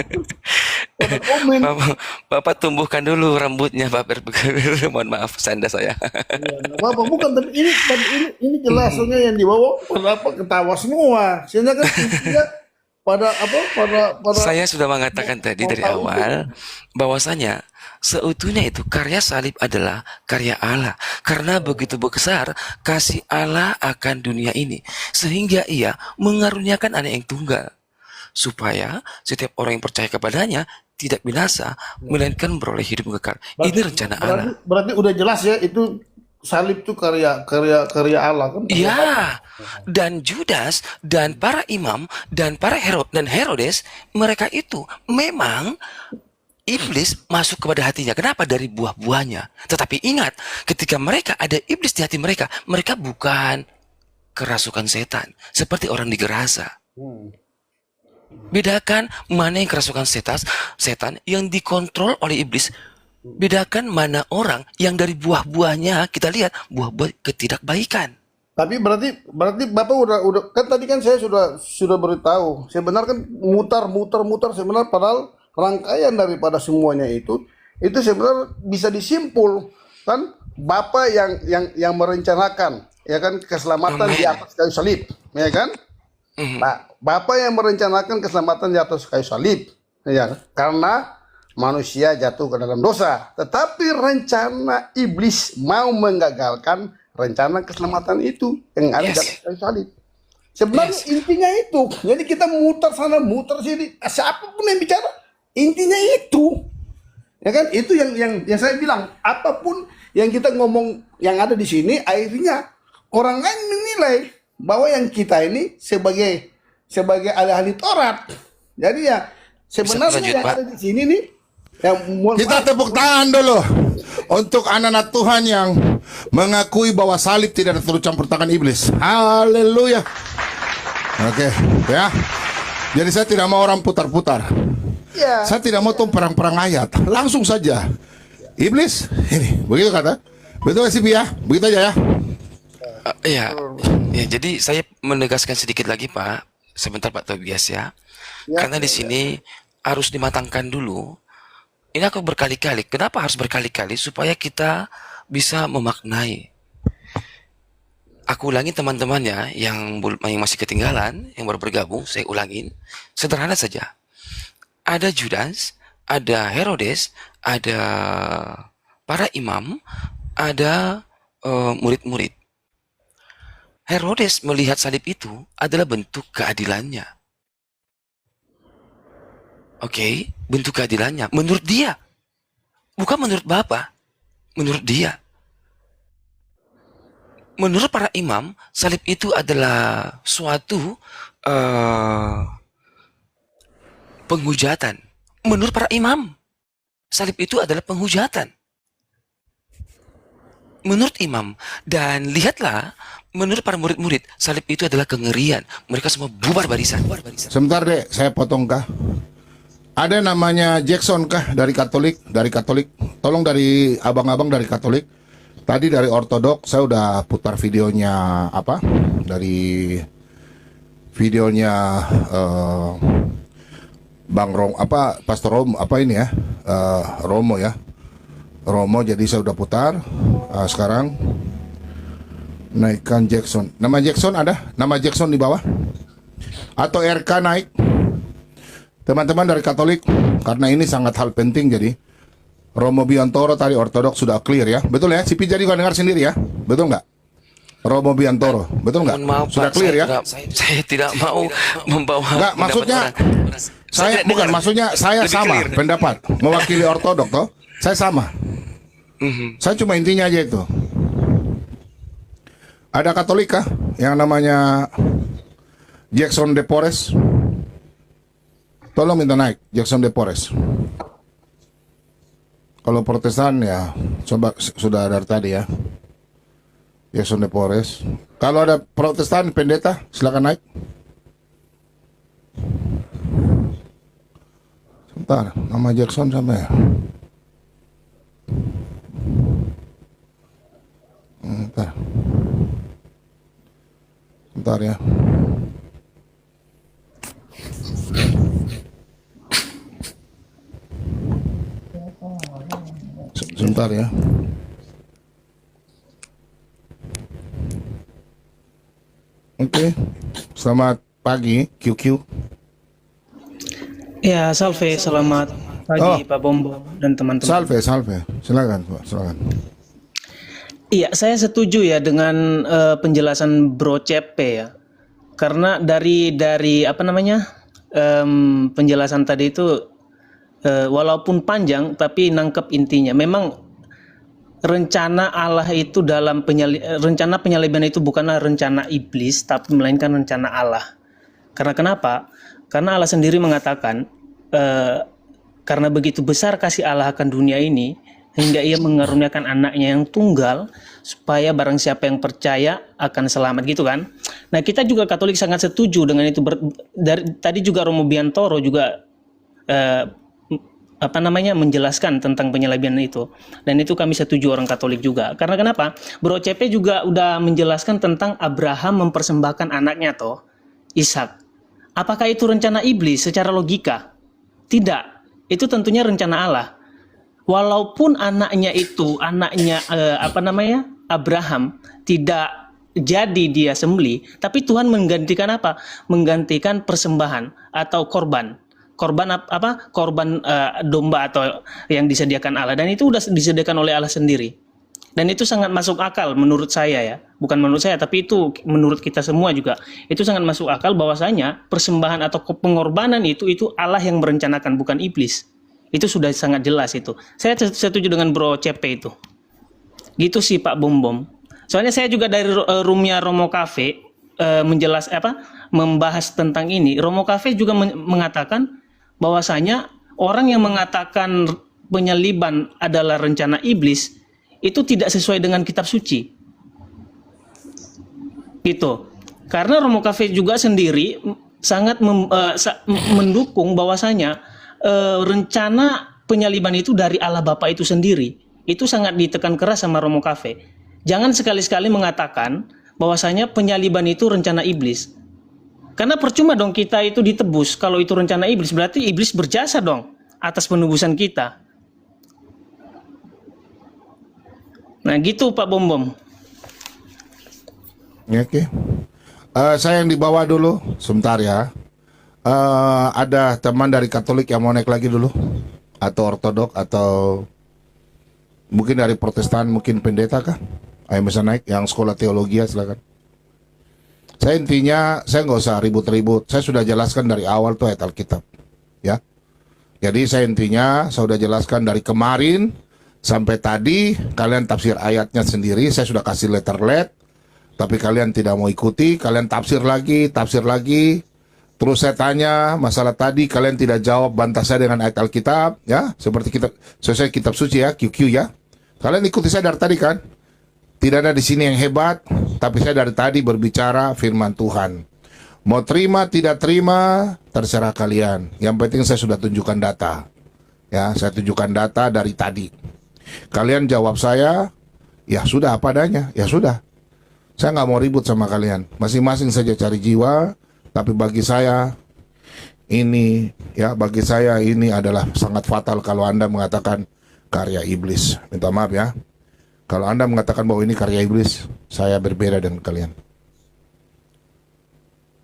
Speaker 9: Pada komen.
Speaker 5: Bapak tumbuhkan dulu rambutnya, Pak. Mohon maaf, canda saya.
Speaker 9: Ya, apa bukan, tapi ini jelas soalnya yang di bawah pada ketawa semua. Sehingga kan intinya pada
Speaker 5: Saya sudah mengatakan tadi dari awal bahwasanya seutuhnya itu karya salib adalah karya Allah, karena begitu besar kasih Allah akan dunia ini sehingga ia mengaruniakan anak yang tunggal supaya setiap orang yang percaya kepadanya tidak binasa melainkan beroleh hidup kekal. Ini rencana Allah.
Speaker 9: Berarti udah jelas ya, itu salib itu karya Allah kan?
Speaker 5: Iya, dan Judas dan para imam dan para Herodes, mereka itu memang iblis masuk kepada hatinya. Kenapa? Dari buah-buahnya. Tetapi ingat, ketika mereka ada iblis di hati mereka, mereka bukan kerasukan setan seperti orang digerasa. Bedakan mana yang kerasukan setan yang dikontrol oleh iblis. Bedakan mana orang yang dari buah-buahnya kita lihat buah-buah ketidakbaikan.
Speaker 9: Tapi berarti Bapak udah kan tadi kan saya sudah beritahu. Sebenarnya kan mutar sebenarnya, padahal rangkaian daripada semuanya itu sebenarnya bisa disimpul kan Bapak yang merencanakan, ya kan, keselamatan di atas kayu salib, ya kan? Nah, Bapak yang merencanakan keselamatan di atas kayu salib, ya, karena manusia jatuh ke dalam dosa. Tetapi rencana iblis mau menggagalkan rencana keselamatan itu yang ada dalam kayu salib. Sebenarnya intinya itu. Jadi kita muter sana, muter sini. Siapapun yang bicara, intinya itu. Ya kan? Itu yang saya bilang. Apapun yang kita ngomong yang ada di sini, akhirnya orang lain menilai bahwa yang kita ini sebagai ahli-ahli Taurat. Jadi ya sebenarnya
Speaker 5: lanjut,
Speaker 9: yang
Speaker 5: Pak?
Speaker 9: ada di sini nih, yang
Speaker 2: Kita tepuk tangan dulu untuk anak-anak Tuhan yang mengakui bahwa salib tidak ada turut campur tangan iblis. Haleluya. Oke, ya. Jadi saya tidak mau orang putar-putar.
Speaker 9: ya,
Speaker 2: Saya tidak mau tuh perang-perang ayat. Langsung saja. Iblis, ini, begitu kata. Betul gak sih, Pia? Begitu aja ya.
Speaker 5: Ya, jadi saya menegaskan sedikit lagi, Pak. Sebentar, Pak Tobias ya. Karena di sini harus dimatangkan dulu. Ini aku berkali-kali. Kenapa harus berkali-kali? Supaya kita bisa memaknai. Aku ulangi teman-temannya yang masih ketinggalan, yang baru bergabung, saya ulangin. Sederhana saja. Ada Judas, ada Herodes, ada para imam, ada murid-murid. Herodes melihat salib itu adalah bentuk keadilannya. Oke, bentuk keadilannya. Menurut dia. Bukan menurut Bapa. Menurut dia. Menurut para imam, salib itu adalah suatu penghujatan. Menurut para imam, salib itu adalah penghujatan. Menurut imam. Dan lihatlah, menurut para murid-murid, salib itu adalah kengerian. Mereka semua bubar barisan.
Speaker 2: Sebentar deh, saya potong kah? Ada namanya Jackson kah dari Katolik? Dari Katolik. Tolong dari abang-abang dari Katolik. Tadi dari Ortodok saya udah putar videonya apa? Dari videonya Bang Rom apa Pastor Rom apa ini ya? Romo ya. Romo, jadi saya udah putar. Sekarang naikkan Jackson. Nama Jackson ada? Nama Jackson di bawah? Atau RK naik? Teman-teman dari Katolik, karena ini sangat hal penting, jadi Romo Biantoro tadi Ortodoks sudah clear ya. Betul ya? Si Pija juga dengar sendiri ya? Betul nggak? Romo Biantoro, betul nggak?
Speaker 5: Mohon maaf,
Speaker 2: Sudah
Speaker 5: Pak,
Speaker 2: clear ya?
Speaker 5: Saya tidak mau membawa
Speaker 2: Nggak,
Speaker 5: pendapat
Speaker 2: maksudnya
Speaker 5: orang.
Speaker 2: saya
Speaker 5: tidak
Speaker 2: bukan
Speaker 5: dengar.
Speaker 2: maksudnya saya
Speaker 5: Lebih
Speaker 2: sama
Speaker 5: clear.
Speaker 2: pendapat mewakili Ortodok toh. Saya sama. Saya cuma intinya aja itu. Ada Katolik kah yang namanya Jackson de Porres? Tolong minta naik Jackson de Porres. Kalau Protestan ya coba sudah dari tadi ya. Jackson de Porres. Kalau ada Protestan pendeta silakan naik. Sebentar, nama Jackson sampai ya. Sebentar ya. Sebentar ya. Oke. Selamat pagi QQ.
Speaker 10: Ya, salve, selamat pagi Pak Bombo dan teman-teman.
Speaker 2: Salve. Silakan, Pak. Silakan.
Speaker 10: Iya, saya setuju ya dengan penjelasan Bro Cepe ya. Karena dari apa namanya? Penjelasan tadi itu walaupun panjang tapi nangkep intinya. Memang rencana Allah itu dalam rencana penyaliban itu bukanlah rencana iblis tapi melainkan rencana Allah. Karena kenapa? Karena Allah sendiri mengatakan karena begitu besar kasih Allah akan dunia ini hingga ia mengaruniakan anaknya yang tunggal supaya barang siapa yang percaya akan selamat, gitu kan. Nah, kita juga Katolik sangat setuju dengan itu. Tadi juga Romo Biantoro juga menjelaskan tentang penyaliban itu, dan itu kami setuju orang Katolik juga. Karena kenapa? Bro CP juga udah menjelaskan tentang Abraham mempersembahkan anaknya toh, Ishak. Apakah itu rencana iblis secara logika? Tidak. Itu tentunya rencana Allah. Walaupun anaknya Abraham tidak jadi dia sembelih, tapi Tuhan menggantikan apa? Menggantikan persembahan atau korban korban domba atau yang disediakan Allah, dan itu udah disediakan oleh Allah sendiri. Dan itu sangat masuk akal menurut saya ya. Bukan menurut saya, tapi itu menurut kita semua juga. Itu sangat masuk akal bahwasanya persembahan atau pengorbanan itu Allah yang merencanakan, bukan iblis. Itu sudah sangat jelas itu. Saya setuju dengan Bro CP itu. Gitu sih Pak Bom. Soalnya saya juga dari roomnya Romo Cafe membahas tentang ini. Romo Cafe juga mengatakan bahwasanya orang yang mengatakan penyaliban adalah rencana iblis itu tidak sesuai dengan kitab suci. Gitu. Karena Romo Cafe juga sendiri sangat mendukung bahwasanya rencana penyaliban itu dari Allah Bapa itu sendiri. Itu sangat ditekan keras sama Romo Cafe. Jangan sekali-sekali mengatakan bahwasanya penyaliban itu rencana iblis. Karena percuma dong kita itu ditebus kalau itu rencana iblis, berarti iblis berjasa dong atas penebusan kita. Nah gitu Pak Bom.
Speaker 2: Oke. Saya yang di bawah dulu, sebentar ya. Ada teman dari Katolik yang mau naik lagi dulu, atau Ortodok, atau mungkin dari Protestan, mungkin pendeta kah? Ayo bisa naik, yang sekolah teologi ya, silakan. Saya intinya, saya nggak usah ribut-ribut. Saya sudah jelaskan dari awal tuh ayat Alkitab, ya. Jadi saya intinya, saya sudah jelaskan dari kemarin sampai tadi. Kalian tafsir ayatnya sendiri. Saya sudah kasih letter let, tapi kalian tidak mau ikuti. Kalian tafsir lagi. Terus saya tanya masalah tadi, kalian tidak jawab, bantah saya dengan ayat Alkitab, ya. Seperti sesuai kitab suci ya, QQ ya. Kalian ikuti saya dari tadi kan? Tidak ada di sini yang hebat, tapi saya dari tadi berbicara firman Tuhan. Mau terima, tidak terima, terserah kalian. Yang penting saya sudah tunjukkan data. Ya, saya tunjukkan data dari tadi. Kalian jawab saya, ya sudah apa adanya, ya sudah. Saya nggak mau ribut sama kalian. Masing-masing saja cari jiwa, tapi bagi saya ini adalah sangat fatal kalau Anda mengatakan karya iblis. Minta maaf ya. Kalau Anda mengatakan bahwa ini karya iblis, saya berbeda dengan kalian.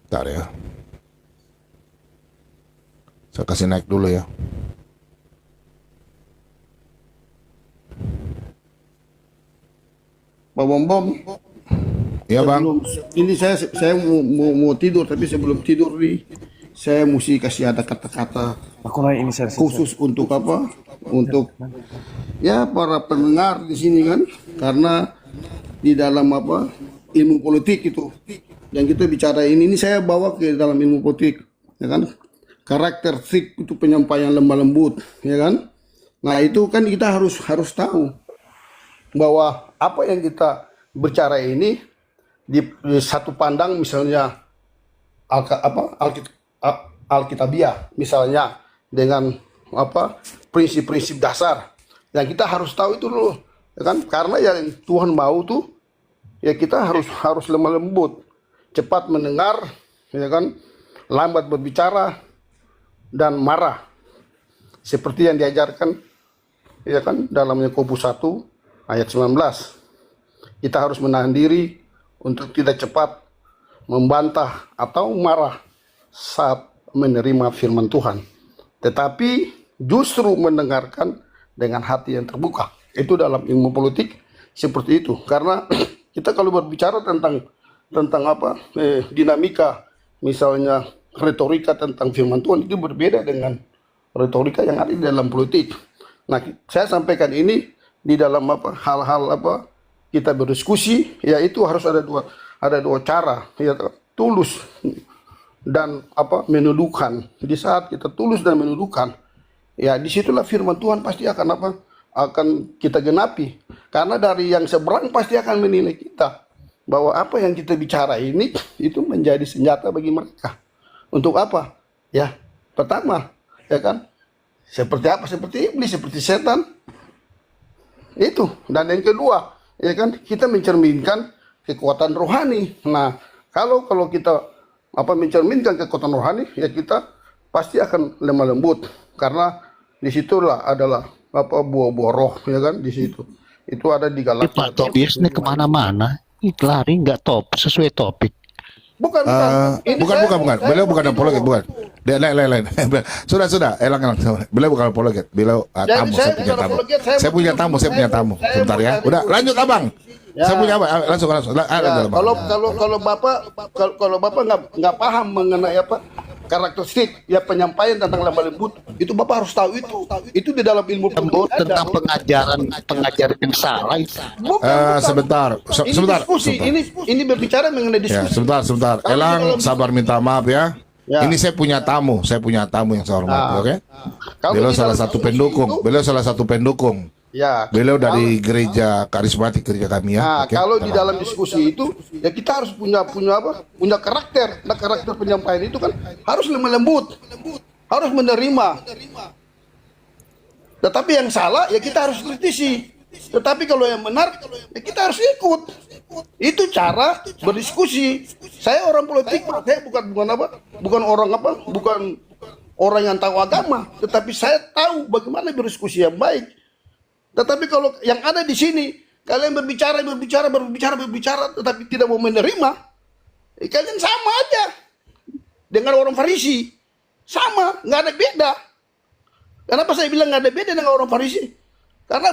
Speaker 2: Bentar ya. Saya kasih naik dulu ya.
Speaker 9: Pak Bom.
Speaker 2: Iya bang.
Speaker 9: Ini saya mau tidur, tapi sebelum tidur nih, saya mesti kasih ada kata-kata khusus untuk apa? Untuk ya para pendengar di sini kan, karena di dalam apa ilmu politik itu yang kita bicara ini saya bawa ke dalam ilmu politik, ya kan? Karakteristik itu penyampaian lemah lembut, ya kan? Nah itu kan kita harus tahu bahwa apa yang kita bicara ini di satu pandang misalnya Alkitabiah misalnya dengan apa prinsip-prinsip dasar yang kita harus tahu itu dulu, ya kan? Karena yang Tuhan mau tuh ya kita harus lemah lembut, cepat mendengar, ya kan, lambat berbicara dan marah seperti yang diajarkan, ya kan, dalam Yakobus 1 ayat 19. Kita harus menahan diri untuk tidak cepat membantah atau marah saat menerima firman Tuhan, tetapi justru mendengarkan dengan hati yang terbuka. Itu dalam ilmu politik seperti itu. Karena kita kalau berbicara tentang apa dinamika, misalnya retorika tentang firman Tuhan, itu berbeda dengan retorika yang ada di dalam politik. Nah, saya sampaikan ini di dalam apa hal-hal apa kita berdiskusi, yaitu harus ada dua cara, ya, tulus dan apa menuduhkan. Di saat kita tulus dan menuduhkan, ya disitulah firman Tuhan pasti akan kita genapi. Karena dari yang seberang pasti akan menilai kita bahwa apa yang kita bicara ini itu menjadi senjata bagi mereka. Untuk apa? Ya, pertama, ya kan, seperti apa? Seperti iblis, seperti setan. Itu. Dan yang kedua, ya kan, kita mencerminkan kekuatan rohani. Nah, kalau kita mencerminkan kekuatan rohani, ya kita pasti akan lemah lembut, karena disitulah adalah buah-buah roh, ya kan, di situ. Itu ada di Galatia.
Speaker 11: Pak Tobias ini kemana-mana, lari nggak sesuai topik.
Speaker 9: Bukan. Ini
Speaker 2: Bukan,
Speaker 9: saya-
Speaker 2: bukan.
Speaker 9: saya
Speaker 2: Beliau bukan
Speaker 9: begitu.
Speaker 2: apologet, bukan. Dia lain. Sudah, elang. Beliau bukan apologet. Beliau
Speaker 9: Jadi
Speaker 2: tamu,
Speaker 9: saya
Speaker 2: saya punya
Speaker 9: bukan
Speaker 2: tamu.
Speaker 9: apologet,
Speaker 2: Saya punya tamu.
Speaker 9: saya
Speaker 2: Sebentar ya.
Speaker 9: mau
Speaker 2: Udah,
Speaker 9: cari
Speaker 2: lanjut
Speaker 9: posisi.
Speaker 2: abang.
Speaker 9: Ya.
Speaker 2: Saya punya apa? Langsung.
Speaker 9: Ya,
Speaker 2: Lanjut, Abang.
Speaker 9: kalau bapak nggak paham mengenai apa karakteristik ya penyampaian tentang lemah lembut, itu bapak harus tahu itu di dalam ilmu
Speaker 11: lembut
Speaker 9: pembelajaran.
Speaker 11: tentang pengajaran yang salah itu.
Speaker 9: Bukan.
Speaker 2: Sebentar.
Speaker 9: Ini
Speaker 2: Sebentar.
Speaker 9: diskusi, ini berbicara mengenai
Speaker 2: Ya,
Speaker 9: diskusi.
Speaker 2: sebentar.
Speaker 9: Kalau
Speaker 2: Elang,
Speaker 9: di dalam-
Speaker 2: sabar minta maaf ya.
Speaker 9: Ya.
Speaker 2: Ini saya punya tamu yang saya hormati,
Speaker 9: Ah.
Speaker 2: oke?
Speaker 9: Kalau
Speaker 2: Beliau
Speaker 9: di
Speaker 2: salah
Speaker 9: dalam
Speaker 2: satu
Speaker 9: diskusi
Speaker 2: pendukung.
Speaker 9: itu-
Speaker 2: Beliau salah satu pendukung.
Speaker 9: Ya.
Speaker 2: Beliau dari gereja karismatik gereja kami ya.
Speaker 9: Nah,
Speaker 2: Oke?
Speaker 9: kalau di dalam diskusi itu ya kita harus punya karakter. Nah, karakter penyampaian itu kan harus lemah lembut, harus menerima. Tetapi yang salah ya kita harus kritisi. Tetapi kalau yang benar ya kita harus ikut. Itu cara berdiskusi. Saya orang politik, Pak. Saya bukan orang yang tahu agama, tetapi saya tahu bagaimana berdiskusi yang baik. Tetapi kalau yang ada di sini, kalian berbicara, tetapi tidak mau menerima, kalian sama aja dengan orang Farisi. Sama, nggak ada beda. Kenapa saya bilang nggak ada beda dengan orang Farisi? Karena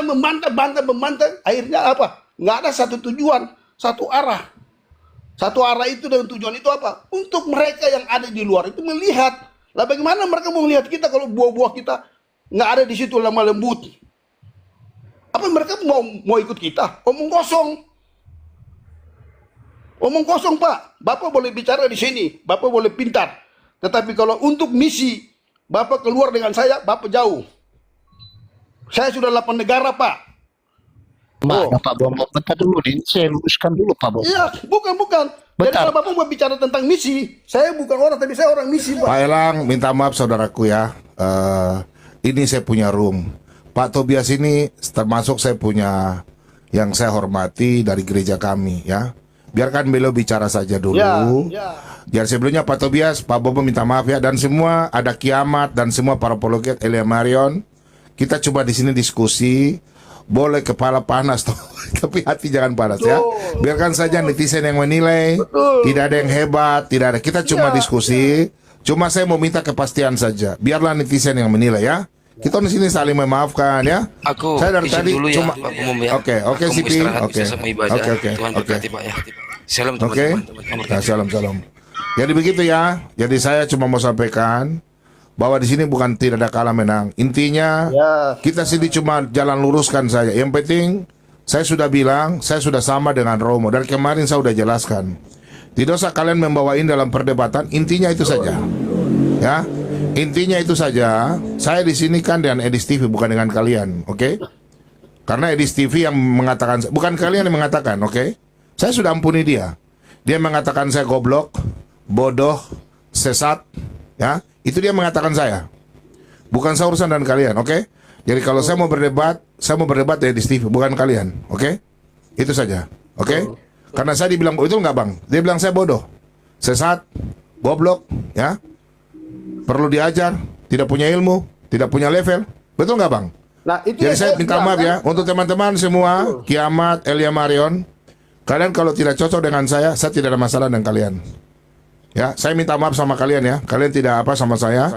Speaker 9: membantah, akhirnya apa? Nggak ada satu tujuan, satu arah. Satu arah itu dan tujuan itu apa? Untuk mereka yang ada di luar itu melihat. Lah bagaimana mereka mau melihat kita kalau buah-buah kita nggak ada di situ lemah lembut? Apa mereka mau ikut kita? Omong kosong, Pak. Bapak boleh bicara di sini, Bapak boleh pintar. Tetapi kalau untuk misi, Bapak keluar dengan saya, Bapak jauh. Saya sudah 8 negara, Pak.
Speaker 11: Pak Bom, bentar dulu nih, saya luruskan dulu Pak Bom.
Speaker 9: Iya, bukan. Jadi
Speaker 11: Bentar.
Speaker 9: kalau Bapak mau bicara tentang misi, saya bukan orang, tapi saya orang misi, Pak.
Speaker 2: Pak Elang, minta maaf saudaraku ya. Ini saya punya room. Pak Tobias ini termasuk saya punya yang saya hormati dari gereja kami ya. Biarkan beliau bicara saja dulu.
Speaker 9: Ya.
Speaker 2: Biar sebelumnya Pak Tobias, Pak Bobo minta maaf ya, dan semua ada Kiamat dan semua para apologet Elia Marion. Kita coba di sini diskusi. Boleh kepala panas toh, tapi hati jangan panas ya. Biarkan saja netizen yang menilai. Tidak ada yang hebat, tidak ada. Kita cuma diskusi. Cuma saya mau minta kepastian saja. Biarlah netizen yang menilai ya. Kita di sini saling memaafkan ya.
Speaker 5: Aku
Speaker 2: Saya dari
Speaker 5: izin
Speaker 2: tadi
Speaker 5: dulu
Speaker 2: cuma
Speaker 5: ya, Pak Umum ya.
Speaker 2: Oke,
Speaker 5: Aku mau
Speaker 2: Sipi.
Speaker 5: istirahat,
Speaker 2: Oke.
Speaker 5: bisa sama ibadah.
Speaker 2: Oke.
Speaker 5: Tuhan berkati Pak ya. Salam
Speaker 2: Oke.
Speaker 5: teman-teman.
Speaker 2: Nah, salam. Jadi begitu ya. Jadi saya cuma mau sampaikan bahwa di sini bukan tidak ada kalah menang. Intinya kita sini cuma jalan luruskan saja. Yang penting saya sudah bilang, saya sudah sama dengan Romo. Dari kemarin saya sudah jelaskan. Tidak usah kalian membawain dalam perdebatan. Intinya itu saja. Ya. Intinya itu saja. Saya di sini kan dengan Edis TV, bukan dengan kalian, oke? Karena Edis TV yang mengatakan, bukan kalian yang mengatakan, oke? Saya sudah ampuni dia. Dia mengatakan saya goblok, bodoh, sesat, ya? Itu dia mengatakan saya. Bukan saya urusan dengan kalian, oke? Jadi kalau saya mau berdebat di Edis TV, bukan kalian, oke? Itu saja, oke? Karena saya dibilang, itu enggak bang? Dia bilang saya bodoh, sesat, goblok, ya? Perlu diajar, tidak punya ilmu, tidak punya level. Betul nggak bang?
Speaker 9: Nah, itu
Speaker 2: Jadi
Speaker 9: yang
Speaker 2: saya minta
Speaker 9: bilang,
Speaker 2: maaf
Speaker 9: kan?
Speaker 2: ya untuk teman-teman semua, Kiamat, Elia Marion. Kalian kalau tidak cocok dengan saya tidak ada masalah dengan kalian. Ya, saya minta maaf sama kalian ya. Kalian tidak apa sama saya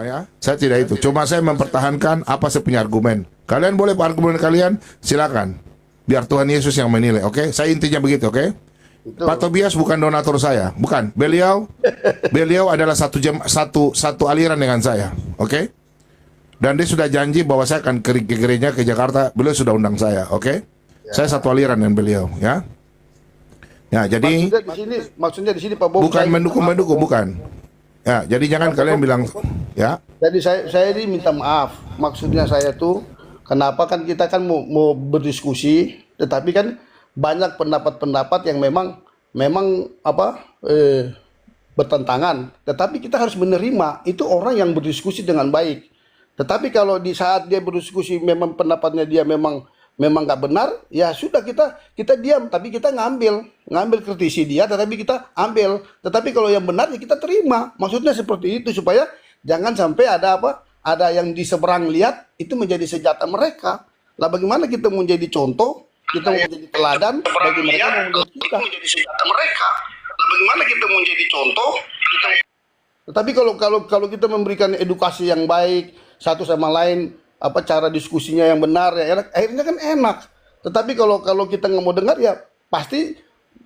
Speaker 2: tidak itu. Cuma saya mempertahankan apa saya punya argumen. Kalian boleh argumen kalian, silakan. Biar Tuhan Yesus yang menilai, oke? Saya intinya begitu, oke? Pak Tobias bukan donatur saya, bukan. Beliau adalah satu aliran dengan saya, oke? Dan dia sudah janji bahwa saya akan ke gereja ke Jakarta. Beliau sudah undang saya, oke? Saya satu aliran dengan beliau, ya. Ya, jadi
Speaker 9: maksudnya di sini Pak Bob,
Speaker 2: bukan
Speaker 9: saya-
Speaker 2: mendukung, bukan. Ya, jadi jangan kalian bilang, ya.
Speaker 9: Jadi saya ini minta maaf. Maksudnya saya tuh kenapa kan kita kan mau berdiskusi, tetapi kan banyak pendapat-pendapat yang memang bertentangan. Tetapi kita harus menerima itu orang yang berdiskusi dengan baik. Tetapi kalau di saat dia berdiskusi memang pendapatnya dia memang nggak benar, ya sudah kita diam, tapi kita ngambil kritisi dia, tetapi kita ambil. Tetapi kalau yang benar ya kita terima. Maksudnya seperti itu supaya jangan sampai ada yang di seberang lihat itu menjadi senjata mereka. Lah bagaimana kita mau jadi contoh, kita mau jadi teladan bagi mereka yang melihat kita. Nah, bagaimana kita mau jadi contoh? Tetapi kalau kita memberikan edukasi yang baik satu sama lain, apa cara diskusinya yang benar ya enak, akhirnya kan enak. Tetapi kalau kita nggak mau dengar ya pasti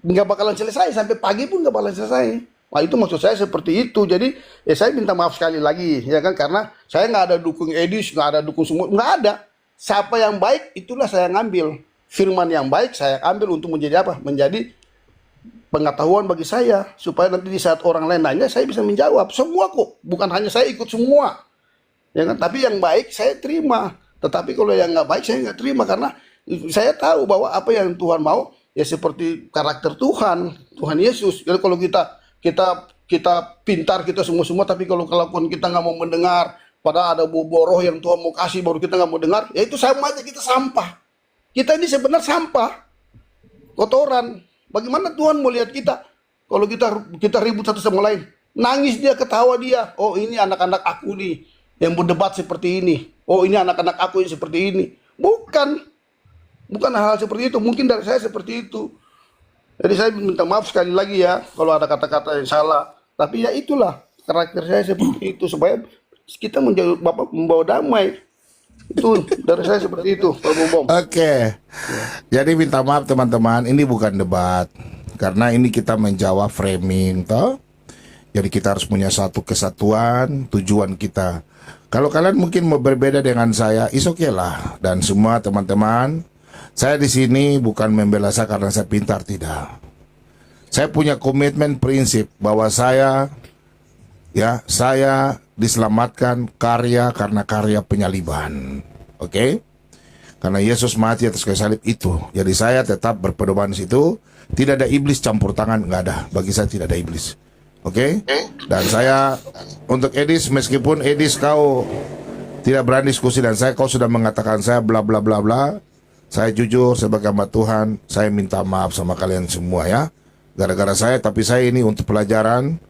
Speaker 9: nggak bakalan selesai, sampai pagi pun nggak bakalan selesai. Nah itu maksud saya seperti itu. Jadi ya saya minta maaf sekali lagi ya kan, karena saya nggak ada dukung Edis, nggak ada dukung semua, nggak ada. Siapa yang baik itulah saya ngambil. Firman yang baik saya ambil untuk menjadi apa? Menjadi pengetahuan bagi saya, supaya nanti di saat orang lain nanya saya bisa menjawab semua kok, bukan hanya saya ikut semua ya kan. Tapi yang baik saya terima, tetapi kalau yang nggak baik saya nggak terima, karena saya tahu bahwa apa yang Tuhan mau ya seperti karakter Tuhan Yesus. Jadi kalau kita pintar, kita semua, tapi kalau kelakuan kita nggak mau mendengar, padahal ada boroh yang Tuhan mau kasih baru kita nggak mau dengar, ya itu sama aja kita sampah. Kita ini sebenarnya sampah, kotoran. Bagaimana Tuhan mau lihat kita kalau kita ribut satu sama lain? Nangis dia, ketawa dia. Oh ini anak-anak aku nih yang berdebat seperti ini. Oh ini anak-anak aku yang seperti ini. Bukan hal-hal seperti itu. Mungkin dari saya seperti itu. Jadi saya minta maaf sekali lagi ya kalau ada kata-kata yang salah. Tapi ya itulah karakter saya seperti itu, supaya kita membawa damai. Itu dari saya seperti itu, Pak Bom.
Speaker 2: Oke. Jadi minta maaf teman-teman, ini bukan debat. Karena ini kita menjawab framing toh. Jadi kita harus punya satu kesatuan tujuan kita. Kalau kalian mungkin mau berbeda dengan saya, is okay lah. Dan semua teman-teman, saya di sini bukan membela saya karena saya pintar, tidak. Saya punya komitmen prinsip bahwa saya diselamatkan karena karya penyaliban. Oke? Karena Yesus mati atas kayu salib itu. Jadi saya tetap berpedoman di situ. Tidak ada iblis campur tangan, nggak ada. Bagi saya tidak ada iblis. Oke? Dan saya untuk Edis, meskipun Edis kau tidak berani diskusi dan kau sudah mengatakan saya bla bla bla bla, saya jujur sebagai hamba Tuhan, saya minta maaf sama kalian semua ya. Gara-gara saya, tapi saya ini untuk pelajaran.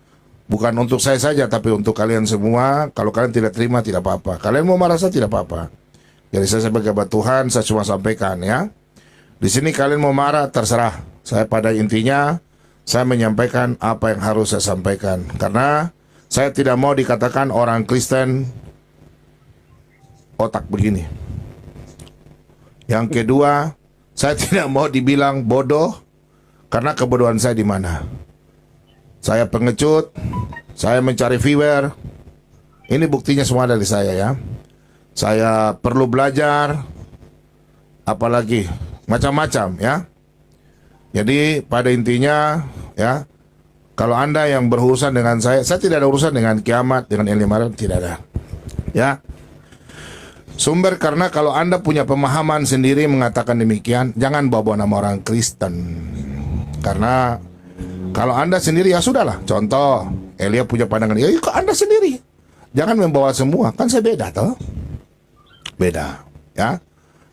Speaker 2: Bukan untuk saya saja, tapi untuk kalian semua. Kalau kalian tidak terima, tidak apa-apa. Kalian mau marah saya, tidak apa-apa. Jadi saya sebagai hamba Tuhan, saya cuma sampaikan ya. Di sini kalian mau marah, terserah. Saya pada intinya, saya menyampaikan apa yang harus saya sampaikan. Karena saya tidak mau dikatakan orang Kristen otak begini. Yang kedua, saya tidak mau dibilang bodoh, karena kebodohan saya di mana? Saya pengecut, saya mencari viewer. Ini buktinya semua dari saya ya. Saya perlu belajar, apalagi macam-macam ya. Jadi pada intinya ya, kalau Anda yang berurusan dengan saya tidak ada urusan dengan kiamat, dengan Elimaran, tidak ada. Ya. Sumber karena kalau Anda punya pemahaman sendiri mengatakan demikian, jangan bawa nama orang Kristen. Karena kalau Anda sendiri ya sudahlah. Contoh, Elia punya pandangan, ya kok Anda sendiri. Jangan membawa semua, kan saya beda toh. Beda, ya.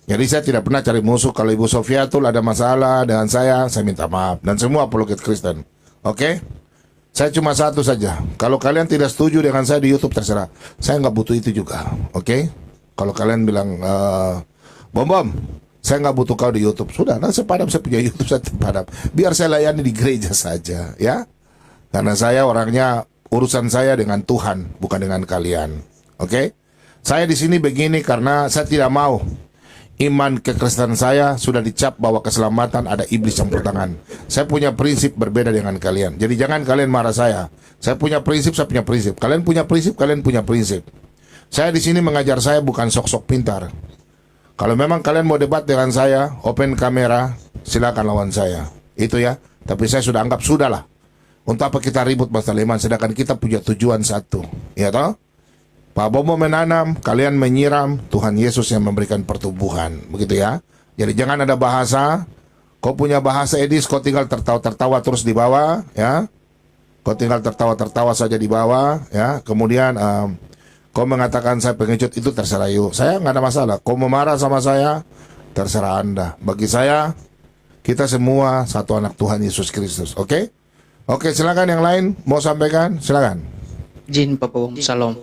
Speaker 2: Jadi saya tidak pernah cari musuh. Kalau Ibu Sofiatul ada masalah dengan saya minta maaf. Dan semua apologet Kristen. Oke? Saya cuma satu saja. Kalau kalian tidak setuju dengan saya di YouTube, terserah. Saya nggak butuh itu juga. Oke? Kalau kalian bilang, Bom, saya nggak butuh kau di YouTube. Sudah, nah saya padam, saya punya YouTube, saya padam. Biar saya layani di gereja saja, ya. Karena saya orangnya, urusan saya dengan Tuhan, bukan dengan kalian. Oke? Saya di sini begini karena saya tidak mau iman kekristenan saya sudah dicap bahwa keselamatan ada iblis campur tangan. Saya punya prinsip berbeda dengan kalian. Jadi jangan kalian marah saya. Saya punya prinsip, saya punya prinsip. Kalian punya prinsip, kalian punya prinsip. Saya di sini mengajar saya bukan sok-sok pintar. Kalau memang kalian mau debat dengan saya, open kamera, silakan lawan saya. Itu ya. Tapi saya sudah anggap sudahlah. Untuk apa kita ribut masalah iman, sedangkan kita punya tujuan satu. Ya toh? Pak Bomo menanam, kalian menyiram, Tuhan Yesus yang memberikan pertumbuhan. Begitu ya. Jadi jangan ada bahasa, kau punya bahasa Edis, kau tinggal tertawa-tertawa terus di bawah, ya. Kau tinggal tertawa-tertawa saja di bawah, ya. Kemudian kau mengatakan saya pengecut, itu terserah you. Saya nggak ada masalah. Kau mau marah sama saya, terserah Anda. Bagi saya, kita semua satu anak Tuhan Yesus Kristus. Oke? Oke, silakan yang lain mau sampaikan, silakan.
Speaker 12: Jin Papa Bom, salam.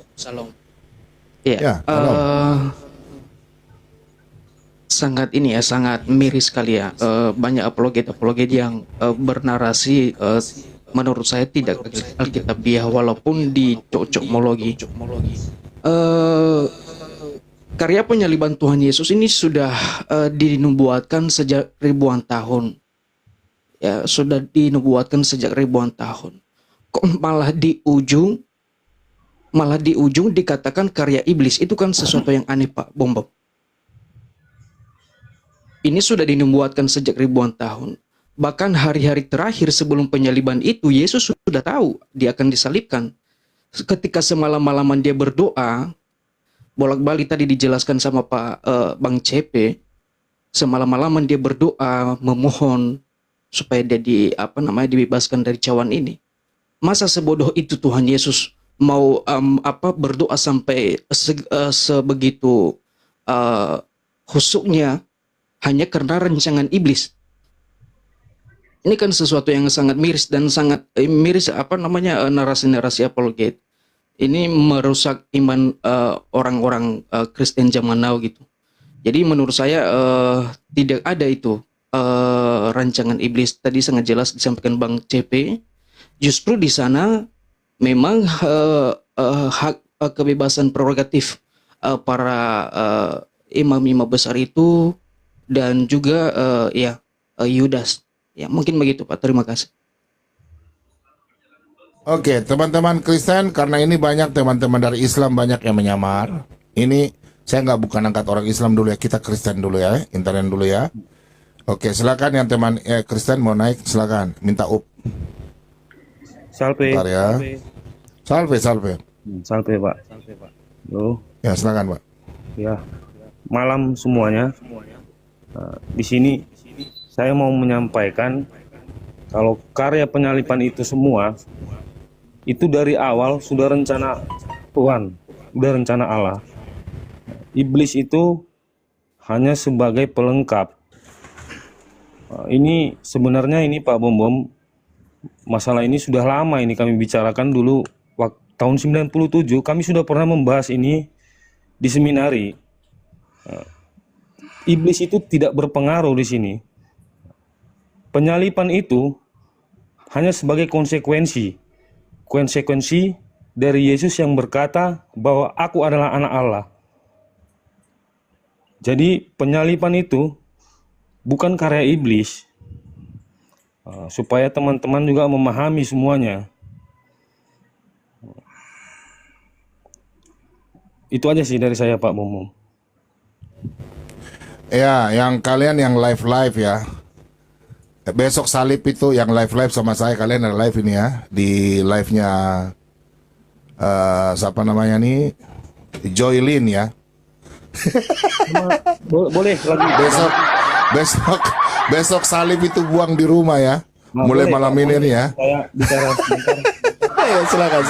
Speaker 12: Iya.
Speaker 2: Ya,
Speaker 12: Sangat ini ya, sangat miris sekali ya. Banyak apologet yang bernarasi menurut saya tidak alkitabiah walaupun dicocokmologi. Karya penyaliban Tuhan Yesus ini sudah dinubuatkan sejak ribuan tahun. Ya, sudah dinubuatkan sejak ribuan tahun. Kok malah di ujung dikatakan karya iblis? Itu kan sesuatu yang aneh, Pak Bom. Ini sudah dinubuatkan sejak ribuan tahun. Bahkan hari-hari terakhir sebelum penyaliban itu, Yesus sudah tahu dia akan disalibkan. Ketika semalam-malaman dia berdoa, bolak-balik tadi dijelaskan sama Pak Bang CP, semalam-malaman dia berdoa, memohon supaya dia dibebaskan dari cawan ini. Masa sebodoh itu Tuhan Yesus mau berdoa sampai sebegitu husuknya hanya karena rancangan iblis? Ini kan sesuatu yang sangat miris dan sangat miris narasi-narasi apologet. Ini merusak iman orang-orang Kristen zaman now gitu. Jadi menurut saya tidak ada itu rancangan iblis. Tadi sangat jelas disampaikan Bang CP. Justru di sana memang hak kebebasan prerogatif para imam-imam besar itu dan juga Yudas. Ya, mungkin begitu Pak. Terima kasih.
Speaker 2: Oke, teman-teman Kristen, karena ini banyak teman-teman dari Islam banyak yang menyamar. Ini saya bukan angkat orang Islam dulu ya, kita Kristen dulu ya, internet dulu ya. Oke, silakan yang teman Kristen mau naik, silakan minta up.
Speaker 13: Salve.
Speaker 2: Bentar ya. Salve.
Speaker 13: Salve Pak. Loh.
Speaker 2: Ya, silakan Pak.
Speaker 13: Ya, malam semuanya. Di sini saya mau menyampaikan kalau karya penyaliban itu semua itu dari awal sudah rencana Tuhan, sudah rencana Allah. Iblis itu hanya sebagai pelengkap. Ini sebenarnya ini Pak Bom, masalah ini sudah lama ini kami bicarakan dulu tahun 97 kami sudah pernah membahas ini di seminari. Iblis itu tidak berpengaruh di sini. Penyaliban itu hanya sebagai konsekuensi dari Yesus yang berkata bahwa aku adalah anak Allah. Jadi penyaliban itu bukan karya iblis. Supaya teman-teman juga memahami semuanya. Itu aja sih dari saya Pak Momom.
Speaker 2: Ya, yang kalian yang live ya. Besok salib itu yang live sama saya, kalian ada live ini ya, di live-nya siapa namanya nih, Joylin ya.
Speaker 13: Boleh lagi.
Speaker 2: Besok salib itu buang di rumah ya. Mulai malam ini ya.
Speaker 13: Saya bicara sebentar.
Speaker 2: Ayo silakan.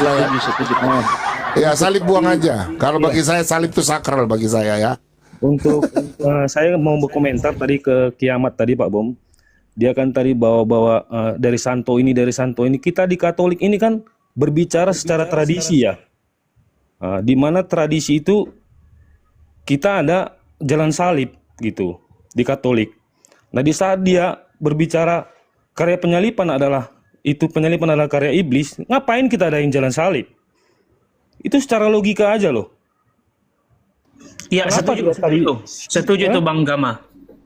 Speaker 2: Ya, salib buang aja. Kalau bagi saya salib itu sakral bagi saya ya.
Speaker 13: Untuk saya mau berkomentar tadi ke kiamat tadi Pak Bom. Dia kan tadi bawa-bawa dari santo ini. Kita di Katolik ini kan berbicara secara tradisi ya. Di mana tradisi itu kita ada jalan salib gitu di Katolik. Nah di saat dia berbicara karya penyaliban adalah karya iblis, ngapain kita adain jalan salib? Itu secara logika aja loh.
Speaker 10: Iya, setuju tuh Bang Gama.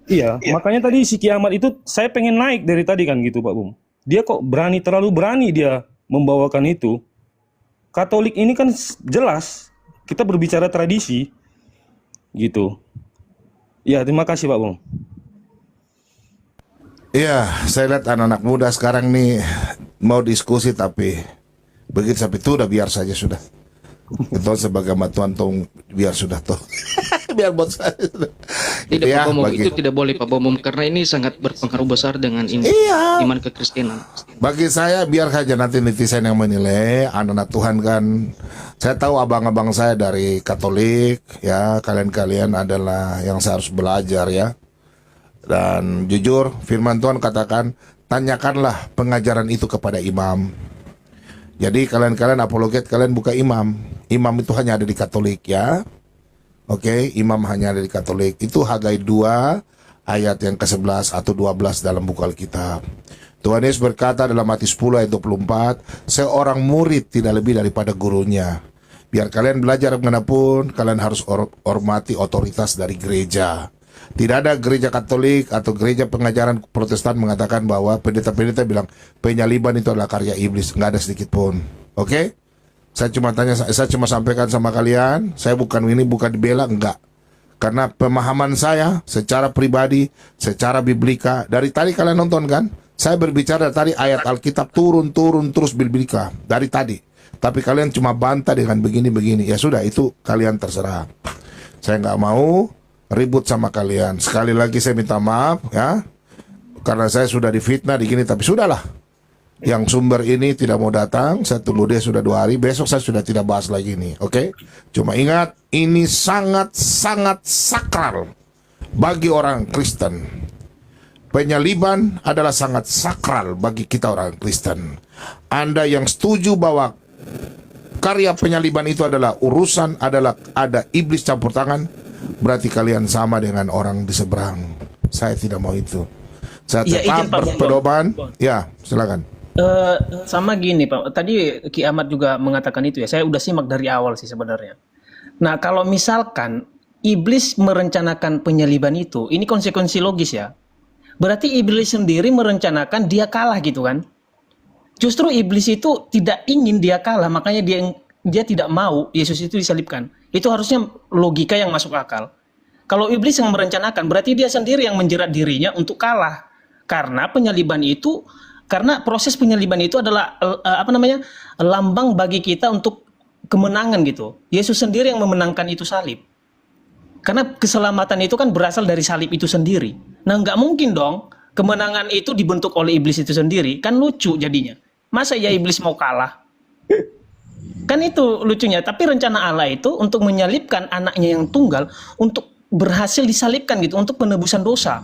Speaker 13: Iya, makanya tadi si kiamat itu saya pengen naik dari tadi kan gitu Pak Bum. Dia kok terlalu berani dia membawakan itu. Katolik ini kan jelas kita berbicara tradisi gitu. Ya, terima kasih Pak Bum.
Speaker 2: Iya, saya lihat anak-anak muda sekarang nih mau diskusi tapi begitu sampai itu udah biar saja sudah. Itu sebagai Tuhan Tong biar sudah toh. Biar buat saya.
Speaker 12: Tidak ya, Pak Bomom, itu tidak boleh Pak Bomom karena ini sangat berpengaruh besar dengan iman kekristenan.
Speaker 2: Bagi saya biar saja nanti netizen yang menilai. Anak-anak Tuhan kan, saya tahu abang-abang saya dari Katolik ya, kalian adalah yang saya harus belajar ya. Dan jujur firman Tuhan katakan, tanyakanlah pengajaran itu kepada imam. Jadi kalian apologet, kalian bukan imam. Imam itu hanya ada di Katolik ya. Oke, imam hanya ada di Katolik. Itu Hagai 2 ayat yang ke-11 atau 12 dalam buku Alkitab. Tuhan Yesus berkata dalam Matius 10 ayat 24, seorang murid tidak lebih daripada gurunya. Biar kalian belajar kemanapun, kalian harus hormati otoritas dari gereja. Tidak ada gereja Katolik atau gereja pengajaran Protestan mengatakan bahwa pendeta-pendeta bilang penyaliban itu adalah karya iblis. Nggak ada sedikit pun. Oke? Saya cuma sampaikan sama kalian. Saya bukan dibela, enggak. Karena pemahaman saya secara pribadi, secara biblika, dari tadi kalian nonton kan? Saya berbicara tadi ayat Alkitab turun terus biblika dari tadi. Tapi kalian cuma bantah dengan begini-begini. Ya sudah, itu kalian terserah. Saya nggak mau ribut sama kalian. Sekali lagi saya minta maaf ya, karena saya sudah difitnah di gini. Tapi sudahlah, yang sumber ini tidak mau datang. Saya tunggu dia sudah 2 hari. Besok saya sudah tidak bahas lagi ini. Oke? Cuma ingat, ini sangat-sangat sakral bagi orang Kristen. Penyaliban adalah sangat sakral bagi kita orang Kristen. Anda yang setuju bahwa karya penyaliban itu adalah ada iblis campur tangan, berarti kalian sama dengan orang di seberang. Saya tidak mau itu. Saya tetap berpedoman. Ya, silakan.
Speaker 10: Sama gini Pak, tadi Ki Ahmad juga mengatakan itu ya. Saya udah simak dari awal sih sebenarnya. Nah, kalau misalkan iblis merencanakan penyaliban itu, ini konsekuensi logis ya. Berarti iblis sendiri merencanakan dia kalah gitu kan. Justru iblis itu tidak ingin dia kalah, makanya dia tidak mau Yesus itu disalibkan. Itu harusnya logika yang masuk akal. Kalau iblis yang merencanakan, berarti dia sendiri yang menjerat dirinya untuk kalah. Karena proses penyaliban itu adalah lambang bagi kita untuk kemenangan gitu. Yesus sendiri yang memenangkan itu salib. Karena keselamatan itu kan berasal dari salib itu sendiri. Nah, nggak mungkin dong kemenangan itu dibentuk oleh iblis itu sendiri. Kan lucu jadinya. Masa ya iblis mau kalah? Kan itu lucunya. Tapi rencana Allah itu untuk menyalibkan anaknya yang tunggal, untuk berhasil disalibkan gitu, untuk penebusan dosa.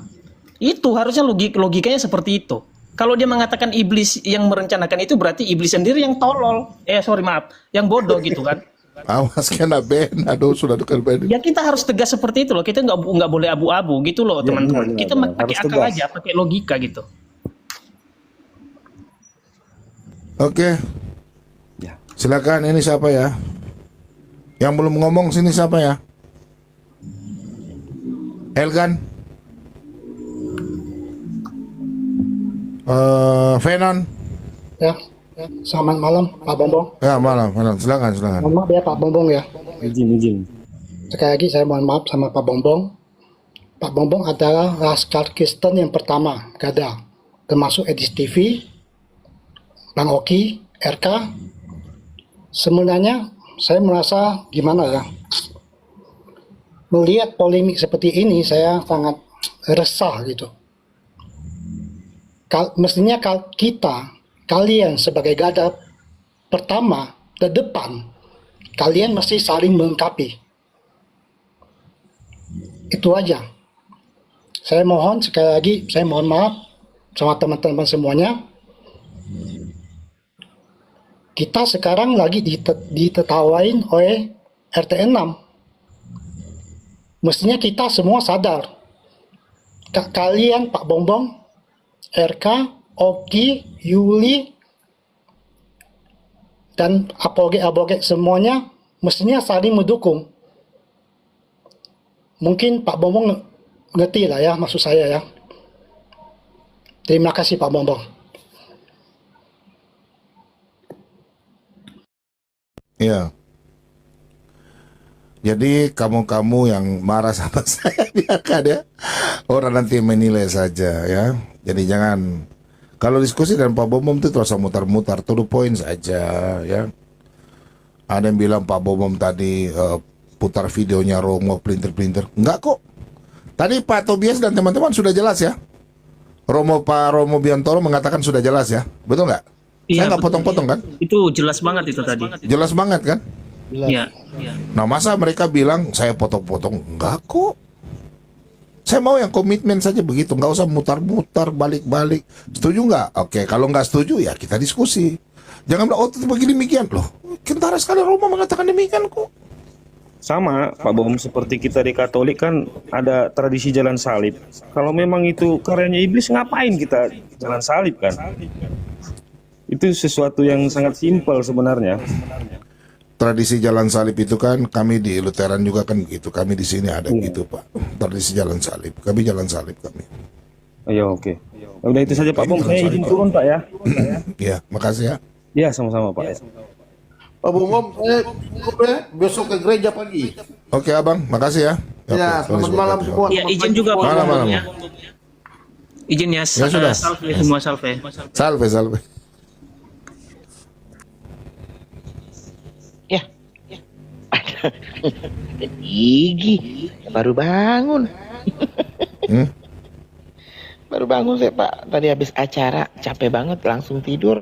Speaker 10: Itu harusnya logikanya seperti itu. Kalau dia mengatakan iblis yang merencanakan itu, berarti iblis sendiri yang tolol. Yang bodoh gitu kan.
Speaker 2: Awas kena ban. Aduh, sudah dekat ban.
Speaker 10: Ya kita harus tegas seperti itu loh. Kita nggak boleh abu-abu gitu loh teman-teman. Kita pakai akal aja, pakai logika gitu.
Speaker 2: Oke. Silakan, ini siapa ya? Yang belum ngomong sini siapa ya? Elgan. Venon.
Speaker 14: Ya, selamat malam Pak Bombong.
Speaker 2: Ya, malam. Silakan.
Speaker 14: Mohon maaf ya Pak Bombong ya.
Speaker 13: Izin.
Speaker 14: Sekali lagi saya mohon maaf sama Pak Bombong. Pak Bombong adalah laskar Kristen yang pertama ada, termasuk Edis TV, Bang Oki, RK. Sebenarnya saya merasa gimana ya, melihat polemik seperti ini saya sangat resah gitu. Mestinya kalian sebagai garda pertama terdepan, kalian mesti saling melengkapi. Itu aja. Saya mohon sekali lagi, saya mohon maaf sama teman-teman semuanya. Kita sekarang lagi ditertawain oleh RT 6. Mestinya kita semua sadar. Kalian Pak Bombong, RK, Oki, Yuli, dan apoget semuanya mestinya saling mendukung. Mungkin Pak Bombong ngerti lah ya maksud saya ya. Terima kasih Pak Bombong.
Speaker 2: Ya. Jadi kamu yang marah sama saya biarkan ya. Orang nanti menilai saja ya. Jadi jangan, kalau diskusi dengan Pak Bombom itu terus mutar-mutar, to the point saja ya. Ada yang bilang Pak Bombom tadi putar videonya Romo pelintir-pelintir. Enggak kok. Tadi Pak Tobias dan teman-teman sudah jelas ya. Pak Romo Biantoro mengatakan sudah jelas ya. Betul nggak? Saya nggak potong-potong kan?
Speaker 10: Itu jelas banget itu tadi.
Speaker 2: Jelas banget kan?
Speaker 10: Iya.
Speaker 2: Nah masa mereka bilang saya potong-potong? Enggak kok. Saya mau yang komitmen saja begitu, nggak usah mutar-mutar, balik-balik. Setuju nggak? Oke, kalau nggak setuju ya kita diskusi. Jangan bilang, oh itu begini demikian loh. Kentara sekali Roma mengatakan demikian kok.
Speaker 13: Sama, Pak Bom, seperti kita di Katolik kan ada tradisi jalan salib. Kalau memang itu karyanya iblis, ngapain kita jalan salib kan? Itu sesuatu yang sangat simpel sebenarnya.
Speaker 2: Tradisi jalan salib itu kan kami di Lutheran juga kan gitu. Kami di sini ada gitu, Pak. Tradisi jalan salib. Kami jalan salib kami.
Speaker 13: Ayo, oke. Udah itu saja Pak Bom, saya izin turun Pak ya.
Speaker 2: Ya, makasih ya.
Speaker 13: Ya, sama-sama Pak.
Speaker 9: Pak Bom, saya besok ke gereja pagi.
Speaker 2: Oke, Abang, makasih ya.
Speaker 9: Ya, selamat malam semua.
Speaker 10: Ya, izin juga Pak
Speaker 2: Malam,
Speaker 10: Bom,
Speaker 2: malam.
Speaker 10: ya. Izin ya,
Speaker 2: Ya, sudah.
Speaker 10: salve semua salve.
Speaker 2: Salve.
Speaker 11: Gigi, baru bangun.
Speaker 2: Hmm?
Speaker 11: Baru bangun saya Pak. Tadi habis acara, capek banget langsung tidur.